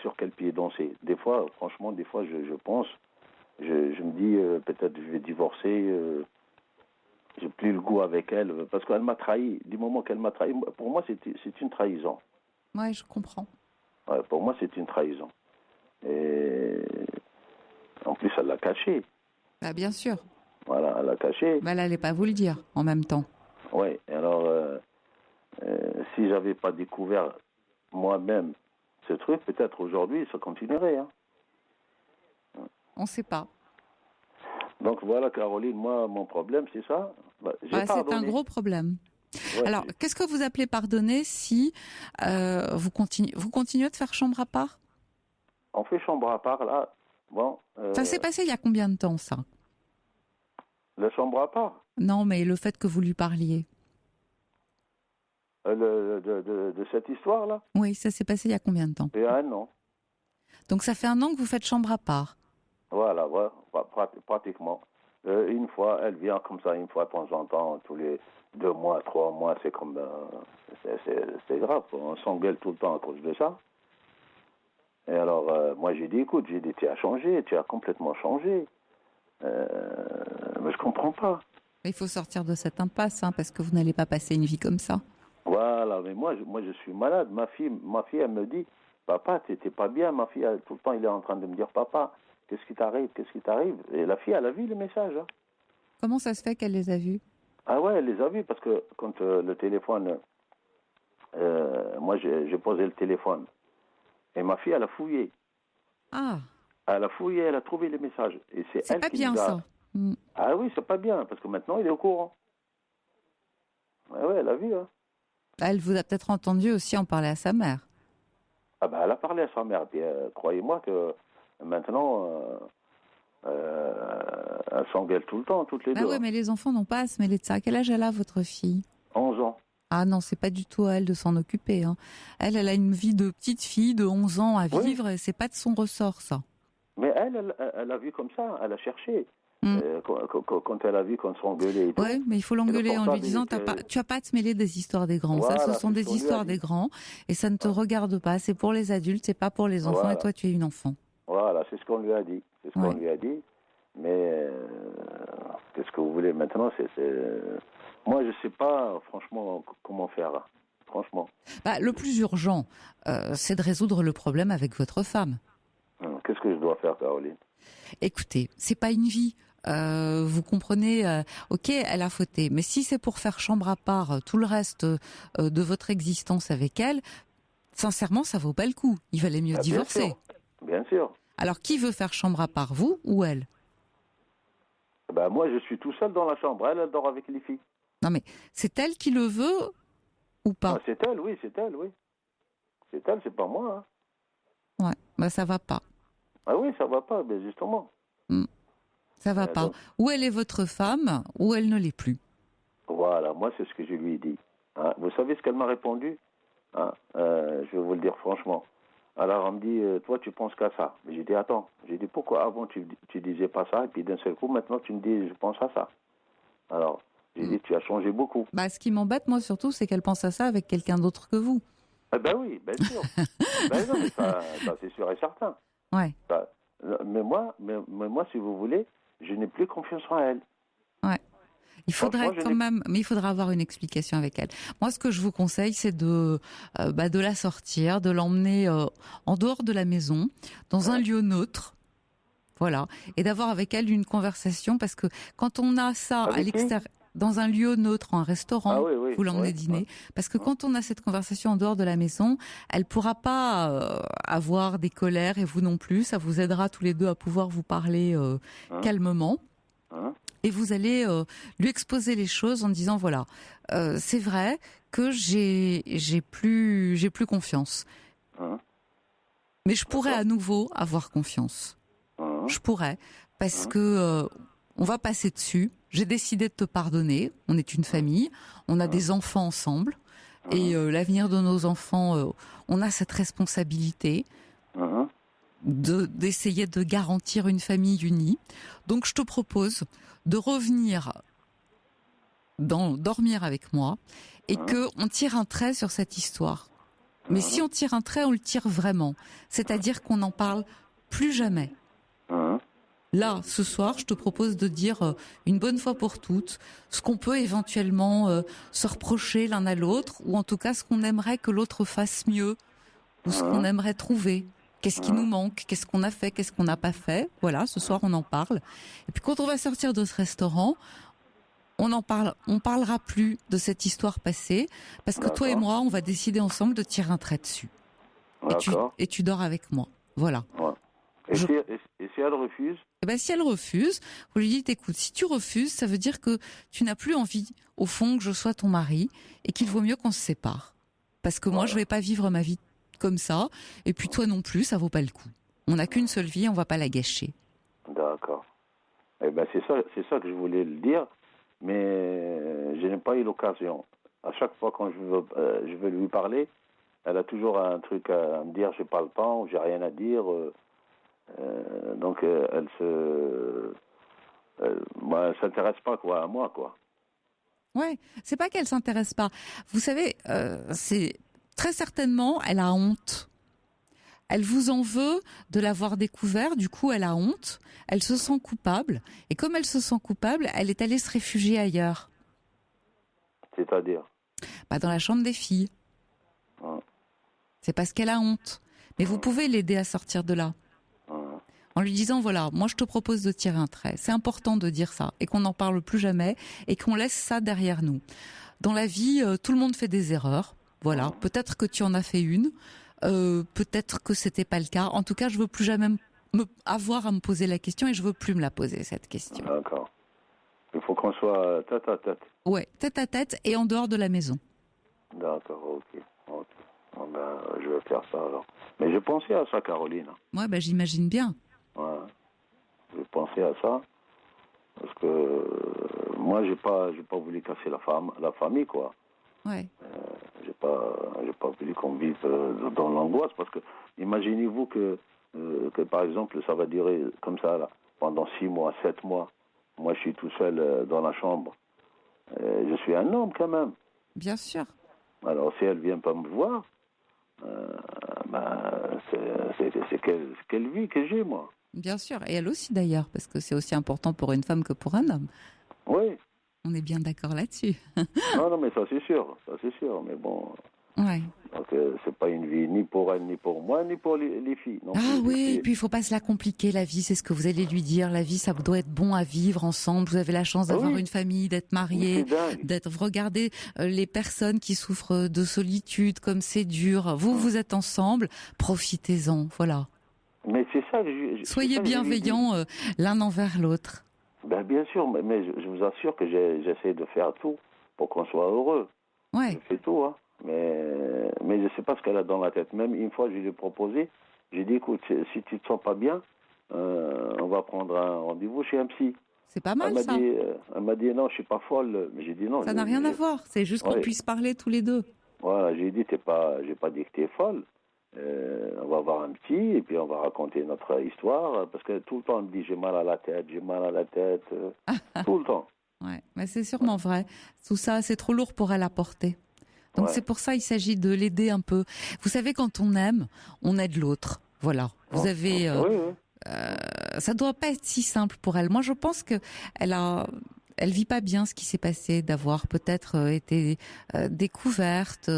Speaker 8: sur quel pied danser. Des fois, franchement, je pense, je me dis peut-être je vais divorcer, j'ai plus le goût avec elle parce qu'elle m'a trahi. Du moment qu'elle m'a trahi, pour moi c'est une trahison.
Speaker 3: Ouais, je comprends.
Speaker 8: Ouais, pour moi c'est une trahison. Et en plus elle l'a caché.
Speaker 3: Bah bien sûr.
Speaker 8: Voilà, elle l'a caché.
Speaker 3: Bah elle n'allait pas vous le dire en même temps.
Speaker 8: Ouais. Alors si j'avais pas découvert moi-même ce truc, peut-être aujourd'hui, ça continuerait. Hein.
Speaker 3: On ne sait pas.
Speaker 8: Donc voilà, Caroline, moi, mon problème, c'est ça.
Speaker 3: C'est un gros problème. Ouais, alors, qu'est-ce que vous appelez pardonner si vous continuez de faire chambre à part?
Speaker 8: On fait chambre à part, là. Bon.
Speaker 3: Ça s'est passé il y a combien de temps, ça?
Speaker 8: La chambre à part?
Speaker 3: Non, mais le fait que vous lui parliez.
Speaker 8: De cette histoire-là?
Speaker 3: Oui, ça s'est passé il y a combien de temps?
Speaker 8: Il y a 1 an.
Speaker 3: Donc ça fait 1 an que vous faites chambre à part?
Speaker 8: Voilà, pratiquement. Une fois, elle vient comme ça, une fois de temps en temps, tous les 2 mois, 3 mois, c'est comme... c'est grave, on s'engueule tout le temps à cause de ça. Et alors, moi j'ai dit, écoute, tu as changé, tu as complètement changé. Mais je comprends pas.
Speaker 3: Il faut sortir de cette impasse, hein, parce que vous n'allez pas passer une vie comme ça.
Speaker 8: Voilà, mais moi je suis malade. Ma fille, elle me dit, papa, t'es pas bien. Ma fille, tout le temps, il est en train de me dire, papa, qu'est-ce qui t'arrive? Et la fille, elle a vu les messages. Hein.
Speaker 3: Comment ça se fait qu'elle les a vus?
Speaker 8: Ah ouais, elle les a vus parce que quand le téléphone, moi j'ai posé le téléphone et ma fille, elle a fouillé.
Speaker 3: Ah.
Speaker 8: Elle a fouillé, elle a trouvé les messages. Et c'est elle
Speaker 3: pas
Speaker 8: qui
Speaker 3: bien
Speaker 8: nous a...
Speaker 3: ça.
Speaker 8: Ah oui, c'est pas bien parce que maintenant il est au courant. Ouais, elle a vu. Hein.
Speaker 3: Elle vous a peut-être entendu aussi en parler à sa mère.
Speaker 8: Ah ben, elle a parlé à sa mère. Puis croyez-moi que maintenant, elle s'engueule tout le temps, toutes les deux.
Speaker 3: Ah oui, mais les enfants n'ont pas à se mêler de ça. Quel âge elle a, votre fille?
Speaker 8: 11 ans.
Speaker 3: Ah non, c'est pas du tout à elle de s'en occuper. Hein. Elle a une vie de petite fille de 11 ans à vivre et c'est pas de son ressort, ça.
Speaker 8: Mais elle a vu comme ça, elle a cherché. Quand elle a vu qu'on se engueulait et tout.
Speaker 3: Ouais, mais il faut l'engueuler en lui disant tu vas pas à te mêler des histoires des grands.
Speaker 8: Voilà,
Speaker 3: ça, ce sont
Speaker 8: c'est ce
Speaker 3: des
Speaker 8: qu'on lui a
Speaker 3: histoires
Speaker 8: dit.
Speaker 3: des grands et ça ne te regarde pas. C'est pour les adultes, c'est pas pour les enfants
Speaker 8: Voilà.
Speaker 3: et toi tu es une enfant.
Speaker 8: Voilà, c'est ce qu'on lui a dit. C'est ce qu'on lui a dit. Mais qu'est-ce que vous voulez maintenant Moi, je sais pas, franchement, comment faire là. Franchement.
Speaker 3: Le plus urgent, c'est de résoudre le problème avec votre femme.
Speaker 8: Qu'est-ce que je dois faire, Caroline?
Speaker 3: Écoutez, c'est pas une vie. Vous comprenez, ok, elle a fauté, mais si c'est pour faire chambre à part tout le reste de votre existence avec elle, sincèrement, ça vaut pas le coup. Il valait mieux divorcer.
Speaker 8: Bien sûr.
Speaker 3: Alors, qui veut faire chambre à part, vous ou elle?
Speaker 8: Moi, je suis tout seul dans la chambre. Elle dort avec les filles.
Speaker 3: Non, mais c'est elle qui le veut ou pas?
Speaker 8: C'est elle, oui, c'est elle, oui. C'est elle, c'est pas moi.
Speaker 3: Hein. Ouais, ça va pas.
Speaker 8: Ah oui, ça va pas, mais justement.
Speaker 3: Ça va pas.
Speaker 8: Donc,
Speaker 3: ou elle est votre femme, ou elle ne l'est plus.
Speaker 8: Voilà, moi, c'est ce que je lui ai dit. Hein. Vous savez ce qu'elle m'a répondu? Je vais vous le dire franchement. Alors, elle me dit, toi, tu penses qu'à ça. Mais j'ai dit, attends. J'ai dit, pourquoi avant, tu disais pas ça, et puis d'un seul coup, maintenant, tu me dis, je pense à ça. Alors, j'ai dit, tu as changé beaucoup.
Speaker 3: Ce qui m'embête, moi, surtout, c'est qu'elle pense à ça avec quelqu'un d'autre que vous.
Speaker 8: Oui, bien sûr. Non, mais ça, c'est sûr et certain.
Speaker 3: Ouais.
Speaker 8: Mais moi, si vous voulez, je n'ai plus confiance en elle.
Speaker 3: Ouais. Il faudrait mais il faudra avoir une explication avec elle. Moi, ce que je vous conseille, c'est de la sortir, de l'emmener en dehors de la maison, dans un lieu neutre. Voilà. Et d'avoir avec elle une conversation, parce que quand on a ça à l'extérieur, dans un lieu neutre, un restaurant, vous l'emmenez dîner, parce que quand on a cette conversation en dehors de la maison, elle pourra pas avoir des colères et vous non plus. Ça vous aidera tous les deux à pouvoir vous parler calmement. Et vous allez lui exposer les choses en disant voilà, c'est vrai que j'ai plus confiance, mais je pourrais à nouveau avoir confiance. Je pourrais parce que on va passer dessus. J'ai décidé de te pardonner. On est une famille, on a des enfants ensemble et l'avenir de nos enfants, on a cette responsabilité. D'essayer de garantir une famille unie. Donc je te propose de revenir dormir avec moi et que on tire un trait sur cette histoire. Mais si on tire un trait, on le tire vraiment. C'est-à-dire qu'on n'en parle plus jamais. Là, ce soir, je te propose de dire une bonne fois pour toutes ce qu'on peut éventuellement se reprocher l'un à l'autre, ou en tout cas ce qu'on aimerait que l'autre fasse mieux, ou ce qu'on aimerait trouver. Qu'est-ce qui nous manque? Qu'est-ce qu'on a fait? Qu'est-ce qu'on n'a pas fait? Voilà, ce soir, on en parle. Et puis, quand on va sortir de ce restaurant, on parlera plus de cette histoire passée, parce que toi et moi, on va décider ensemble de tirer un trait dessus. Et tu dors avec moi. Voilà.
Speaker 8: Et si elle refuse?
Speaker 3: Si elle refuse, vous lui dites, écoute, si tu refuses, ça veut dire que tu n'as plus envie, au fond, que je sois ton mari, et qu'il vaut mieux qu'on se sépare. Parce que moi, je vais pas vivre ma vie comme ça, et puis toi non plus, ça vaut pas le coup. On n'a qu'une seule vie, on va pas la gâcher.
Speaker 8: D'accord. C'est ça que je voulais le dire, mais je n'ai pas eu l'occasion. À chaque fois quand je veux lui parler, elle a toujours un truc à me dire, j'ai pas le temps, j'ai rien à dire. Donc elle s'intéresse pas à moi quoi.
Speaker 3: Ouais, c'est pas qu'elle s'intéresse pas. Vous savez, c'est très certainement, elle a honte. Elle vous en veut de l'avoir découvert, du coup elle a honte, elle se sent coupable, et comme elle se sent coupable, elle est allée se réfugier ailleurs.
Speaker 8: C'est-à-dire?
Speaker 3: Dans la chambre des filles. C'est parce qu'elle a honte. Mais vous pouvez l'aider à sortir de là. En lui disant, voilà, moi je te propose de tirer un trait. C'est important de dire ça, et qu'on n'en parle plus jamais, et qu'on laisse ça derrière nous. Dans la vie, tout le monde fait des erreurs. Voilà, peut-être que tu en as fait une, peut-être que c'était pas le cas. En tout cas, je veux plus jamais avoir à me poser la question et je veux plus me la poser, cette question.
Speaker 8: D'accord. Il faut qu'on soit tête à tête.
Speaker 3: Ouais, tête à tête et en dehors de la maison.
Speaker 8: D'accord, ok. Je vais faire ça alors. Mais j'ai pensé à ça, Caroline.
Speaker 3: Ouais, j'imagine bien.
Speaker 8: Ouais. J'ai pensé à ça parce que moi, j'ai pas voulu casser la famille, quoi.
Speaker 3: Ouais.
Speaker 8: J'ai pas voulu qu'on vive dans l'angoisse parce que imaginez-vous que par exemple ça va durer comme ça là, pendant 6 mois, 7 mois Moi, je suis tout seul dans la chambre. Je suis un homme quand même.
Speaker 3: Bien sûr.
Speaker 8: Alors, si elle vient pas me voir, c'est quelle vie que j'ai, moi.
Speaker 3: Bien sûr. Et elle aussi d'ailleurs, parce que c'est aussi important pour une femme que pour un homme.
Speaker 8: Oui.
Speaker 3: On est bien d'accord là-dessus.
Speaker 8: Non, mais ça c'est sûr. Mais bon,
Speaker 3: Ouais.
Speaker 8: donc c'est pas une vie ni pour elle, ni pour moi, ni pour les filles. Non
Speaker 3: Ah
Speaker 8: plus.
Speaker 3: oui, et puis il faut pas se la compliquer, la vie, c'est ce que vous allez lui dire. La vie, ça doit être bon à vivre ensemble. Vous avez la chance d'avoir
Speaker 8: Oui.
Speaker 3: une famille, d'être
Speaker 8: Mais
Speaker 3: marié,
Speaker 8: c'est dingue.
Speaker 3: regardez les personnes qui souffrent de solitude, comme c'est dur. Vous êtes ensemble, profitez-en, voilà.
Speaker 8: Mais c'est ça que
Speaker 3: Soyez bienveillants l'un envers l'autre.
Speaker 8: Ben, bien sûr, mais je vous assure que j'essaie de faire tout pour qu'on soit heureux.
Speaker 3: Ouais.
Speaker 8: Je fais tout, hein. Mais je sais pas ce qu'elle a dans la tête. Même une fois, je lui ai proposé, j'ai dit, écoute, si tu te sens pas bien, on va prendre un rendez-vous chez un psy.
Speaker 3: C'est pas mal ça.
Speaker 8: Elle m'a dit, non, je suis pas folle. Mais j'ai dit non.
Speaker 3: Ça n'a rien à voir, c'est juste qu'on puisse parler tous les deux.
Speaker 8: Voilà, j'ai dit, j'ai pas dit que t'es folle. On va voir un psy et puis on va raconter notre histoire parce que tout le temps elle me dit j'ai mal à la tête, tout le temps.
Speaker 3: Ouais, mais c'est sûrement vrai. Tout ça, c'est trop lourd pour elle à porter. Donc c'est pour ça il s'agit de l'aider un peu. Vous savez, quand on aime, on aide l'autre. Voilà. Vous avez. Ça doit pas être si simple pour elle. Moi, je pense que elle vit pas bien ce qui s'est passé, d'avoir peut-être été découverte,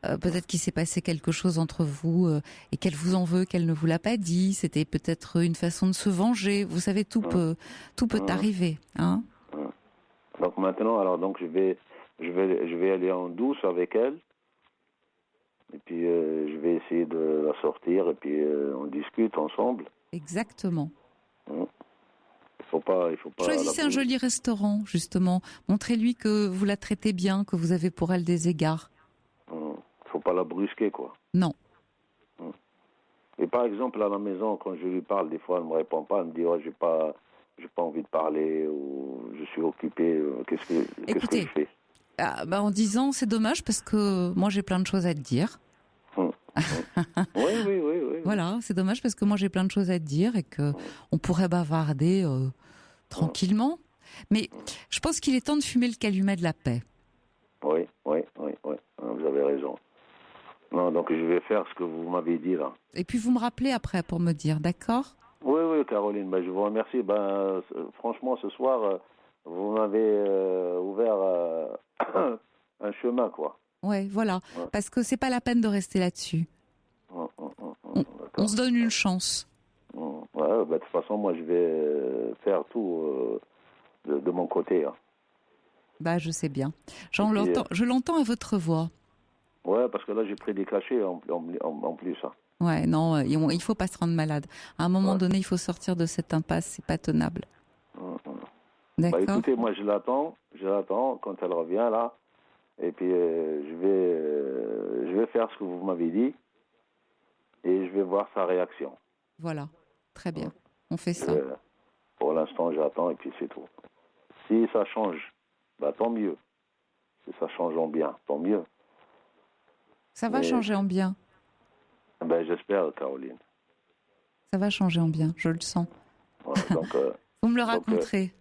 Speaker 3: peut-être qu'il s'est passé quelque chose entre vous et qu'elle vous en veut, qu'elle ne vous l'a pas dit. C'était peut-être une façon de se venger. Vous savez, tout peut arriver, hein.
Speaker 8: Donc maintenant, je vais aller en douce avec elle. Et puis je vais essayer de la sortir et puis on discute ensemble.
Speaker 3: Exactement.
Speaker 8: Il faut pas.
Speaker 3: Choisissez un joli restaurant, justement. Montrez-lui que vous la traitez bien, que vous avez pour elle des égards.
Speaker 8: Faut pas la brusquer, quoi.
Speaker 3: Non.
Speaker 8: Et par exemple, à la maison, quand je lui parle, des fois, elle me répond pas. Elle me dit, oh, j'ai pas envie de parler ou je suis occupé. Qu'est-ce que je fais?
Speaker 3: En disant, c'est dommage parce que moi, j'ai plein de choses à te dire.
Speaker 8: Oui.
Speaker 3: Voilà, c'est dommage parce que moi j'ai plein de choses à te dire et que on pourrait bavarder tranquillement. Mais je pense qu'il est temps de fumer le calumet de la paix.
Speaker 8: Oui. Vous avez raison. Non, donc je vais faire ce que vous m'avez dit là.
Speaker 3: Et puis vous me rappelez après pour me dire, d'accord?
Speaker 8: Oui, Caroline, je vous remercie. Franchement, ce soir, vous m'avez ouvert un chemin, quoi.
Speaker 3: Ouais, voilà. Parce que c'est pas la peine de rester là-dessus. On se donne une chance.
Speaker 8: De toute façon, moi, je vais faire tout de mon côté. Hein.
Speaker 3: Je sais bien. Je l'entends à votre voix.
Speaker 8: Ouais, parce que là, j'ai pris des cachets en plus. Hein.
Speaker 3: Ouais, non, il faut pas se rendre malade. À un moment donné, il faut sortir de cette impasse. C'est pas tenable. D'accord.
Speaker 8: Écoutez, moi, je l'attends quand elle revient là. Et puis, je vais faire ce que vous m'avez dit. Et je vais voir sa réaction.
Speaker 3: Voilà, très bien. On fait ça.
Speaker 8: Pour l'instant, j'attends et puis c'est tout. Si ça change, tant mieux. Si ça change en bien, tant mieux.
Speaker 3: Ça va changer en bien.
Speaker 8: J'espère, Caroline.
Speaker 3: Ça va changer en bien, je le sens. Vous me le raconterez.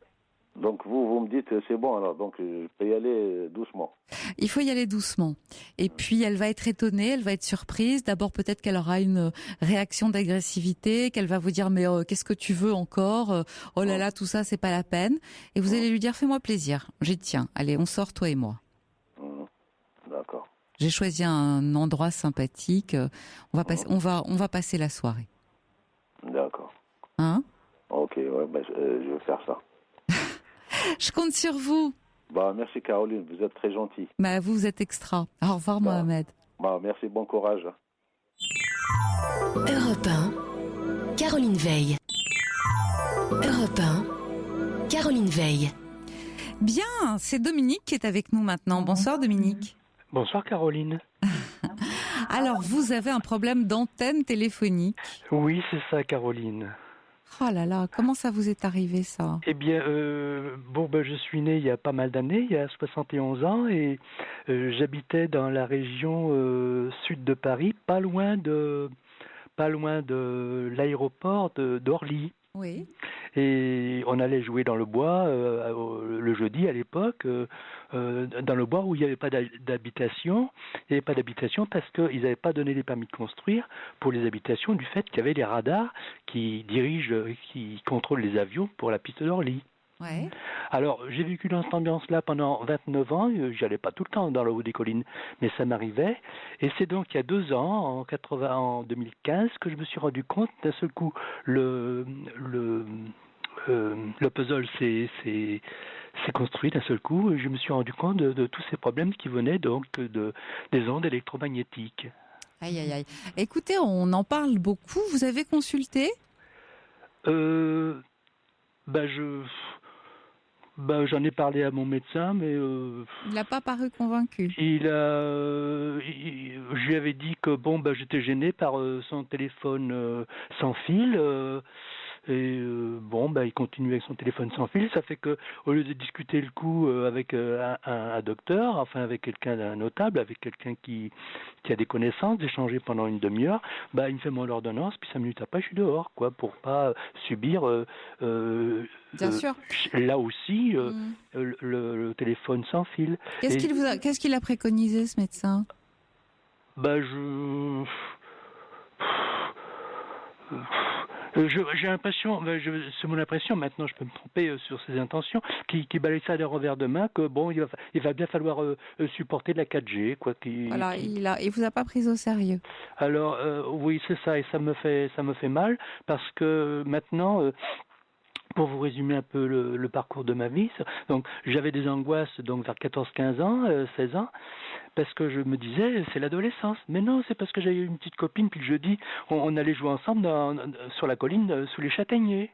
Speaker 8: Donc vous me dites c'est bon alors, donc je peux y aller doucement.
Speaker 3: Il faut y aller doucement. Et puis elle va être étonnée, elle va être surprise. D'abord peut-être qu'elle aura une réaction d'agressivité, qu'elle va vous dire mais qu'est-ce que tu veux encore? Oh là là, tout ça c'est pas la peine. Et vous allez lui dire fais-moi plaisir. J'y tiens. Allez, on sort toi et moi.
Speaker 8: D'accord.
Speaker 3: J'ai choisi un endroit sympathique. On va passer la soirée.
Speaker 8: D'accord.
Speaker 3: Hein?
Speaker 8: Ok, je vais faire ça.
Speaker 3: Je compte sur vous.
Speaker 8: Merci Caroline, vous êtes très gentille.
Speaker 3: Vous êtes extra. Au revoir Mohamed.
Speaker 8: Merci, bon courage.
Speaker 2: Europe 1, Caroline Veil. Europe 1, Caroline Veil.
Speaker 3: Bien, c'est Dominique qui est avec nous maintenant. Bonsoir Dominique.
Speaker 9: Bonsoir Caroline.
Speaker 3: Alors, vous avez un problème d'antenne téléphonique.
Speaker 9: Oui, c'est ça Caroline.
Speaker 3: Oh là là, comment ça vous est arrivé ça?
Speaker 9: Eh bien, je suis né il y a pas mal d'années, il y a 71 ans, et j'habitais dans la région sud de Paris, pas loin de l'aéroport d'Orly.
Speaker 3: Oui.
Speaker 9: Et on allait jouer dans le bois le jeudi à l'époque, dans le bois où il n'y avait pas d'habitation. Il n'y avait pas d'habitation parce qu'ils n'avaient pas donné les permis de construire pour les habitations du fait qu'il y avait des radars qui contrôlent les avions pour la piste d'Orly.
Speaker 3: Ouais.
Speaker 9: Alors, j'ai vécu dans cette ambiance-là pendant 29 ans. J'allais pas tout le temps dans le haut des collines, mais ça m'arrivait. Et c'est donc il y a 2 ans, en 2015, que je me suis rendu compte d'un seul coup le puzzle s'est construit d'un seul coup. Et je me suis rendu compte de tous ces problèmes qui venaient donc des ondes électromagnétiques.
Speaker 3: Aïe, aïe, aïe. Écoutez, on en parle beaucoup. Vous avez consulté ?
Speaker 9: J'en ai parlé à mon médecin, mais
Speaker 3: il n'a pas paru convaincu.
Speaker 9: Je lui avais dit que j'étais gêné par son téléphone sans fil. Il continue avec son téléphone sans fil. Ça fait que, au lieu de discuter le coup avec un docteur, enfin avec quelqu'un d'un notable, avec quelqu'un qui a des connaissances, d'échanger pendant une demi-heure, il me fait mon ordonnance, puis 5 minutes après, je suis dehors, quoi, pour pas subir.
Speaker 3: Bien sûr.
Speaker 9: Là aussi, le téléphone sans fil.
Speaker 3: Qu'est-ce qu'il a préconisé, ce médecin ?
Speaker 9: J'ai l'impression, c'est mon impression, maintenant je peux me tromper sur ses intentions, qui balaye ça d'un revers de main, que il va bien falloir supporter de la 4G, quoi.
Speaker 3: Voilà, il vous a pas pris au sérieux.
Speaker 9: Alors oui, c'est ça, et ça me fait mal, parce que maintenant. Pour vous résumer un peu le parcours de ma vie, donc j'avais des angoisses donc vers 14-15 ans, 16 ans, parce que je me disais c'est l'adolescence. Mais non, c'est parce que j'avais eu une petite copine, puis le jeudi on allait jouer ensemble sur la colline sous les châtaigniers.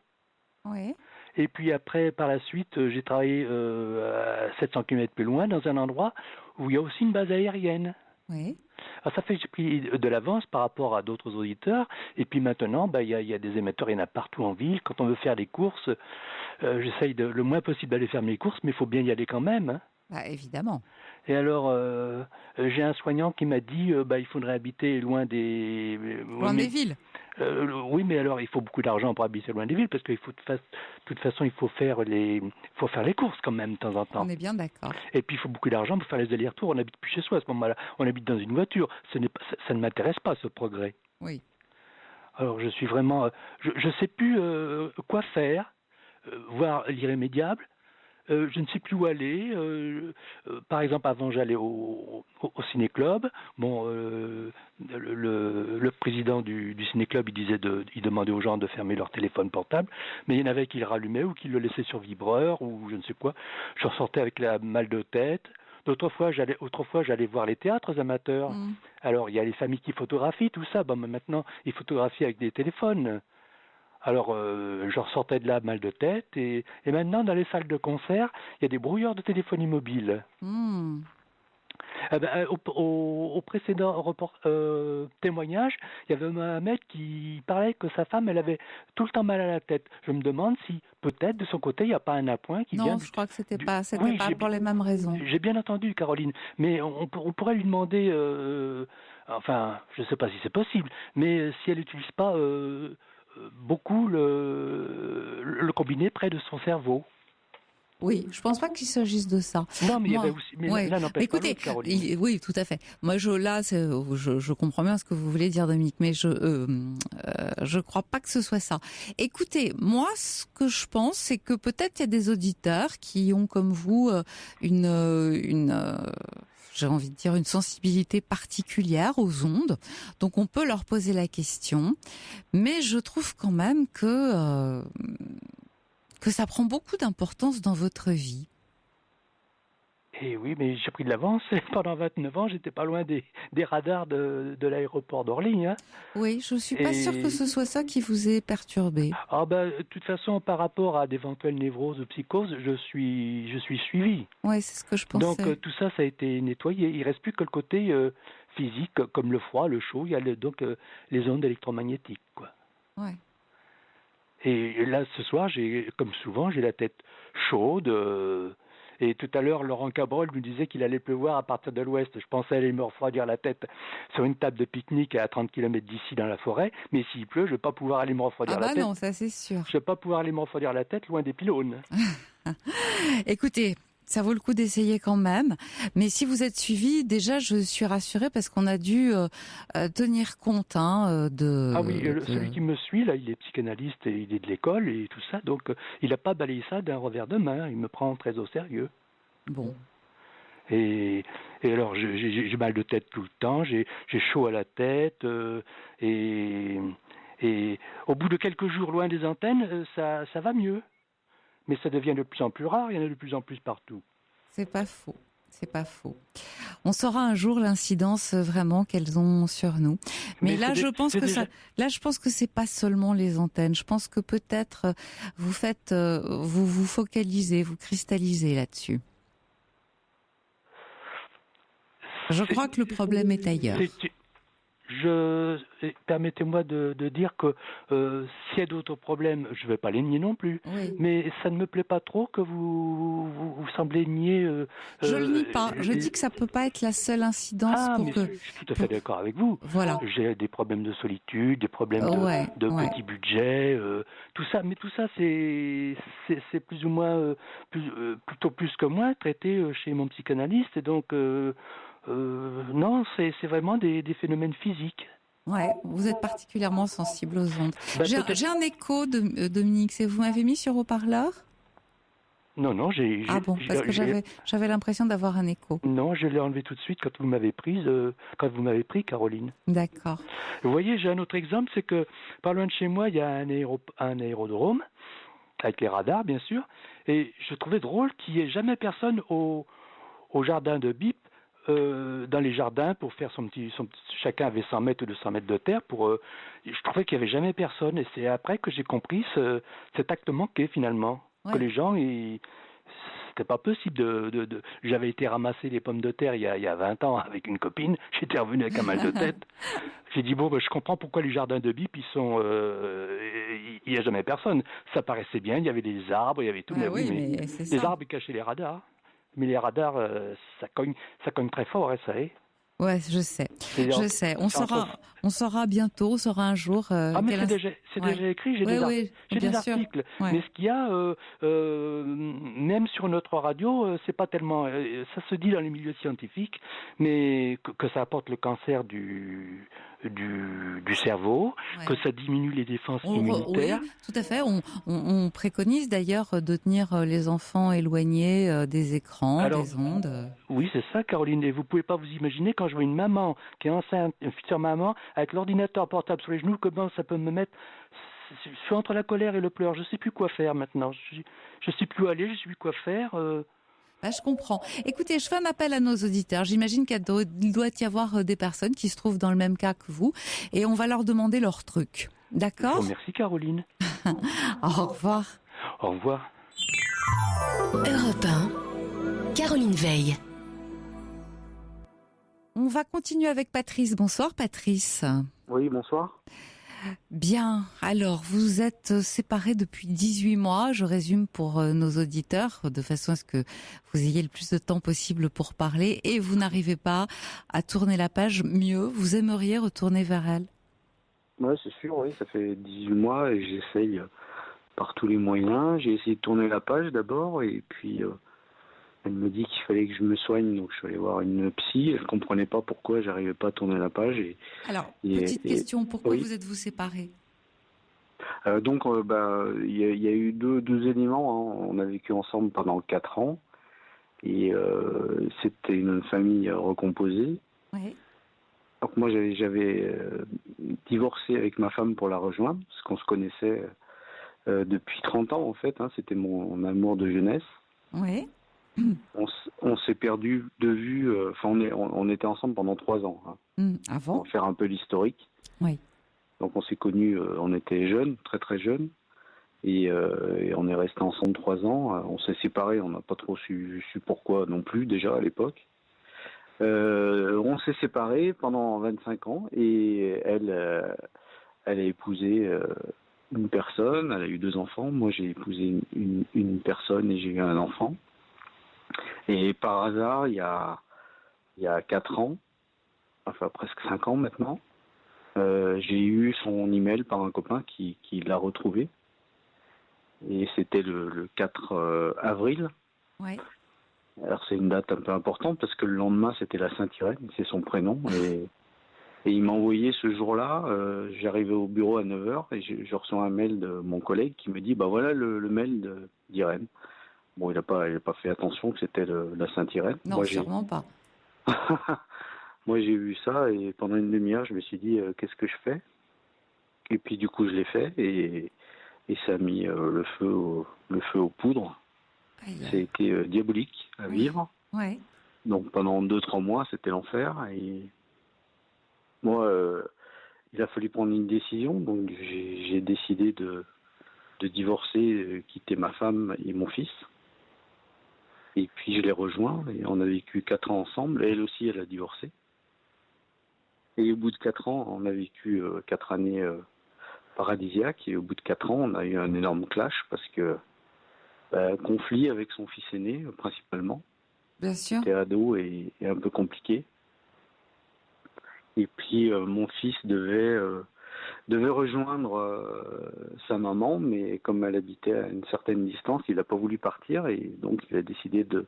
Speaker 3: Oui.
Speaker 9: Et puis après, par la suite, j'ai travaillé à 700 km plus loin dans un endroit où il y a aussi une base aérienne.
Speaker 3: Oui.
Speaker 9: Alors ça fait que j'ai pris de l'avance par rapport à d'autres auditeurs. Et puis maintenant, il y a des émetteurs, il y en a partout en ville. Quand on veut faire des courses, j'essaye le moins possible d'aller faire mes courses, mais il faut bien y aller quand même. Hein.
Speaker 3: Évidemment.
Speaker 9: Et alors, j'ai un soignant qui m'a dit il faudrait habiter loin des...
Speaker 3: des villes.
Speaker 9: Oui, mais alors il faut beaucoup d'argent pour habiter loin des villes, parce qu'il faut de toute façon il faut faire les courses quand même de temps en temps.
Speaker 3: On est bien d'accord.
Speaker 9: Et puis il faut beaucoup d'argent pour faire les allers-retours. On n'habite plus chez soi à ce moment-là. On habite dans une voiture. Ça ne m'intéresse pas, ce progrès.
Speaker 3: Oui.
Speaker 9: Alors je suis vraiment, je sais plus quoi faire, voire l'irrémédiable. Je ne sais plus où aller. Par exemple, avant, j'allais au ciné-club. Le président du ciné-club, il demandait aux gens de fermer leur téléphone portable, mais il y en avait qui le rallumaient ou qui le laissaient sur vibreur ou je ne sais quoi. Je ressortais avec la mal de tête. Autrefois, j'allais voir les théâtres amateurs. Alors, il y a les familles qui photographient, tout ça. Mais maintenant, ils photographient avec des téléphones. Alors, je ressortais de là mal de tête. Et maintenant, dans les salles de concert, il y a des brouilleurs de téléphonie mobile. Au précédent témoignage, il y avait un mec qui parlait que sa femme, elle avait tout le temps mal à la tête. Je me demande si, peut-être, de son côté, il n'y a pas un appoint qui vient...
Speaker 3: Non, je crois que c'était pas pour les mêmes raisons.
Speaker 9: J'ai bien entendu, Caroline. Mais on pourrait lui demander... enfin, je ne sais pas si c'est possible, mais si elle n'utilise pas... beaucoup le combiné près de son cerveau.
Speaker 3: Oui, je pense pas qu'il s'agisse de ça.
Speaker 9: Non, mais il y avait aussi. Mais là, n'empêche pas l'autre, Caroline.
Speaker 3: Oui, tout à fait. Moi, je comprends bien ce que vous voulez dire, Dominique, mais je crois pas que ce soit ça. Écoutez, moi, ce que je pense, c'est que peut-être il y a des auditeurs qui ont, comme vous, j'ai envie de dire, une sensibilité particulière aux ondes. Donc, on peut leur poser la question. Mais je trouve quand même que ça prend beaucoup d'importance dans votre vie.
Speaker 9: Et oui, mais j'ai pris de l'avance. Pendant 29 ans, j'étais pas loin des radars de l'aéroport d'Orly. Hein.
Speaker 3: Oui, je suis pas sûre que ce soit ça qui vous ait perturbé.
Speaker 9: De toute façon, par rapport à d'éventuelles névroses ou psychoses, je suis suivi.
Speaker 3: Oui, c'est ce que je pensais.
Speaker 9: Donc tout ça a été nettoyé. Il reste plus que le côté physique, comme le froid, le chaud. Il y a donc les ondes électromagnétiques, quoi.
Speaker 3: Ouais.
Speaker 9: Et là, ce soir, comme souvent, j'ai la tête chaude. Et tout à l'heure, Laurent Cabrol nous disait qu'il allait pleuvoir à partir de l'ouest. Je pensais aller me refroidir la tête sur une table de pique-nique à 30 km d'ici dans la forêt, mais s'il pleut, je ne vais pas pouvoir aller me refroidir la tête.
Speaker 3: Non, ça c'est sûr.
Speaker 9: Je ne vais pas pouvoir aller me refroidir la tête loin des pylônes.
Speaker 3: Écoutez, ça vaut le coup d'essayer quand même. Mais si vous êtes suivi, déjà, je suis rassurée parce qu'on a dû tenir compte de...
Speaker 9: Ah oui, celui qui me suit, là, il est psychanalyste et il est de l'école et tout ça, donc il n'a pas balayé ça d'un revers de main. Il me prend très au sérieux.
Speaker 3: Bon.
Speaker 9: Et alors, j'ai mal de tête tout le temps, j'ai chaud à la tête, et au bout de quelques jours loin des antennes, ça va mieux. Mais ça devient de plus en plus rare, il y en a de plus en plus partout.
Speaker 3: C'est pas faux. C'est pas faux. On saura un jour l'incidence vraiment qu'elles ont sur nous. Mais là, je pense que c'est pas seulement les antennes. Je pense que peut-être vous vous focalisez, vous cristallisez là-dessus. Je crois que le problème est ailleurs.
Speaker 9: Permettez-moi de dire que s'il y a d'autres problèmes, je ne vais pas les nier non plus.
Speaker 3: Oui.
Speaker 9: Mais ça ne me plaît pas trop que vous semblez nier.
Speaker 3: Je ne le nie pas. Je dis que ça ne peut pas être la seule incidence
Speaker 9: je suis tout à fait d'accord avec vous.
Speaker 3: Voilà.
Speaker 9: J'ai des problèmes de solitude, des problèmes de petit budget, tout ça. Mais tout ça, c'est plus ou moins, plutôt plus que moins traité chez mon psychanalyste. Et donc... non, c'est vraiment des phénomènes physiques.
Speaker 3: Ouais, vous êtes particulièrement sensible aux ondes. J'ai un écho, Dominique. Vous m'avez mis sur haut-parleur ?
Speaker 9: Non,
Speaker 3: parce que j'avais l'impression d'avoir un écho.
Speaker 9: Non, je l'ai enlevé tout de suite quand vous m'avez pris, Caroline.
Speaker 3: D'accord.
Speaker 9: Vous voyez, j'ai un autre exemple, c'est que pas loin de chez moi, il y a un aérodrome, avec les radars, bien sûr, et je trouvais drôle qu'il n'y ait jamais personne au jardin de Bip, dans les jardins pour faire chacun avait 100 mètres ou 200 mètres de terre je trouvais qu'il n'y avait jamais personne et c'est après que j'ai compris cet acte manqué finalement, que les gens c'était pas possible j'avais été ramasser les pommes de terre il y a 20 ans avec une copine, j'étais revenu avec un mal de tête. J'ai dit je comprends pourquoi les jardins de Bip il n'y a jamais personne, ça paraissait bien, il y avait des arbres, il y avait tout, mais les arbres cachaient les radars. Mais les radars, ça cogne très fort, ça.
Speaker 3: Ouais, je sais. On saura bientôt, on saura un jour.
Speaker 9: Mais c'est déjà écrit. J'ai des articles. Ouais. Mais ce qu'il y a, même sur notre radio, c'est pas tellement. Ça se dit dans les milieux scientifiques, mais que ça apporte le cancer du cerveau, que ça diminue les défenses immunitaires.
Speaker 3: Oui, tout à fait. On préconise d'ailleurs de tenir les enfants éloignés des écrans, des ondes.
Speaker 9: Oui, c'est ça, Caroline. Et vous pouvez pas vous imaginer quand je vois une maman qui est enceinte, une future maman, avec l'ordinateur portable sur les genoux, comment ça peut me mettre. Je suis entre la colère et le pleur. Je sais plus quoi faire maintenant. Je sais plus où aller. Je sais plus quoi faire.
Speaker 3: Je comprends. Écoutez, je fais un appel à nos auditeurs. J'imagine qu'il doit y avoir des personnes qui se trouvent dans le même cas que vous. Et on va leur demander leur truc. D'accord ?
Speaker 9: Merci, Caroline.
Speaker 3: Au revoir.
Speaker 9: Au revoir.
Speaker 2: Europe 1, Caroline Veil.
Speaker 3: On va continuer avec Patrice. Bonsoir, Patrice.
Speaker 10: Oui, bonsoir.
Speaker 3: Bien, alors vous êtes séparés depuis 18 mois, je résume pour nos auditeurs, de façon à ce que vous ayez le plus de temps possible pour parler, et vous n'arrivez pas à tourner la page. Mieux, vous aimeriez retourner vers elle ?
Speaker 10: Oui, c'est sûr, oui, ça fait 18 mois et j'essaye par tous les moyens. J'ai essayé de tourner la page d'abord et puis elle me dit qu'il fallait que je me soigne, donc je suis allé voir une psy. Elle ne comprenait pas pourquoi j'arrivais pas à tourner la page.
Speaker 3: Alors, petite question, pourquoi vous êtes-vous séparés ?
Speaker 10: Donc, il y a eu deux éléments. Hein. On a vécu ensemble pendant 4 ans et c'était une famille recomposée.
Speaker 3: Oui.
Speaker 10: Donc moi, j'avais divorcé avec ma femme pour la rejoindre, parce qu'on se connaissait depuis 30 ans en fait. Hein. C'était mon amour de jeunesse.
Speaker 3: Oui.
Speaker 10: On s'est perdu de vue. On était ensemble pendant 3 ans. Hein.
Speaker 3: Avant.
Speaker 10: Pour faire un peu l'historique.
Speaker 3: Oui.
Speaker 10: Donc on s'est connus, on était jeunes, très très jeunes, et on est restés ensemble 3 ans. On s'est séparés, on n'a pas trop su pourquoi non plus déjà à l'époque. On s'est séparés pendant 25 ans et elle a épousé une personne, elle a eu 2 enfants. Moi j'ai épousé une personne et j'ai eu un enfant. Et par hasard, il y a 4 ans, enfin presque 5 ans maintenant, j'ai eu son email par un copain qui l'a retrouvé. Et c'était le 4 avril.
Speaker 3: Ouais.
Speaker 10: Alors c'est une date un peu importante parce que le lendemain c'était la Saint-Irène, c'est son prénom. Et il m'a envoyé ce jour-là, j'arrivais au bureau à 9h et je reçois un mail de mon collègue qui me dit bah voilà le mail d'Irène. Bon, il a pas fait attention que c'était la Saint-Irène.
Speaker 3: Non, sûrement pas.
Speaker 10: Moi j'ai vu ça et pendant une demi-heure je me suis dit qu'est-ce que je fais? Et puis du coup je l'ai fait et ça a mis le feu aux poudres. Ça a été diabolique à vivre.
Speaker 3: Ouais.
Speaker 10: Donc pendant 2-3 mois, c'était l'enfer. Et moi, il a fallu prendre une décision. Donc j'ai décidé de divorcer, quitter ma femme et mon fils. Et puis je l'ai rejoint et on a vécu 4 ans ensemble. Elle aussi, elle a divorcé. Et au bout de 4 ans, on a vécu 4 années paradisiaques. Et au bout de 4 ans, on a eu un énorme clash parce que conflit avec son fils aîné, principalement.
Speaker 3: Bien sûr.
Speaker 10: C'était ado et un peu compliqué. Et puis, mon fils devait rejoindre sa maman, mais comme elle habitait à une certaine distance, il n'a pas voulu partir et donc il a décidé de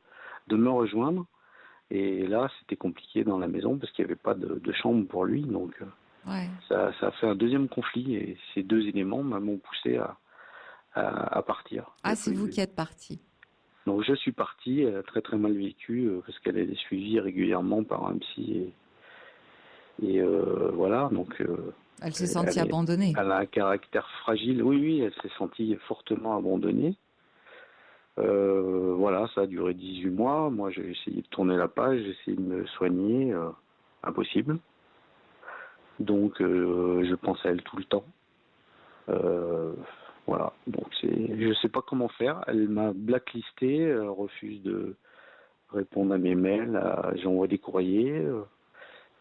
Speaker 10: me rejoindre. Et là, c'était compliqué dans la maison parce qu'il n'y avait pas de chambre pour lui. Donc, ça a fait un deuxième conflit et ces 2 éléments m'ont poussé à partir.
Speaker 3: Ah, c'est vous qui êtes parti.
Speaker 10: Donc je suis parti, elle a très très mal vécu parce qu'elle est suivie régulièrement par un psy et voilà, donc
Speaker 3: elle s'est sentie abandonnée.
Speaker 10: Elle a un caractère fragile, oui, elle s'est sentie fortement abandonnée. Voilà, ça a duré 18 mois, moi j'ai essayé de tourner la page, j'ai essayé de me soigner, impossible. Donc je pense à elle tout le temps. Voilà, donc je sais pas comment faire. Elle m'a blacklisté, elle refuse de répondre à mes mails, j'envoie des courriers,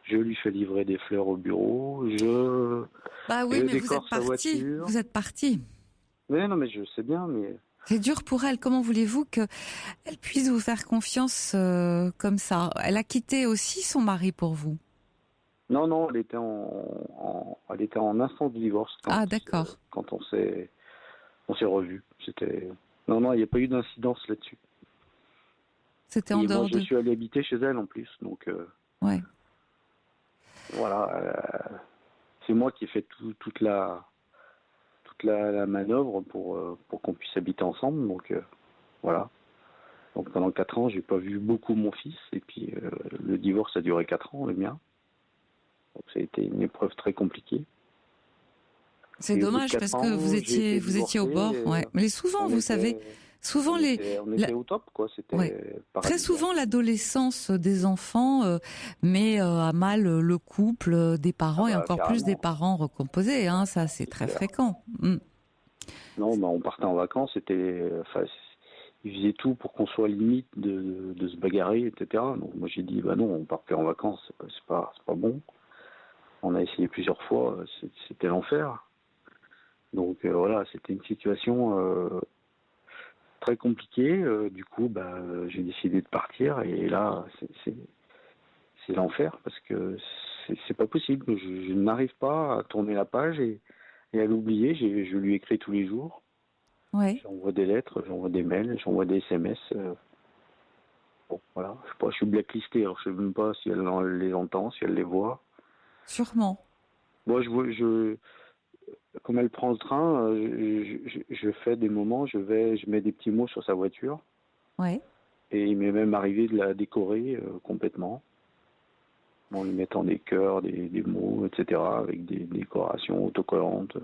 Speaker 10: je lui fais livrer des fleurs au bureau,
Speaker 3: Bah oui, mais vous êtes parti.
Speaker 10: Mais non, mais je sais bien, mais...
Speaker 3: C'est dur pour elle. Comment voulez-vous qu'elle puisse vous faire confiance comme ça? Elle a quitté aussi son mari pour vous?
Speaker 10: Non, elle était en instance de divorce.
Speaker 3: D'accord.
Speaker 10: Quand on s'est revus. Non, il n'y a pas eu d'incidence là-dessus.
Speaker 3: C'était en dehors
Speaker 10: moi, je suis allé habiter chez elle en plus, donc.
Speaker 3: Ouais.
Speaker 10: Voilà, c'est moi qui ai fait toute la manœuvre pour qu'on puisse habiter ensemble, donc voilà. Donc pendant 4 ans, j'ai pas vu beaucoup mon fils, et puis le divorce a duré 4 ans, le mien. Donc ça a été une épreuve très compliquée.
Speaker 3: C'est dommage parce que vous étiez au bord. Mais souvent, vous savez, souvent
Speaker 10: on était au top, quoi. C'était
Speaker 3: très souvent l'adolescence des enfants met à mal le couple des parents et encore plus des parents recomposés. Hein, ça, c'est très fréquent.
Speaker 10: Non, on partait en vacances. Ils faisaient tout pour qu'on soit limite de se bagarrer, etc. Donc moi j'ai dit non, on part plus en vacances. C'est pas bon. On a essayé plusieurs fois. C'était l'enfer. Donc voilà, c'était une situation très compliquée. Du coup, j'ai décidé de partir et là, c'est l'enfer parce que c'est pas possible. Je n'arrive pas à tourner la page et à l'oublier. Je lui écris tous les jours.
Speaker 3: Ouais.
Speaker 10: J'envoie des lettres, j'envoie des mails, j'envoie des SMS. Bon, voilà. Je suis blacklisté. Alors je sais même pas si elle les entend, si elle les voit.
Speaker 3: Sûrement.
Speaker 10: Moi, comme elle prend le train, je fais des moments, je mets des petits mots sur sa voiture.
Speaker 3: Ouais.
Speaker 10: Et il m'est même arrivé de la décorer complètement. En lui mettant des cœurs, des mots, etc. avec des décorations autocollantes.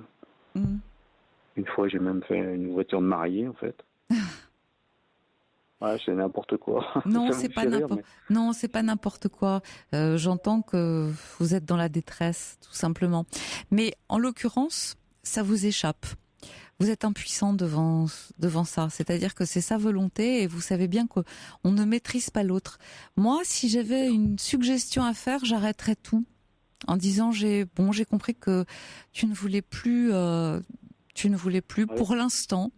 Speaker 10: Une fois, j'ai même fait une voiture de mariée, en fait. Ouais, c'est n'importe quoi.
Speaker 3: Non, c'est pas n'importe quoi. J'entends que vous êtes dans la détresse, tout simplement. Mais en l'occurrence, ça vous échappe. Vous êtes impuissant devant ça. C'est-à-dire que c'est sa volonté et vous savez bien qu'on ne maîtrise pas l'autre. Moi, si j'avais une suggestion à faire, j'arrêterais tout en disant j'ai compris que tu ne voulais plus pour l'instant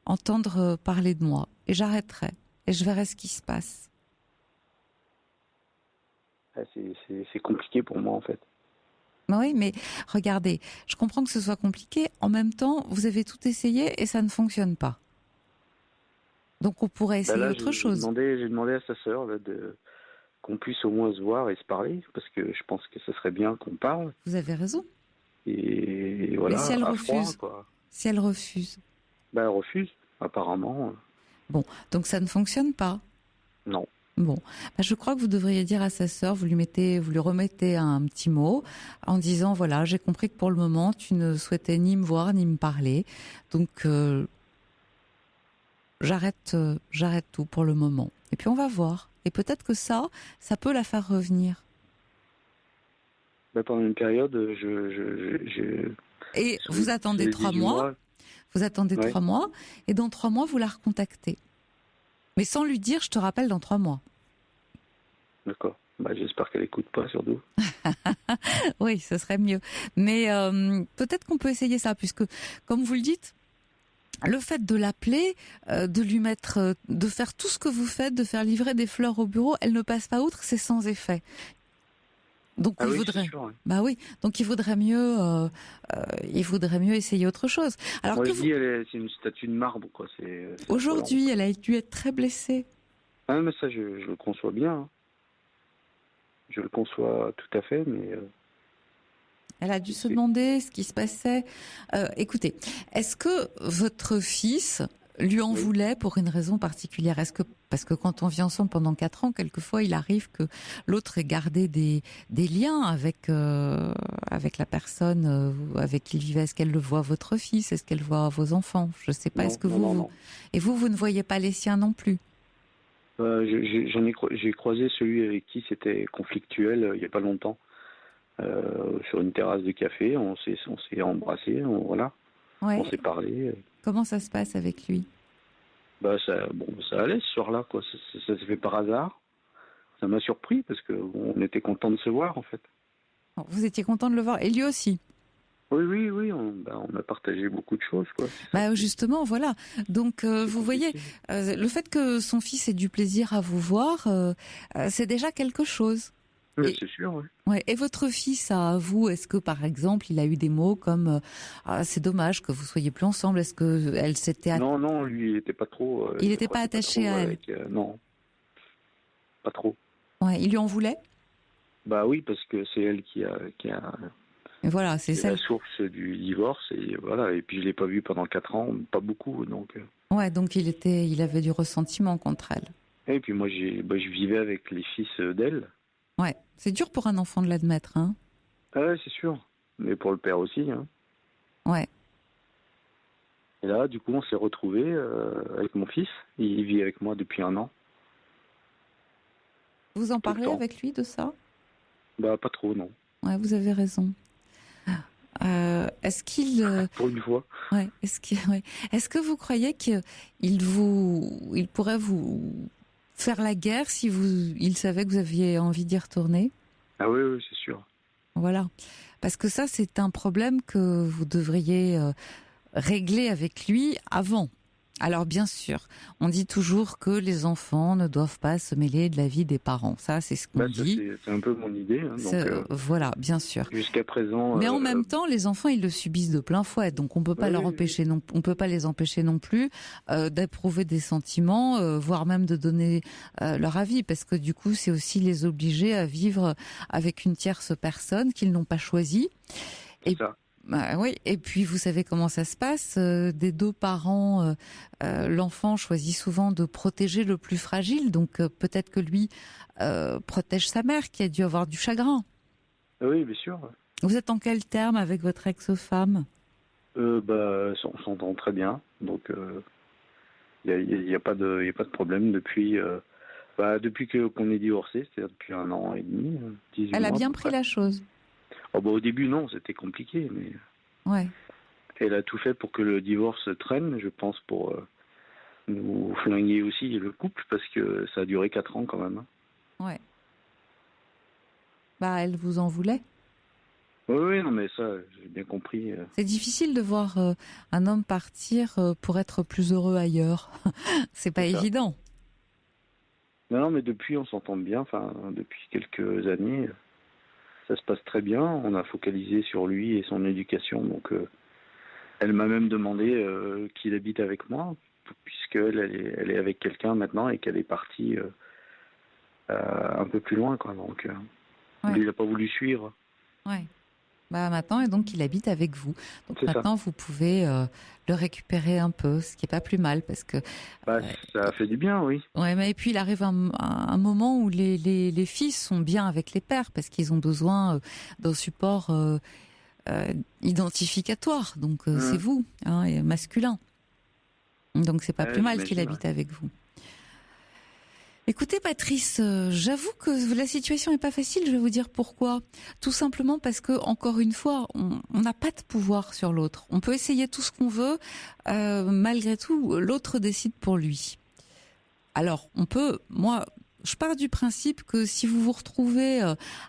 Speaker 3: entendre parler de moi et j'arrêterai et je verrai ce qui se passe.
Speaker 10: C'est compliqué pour moi en fait.
Speaker 3: Oui, mais regardez, je comprends que ce soit compliqué. En même temps, vous avez tout essayé et ça ne fonctionne pas. Donc on pourrait essayer autre chose.
Speaker 10: J'ai demandé à sa sœur qu'on puisse au moins se voir et se parler, parce que je pense que ce serait bien qu'on parle.
Speaker 3: Vous avez raison.
Speaker 10: Et voilà.
Speaker 3: Mais si elle refuse,
Speaker 10: froid, quoi.
Speaker 3: Si elle refuse.
Speaker 10: Elle refuse, apparemment.
Speaker 3: Bon, donc ça ne fonctionne pas.
Speaker 10: Non.
Speaker 3: Bon, je crois que vous devriez dire à sa sœur, vous lui remettez un petit mot en disant voilà, j'ai compris que pour le moment tu ne souhaitais ni me voir ni me parler, donc j'arrête tout pour le moment. Et puis on va voir. Et peut-être que ça peut la faire revenir.
Speaker 10: Pendant une période,
Speaker 3: Et vous attendez 3 mois. Vous attendez 3 mois, et dans 3 mois vous la recontactez. Mais sans lui dire, je te rappelle dans 3 mois.
Speaker 10: D'accord. J'espère qu'elle n'écoute pas, surtout.
Speaker 3: Oui, ce serait mieux. Mais peut-être qu'on peut essayer ça, puisque, comme vous le dites, le fait de l'appeler, de lui mettre, de faire tout ce que vous faites, de faire livrer des fleurs au bureau, elle ne passe pas outre, c'est sans effet. Donc il voudrait, sûr, oui. Donc il vaudrait mieux essayer autre chose. Alors
Speaker 10: on dit, c'est une statue de marbre, quoi.
Speaker 3: Aujourd'hui, elle a dû être très blessée.
Speaker 10: Ah, mais ça, je le conçois bien. Hein. Je le conçois tout à fait, mais.
Speaker 3: Elle a dû se demander ce qui se passait. Écoutez, est-ce que votre fils lui en voulait pour une raison particulière ? Parce que quand on vit ensemble pendant 4 ans, quelquefois il arrive que l'autre ait gardé des liens avec la personne avec qui il vivait. Est-ce qu'elle le voit votre fils ? Est-ce qu'elle voit vos enfants ? Je ne sais pas. Est-ce que non. Et vous ne voyez pas les siens non plus ?
Speaker 10: J'ai croisé celui avec qui c'était conflictuel il n'y a pas longtemps sur une terrasse de café. On s'est embrassés, voilà. Ouais. On s'est parlé.
Speaker 3: Comment ça se passe avec lui ?
Speaker 10: Ça allait ce soir-là, quoi. Ça s'est fait par hasard. Ça m'a surpris parce que on était content de se voir, en fait.
Speaker 3: Vous étiez content de le voir, et lui aussi ?
Speaker 10: Oui. On a partagé beaucoup de choses, quoi.
Speaker 3: Justement, voilà. Donc, vous voyez, le fait que son fils ait du plaisir à vous voir, c'est déjà quelque chose.
Speaker 10: Oui, c'est sûr, oui.
Speaker 3: Ouais. Et votre fils, à vous, est-ce que, par exemple, il a eu des mots comme c'est dommage que vous soyez plus ensemble ? Est-ce que elle s'était
Speaker 10: Non, lui, il n'était pas trop.
Speaker 3: Il n'était pas attaché à elle.
Speaker 10: Non, pas trop.
Speaker 3: Ouais, il lui en voulait ?
Speaker 10: Oui, parce que c'est elle qui a.
Speaker 3: Et voilà, c'est ça.
Speaker 10: La source du divorce, et voilà. Et puis je l'ai pas vue pendant 4 ans, pas beaucoup, donc.
Speaker 3: Ouais, donc il avait du ressentiment contre elle.
Speaker 10: Et puis moi, je vivais avec les fils d'elle.
Speaker 3: Ouais, c'est dur pour un enfant de l'admettre, hein.
Speaker 10: Ouais, c'est sûr. Mais pour le père aussi, hein.
Speaker 3: Ouais.
Speaker 10: Et là, du coup, on s'est retrouvés avec mon fils. Il vit avec moi depuis 1 an.
Speaker 3: Vous en parlez avec lui de ça ?
Speaker 10: Pas trop, non.
Speaker 3: Ouais, vous avez raison. Est-ce qu'il...
Speaker 10: Pour une fois.
Speaker 3: Ouais. Est-ce que vous croyez qu'il pourrait vous faire la guerre si il savait que vous aviez envie d'y retourner ?
Speaker 10: Ah oui, c'est sûr.
Speaker 3: Voilà. Parce que ça, c'est un problème que vous devriez régler avec lui avant. Alors bien sûr, on dit toujours que les enfants ne doivent pas se mêler de la vie des parents. Ça, c'est ce qu'on dit.
Speaker 10: C'est un peu mon idée. Hein,
Speaker 3: voilà, bien sûr.
Speaker 10: Jusqu'à présent.
Speaker 3: Mais en même temps, les enfants, ils le subissent de plein fouet, donc on peut pas on peut pas les empêcher non plus d'éprouver des sentiments, voire même de donner leur avis, parce que du coup, c'est aussi les obliger à vivre avec une tierce personne qu'ils n'ont pas choisie.
Speaker 10: C'est ça.
Speaker 3: Oui, et puis vous savez comment ça se passe. Des 2 parents, l'enfant choisit souvent de protéger le plus fragile. Donc peut-être que lui protège sa mère qui a dû avoir du chagrin.
Speaker 10: Oui, bien sûr.
Speaker 3: Vous êtes en quel terme avec votre ex-femme ?
Speaker 10: On s'entend très bien. Donc il y a pas de problème depuis qu'on est divorcé, c'est-à-dire depuis 1 an et demi.
Speaker 3: Elle a bien pris la chose.
Speaker 10: Au début, non, c'était compliqué, mais
Speaker 3: ouais.
Speaker 10: Elle a tout fait pour que le divorce traîne, je pense, pour nous flinguer aussi le couple, parce que ça a duré 4 ans quand même.
Speaker 3: Ouais. Elle vous en voulait ?
Speaker 10: Oui, non, mais ça, j'ai bien compris.
Speaker 3: C'est difficile de voir un homme partir pour être plus heureux ailleurs. C'est pas évident.
Speaker 10: Non, mais depuis, on s'entend bien. Enfin, depuis quelques années, ça se passe très bien. On a focalisé sur lui et son éducation. Donc, elle m'a même demandé qu'il habite avec moi, puisqu'elle elle est avec quelqu'un maintenant et qu'elle est partie un peu plus loin, quoi. Donc,
Speaker 3: Ouais.
Speaker 10: lui, il n'a pas voulu suivre.
Speaker 3: Ouais. Bah maintenant, et donc il habite avec vous. Donc
Speaker 10: C'est ça.
Speaker 3: maintenant, vous pouvez le récupérer un peu, ce qui est pas plus mal, parce que.
Speaker 10: Bah, ça a fait du bien, oui.
Speaker 3: Ouais, mais et puis il arrive un moment où les fils sont bien avec les pères, parce qu'ils ont besoin d'un support identificatoire. Donc c'est vous, hein, et masculin. Donc c'est pas plus mal qu'il habite avec vous. Écoutez Patrice, j'avoue que la situation n'est pas facile, je vais vous dire pourquoi. Tout simplement parce que, encore une fois, on n'a pas de pouvoir sur l'autre. On peut essayer tout ce qu'on veut, malgré tout, l'autre décide pour lui. Alors, moi, je pars du principe que si vous vous retrouvez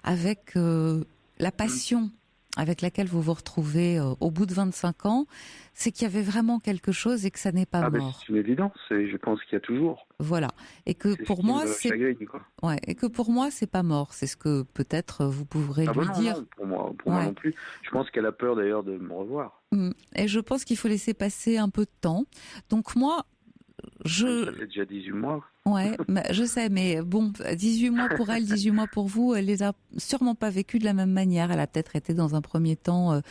Speaker 3: avec la passion avec laquelle vous vous retrouvez au bout de 25 ans, c'est qu'il y avait vraiment quelque chose et que ça n'est pas mort.
Speaker 10: C'est une évidence, je pense qu'il y a toujours.
Speaker 3: Voilà, et que pour moi, et que pour moi, c'est pas mort. C'est ce que peut-être vous pourrez lui dire.
Speaker 10: Non, pour moi non plus. Je pense qu'elle a peur d'ailleurs de me revoir.
Speaker 3: Et je pense qu'il faut laisser passer un peu de temps. Donc moi,
Speaker 10: Ça fait déjà 18 mois.
Speaker 3: Ouais, je sais, mais bon, 18 mois pour elle, 18 mois pour vous, elle les a sûrement pas vécus de la même manière. Elle a peut-être été dans un premier temps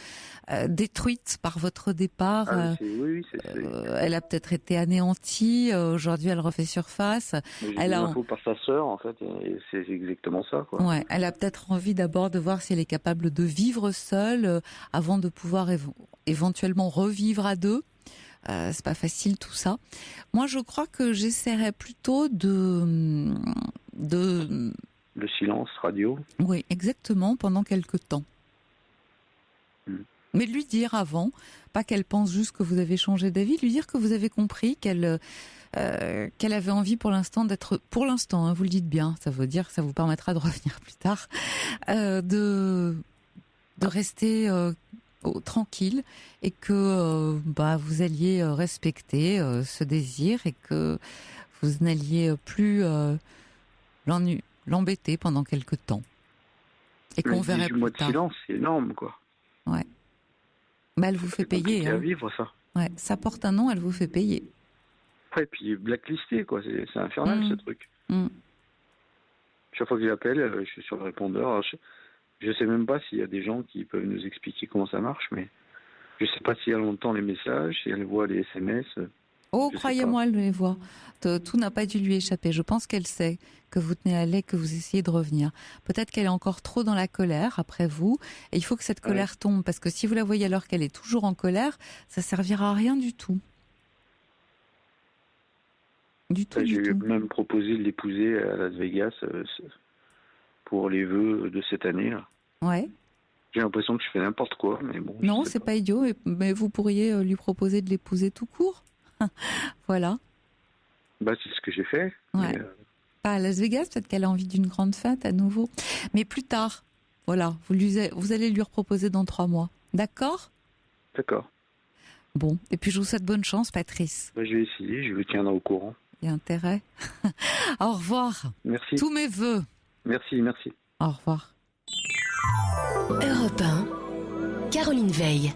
Speaker 3: détruite par votre départ. Elle a peut-être été anéantie. Aujourd'hui, elle refait surface.
Speaker 10: J'ai des infos par sa sœur, en fait, et c'est exactement ça, quoi.
Speaker 3: Ouais, elle a peut-être envie d'abord de voir si elle est capable de vivre seule avant de pouvoir éventuellement revivre à deux. C'est pas facile tout ça. Moi, je crois que j'essaierais plutôt de
Speaker 10: le silence radio.
Speaker 3: Oui, exactement, pendant quelque temps. Mais de lui dire avant, pas qu'elle pense juste que vous avez changé d'avis, lui dire que vous avez compris qu'elle avait envie pour l'instant d'être, pour l'instant, hein, vous le dites bien, ça veut dire que ça vous permettra de revenir plus tard, de rester tranquille et que vous alliez respecter ce désir et que vous n'alliez plus l'embêter pendant quelque temps et qu'on verrait plus tard.
Speaker 10: 18 mois de silence, c'est énorme, quoi.
Speaker 3: Ouais. Elle vous fait payer.
Speaker 10: À vivre, ça.
Speaker 3: Ouais, ça porte un nom, elle vous fait payer.
Speaker 10: Ouais, et puis blacklisté, quoi. C'est infernal, ce truc. Chaque fois que j'appelle, je suis sur le répondeur. Alors, je sais même pas s'il y a des gens qui peuvent nous expliquer comment ça marche, mais je sais pas si elle entend les messages, si elle voit les SMS.
Speaker 3: Oh, croyez-moi, elle les voit. Tout n'a pas dû lui échapper. Je pense qu'elle sait que vous tenez à l'aile, que vous essayez de revenir. Peut-être qu'elle est encore trop dans la colère après vous, et il faut que cette colère tombe, parce que si vous la voyez alors qu'elle est toujours en colère, ça servira à rien du tout.
Speaker 10: J'ai même proposé de l'épouser à Las Vegas pour les vœux de cette année, là.
Speaker 3: Ouais.
Speaker 10: J'ai l'impression que je fais n'importe quoi, mais bon.
Speaker 3: Non, c'est pas idiot, mais vous pourriez lui proposer de l'épouser tout court. Voilà.
Speaker 10: C'est ce que j'ai fait.
Speaker 3: Ouais.
Speaker 10: Mais,
Speaker 3: pas à Las Vegas, peut-être qu'elle a envie d'une grande fête à nouveau. Mais plus tard, voilà, vous allez lui reproposer dans 3 mois. D'accord ?
Speaker 10: D'accord.
Speaker 3: Bon, et puis je vous souhaite bonne chance, Patrice.
Speaker 10: Je vais essayer, je vous tiendrai au courant.
Speaker 3: Il y a intérêt. Au revoir.
Speaker 10: Merci.
Speaker 3: Tous mes vœux.
Speaker 10: Merci.
Speaker 3: Au revoir.
Speaker 2: Europe 1, Caroline Veil.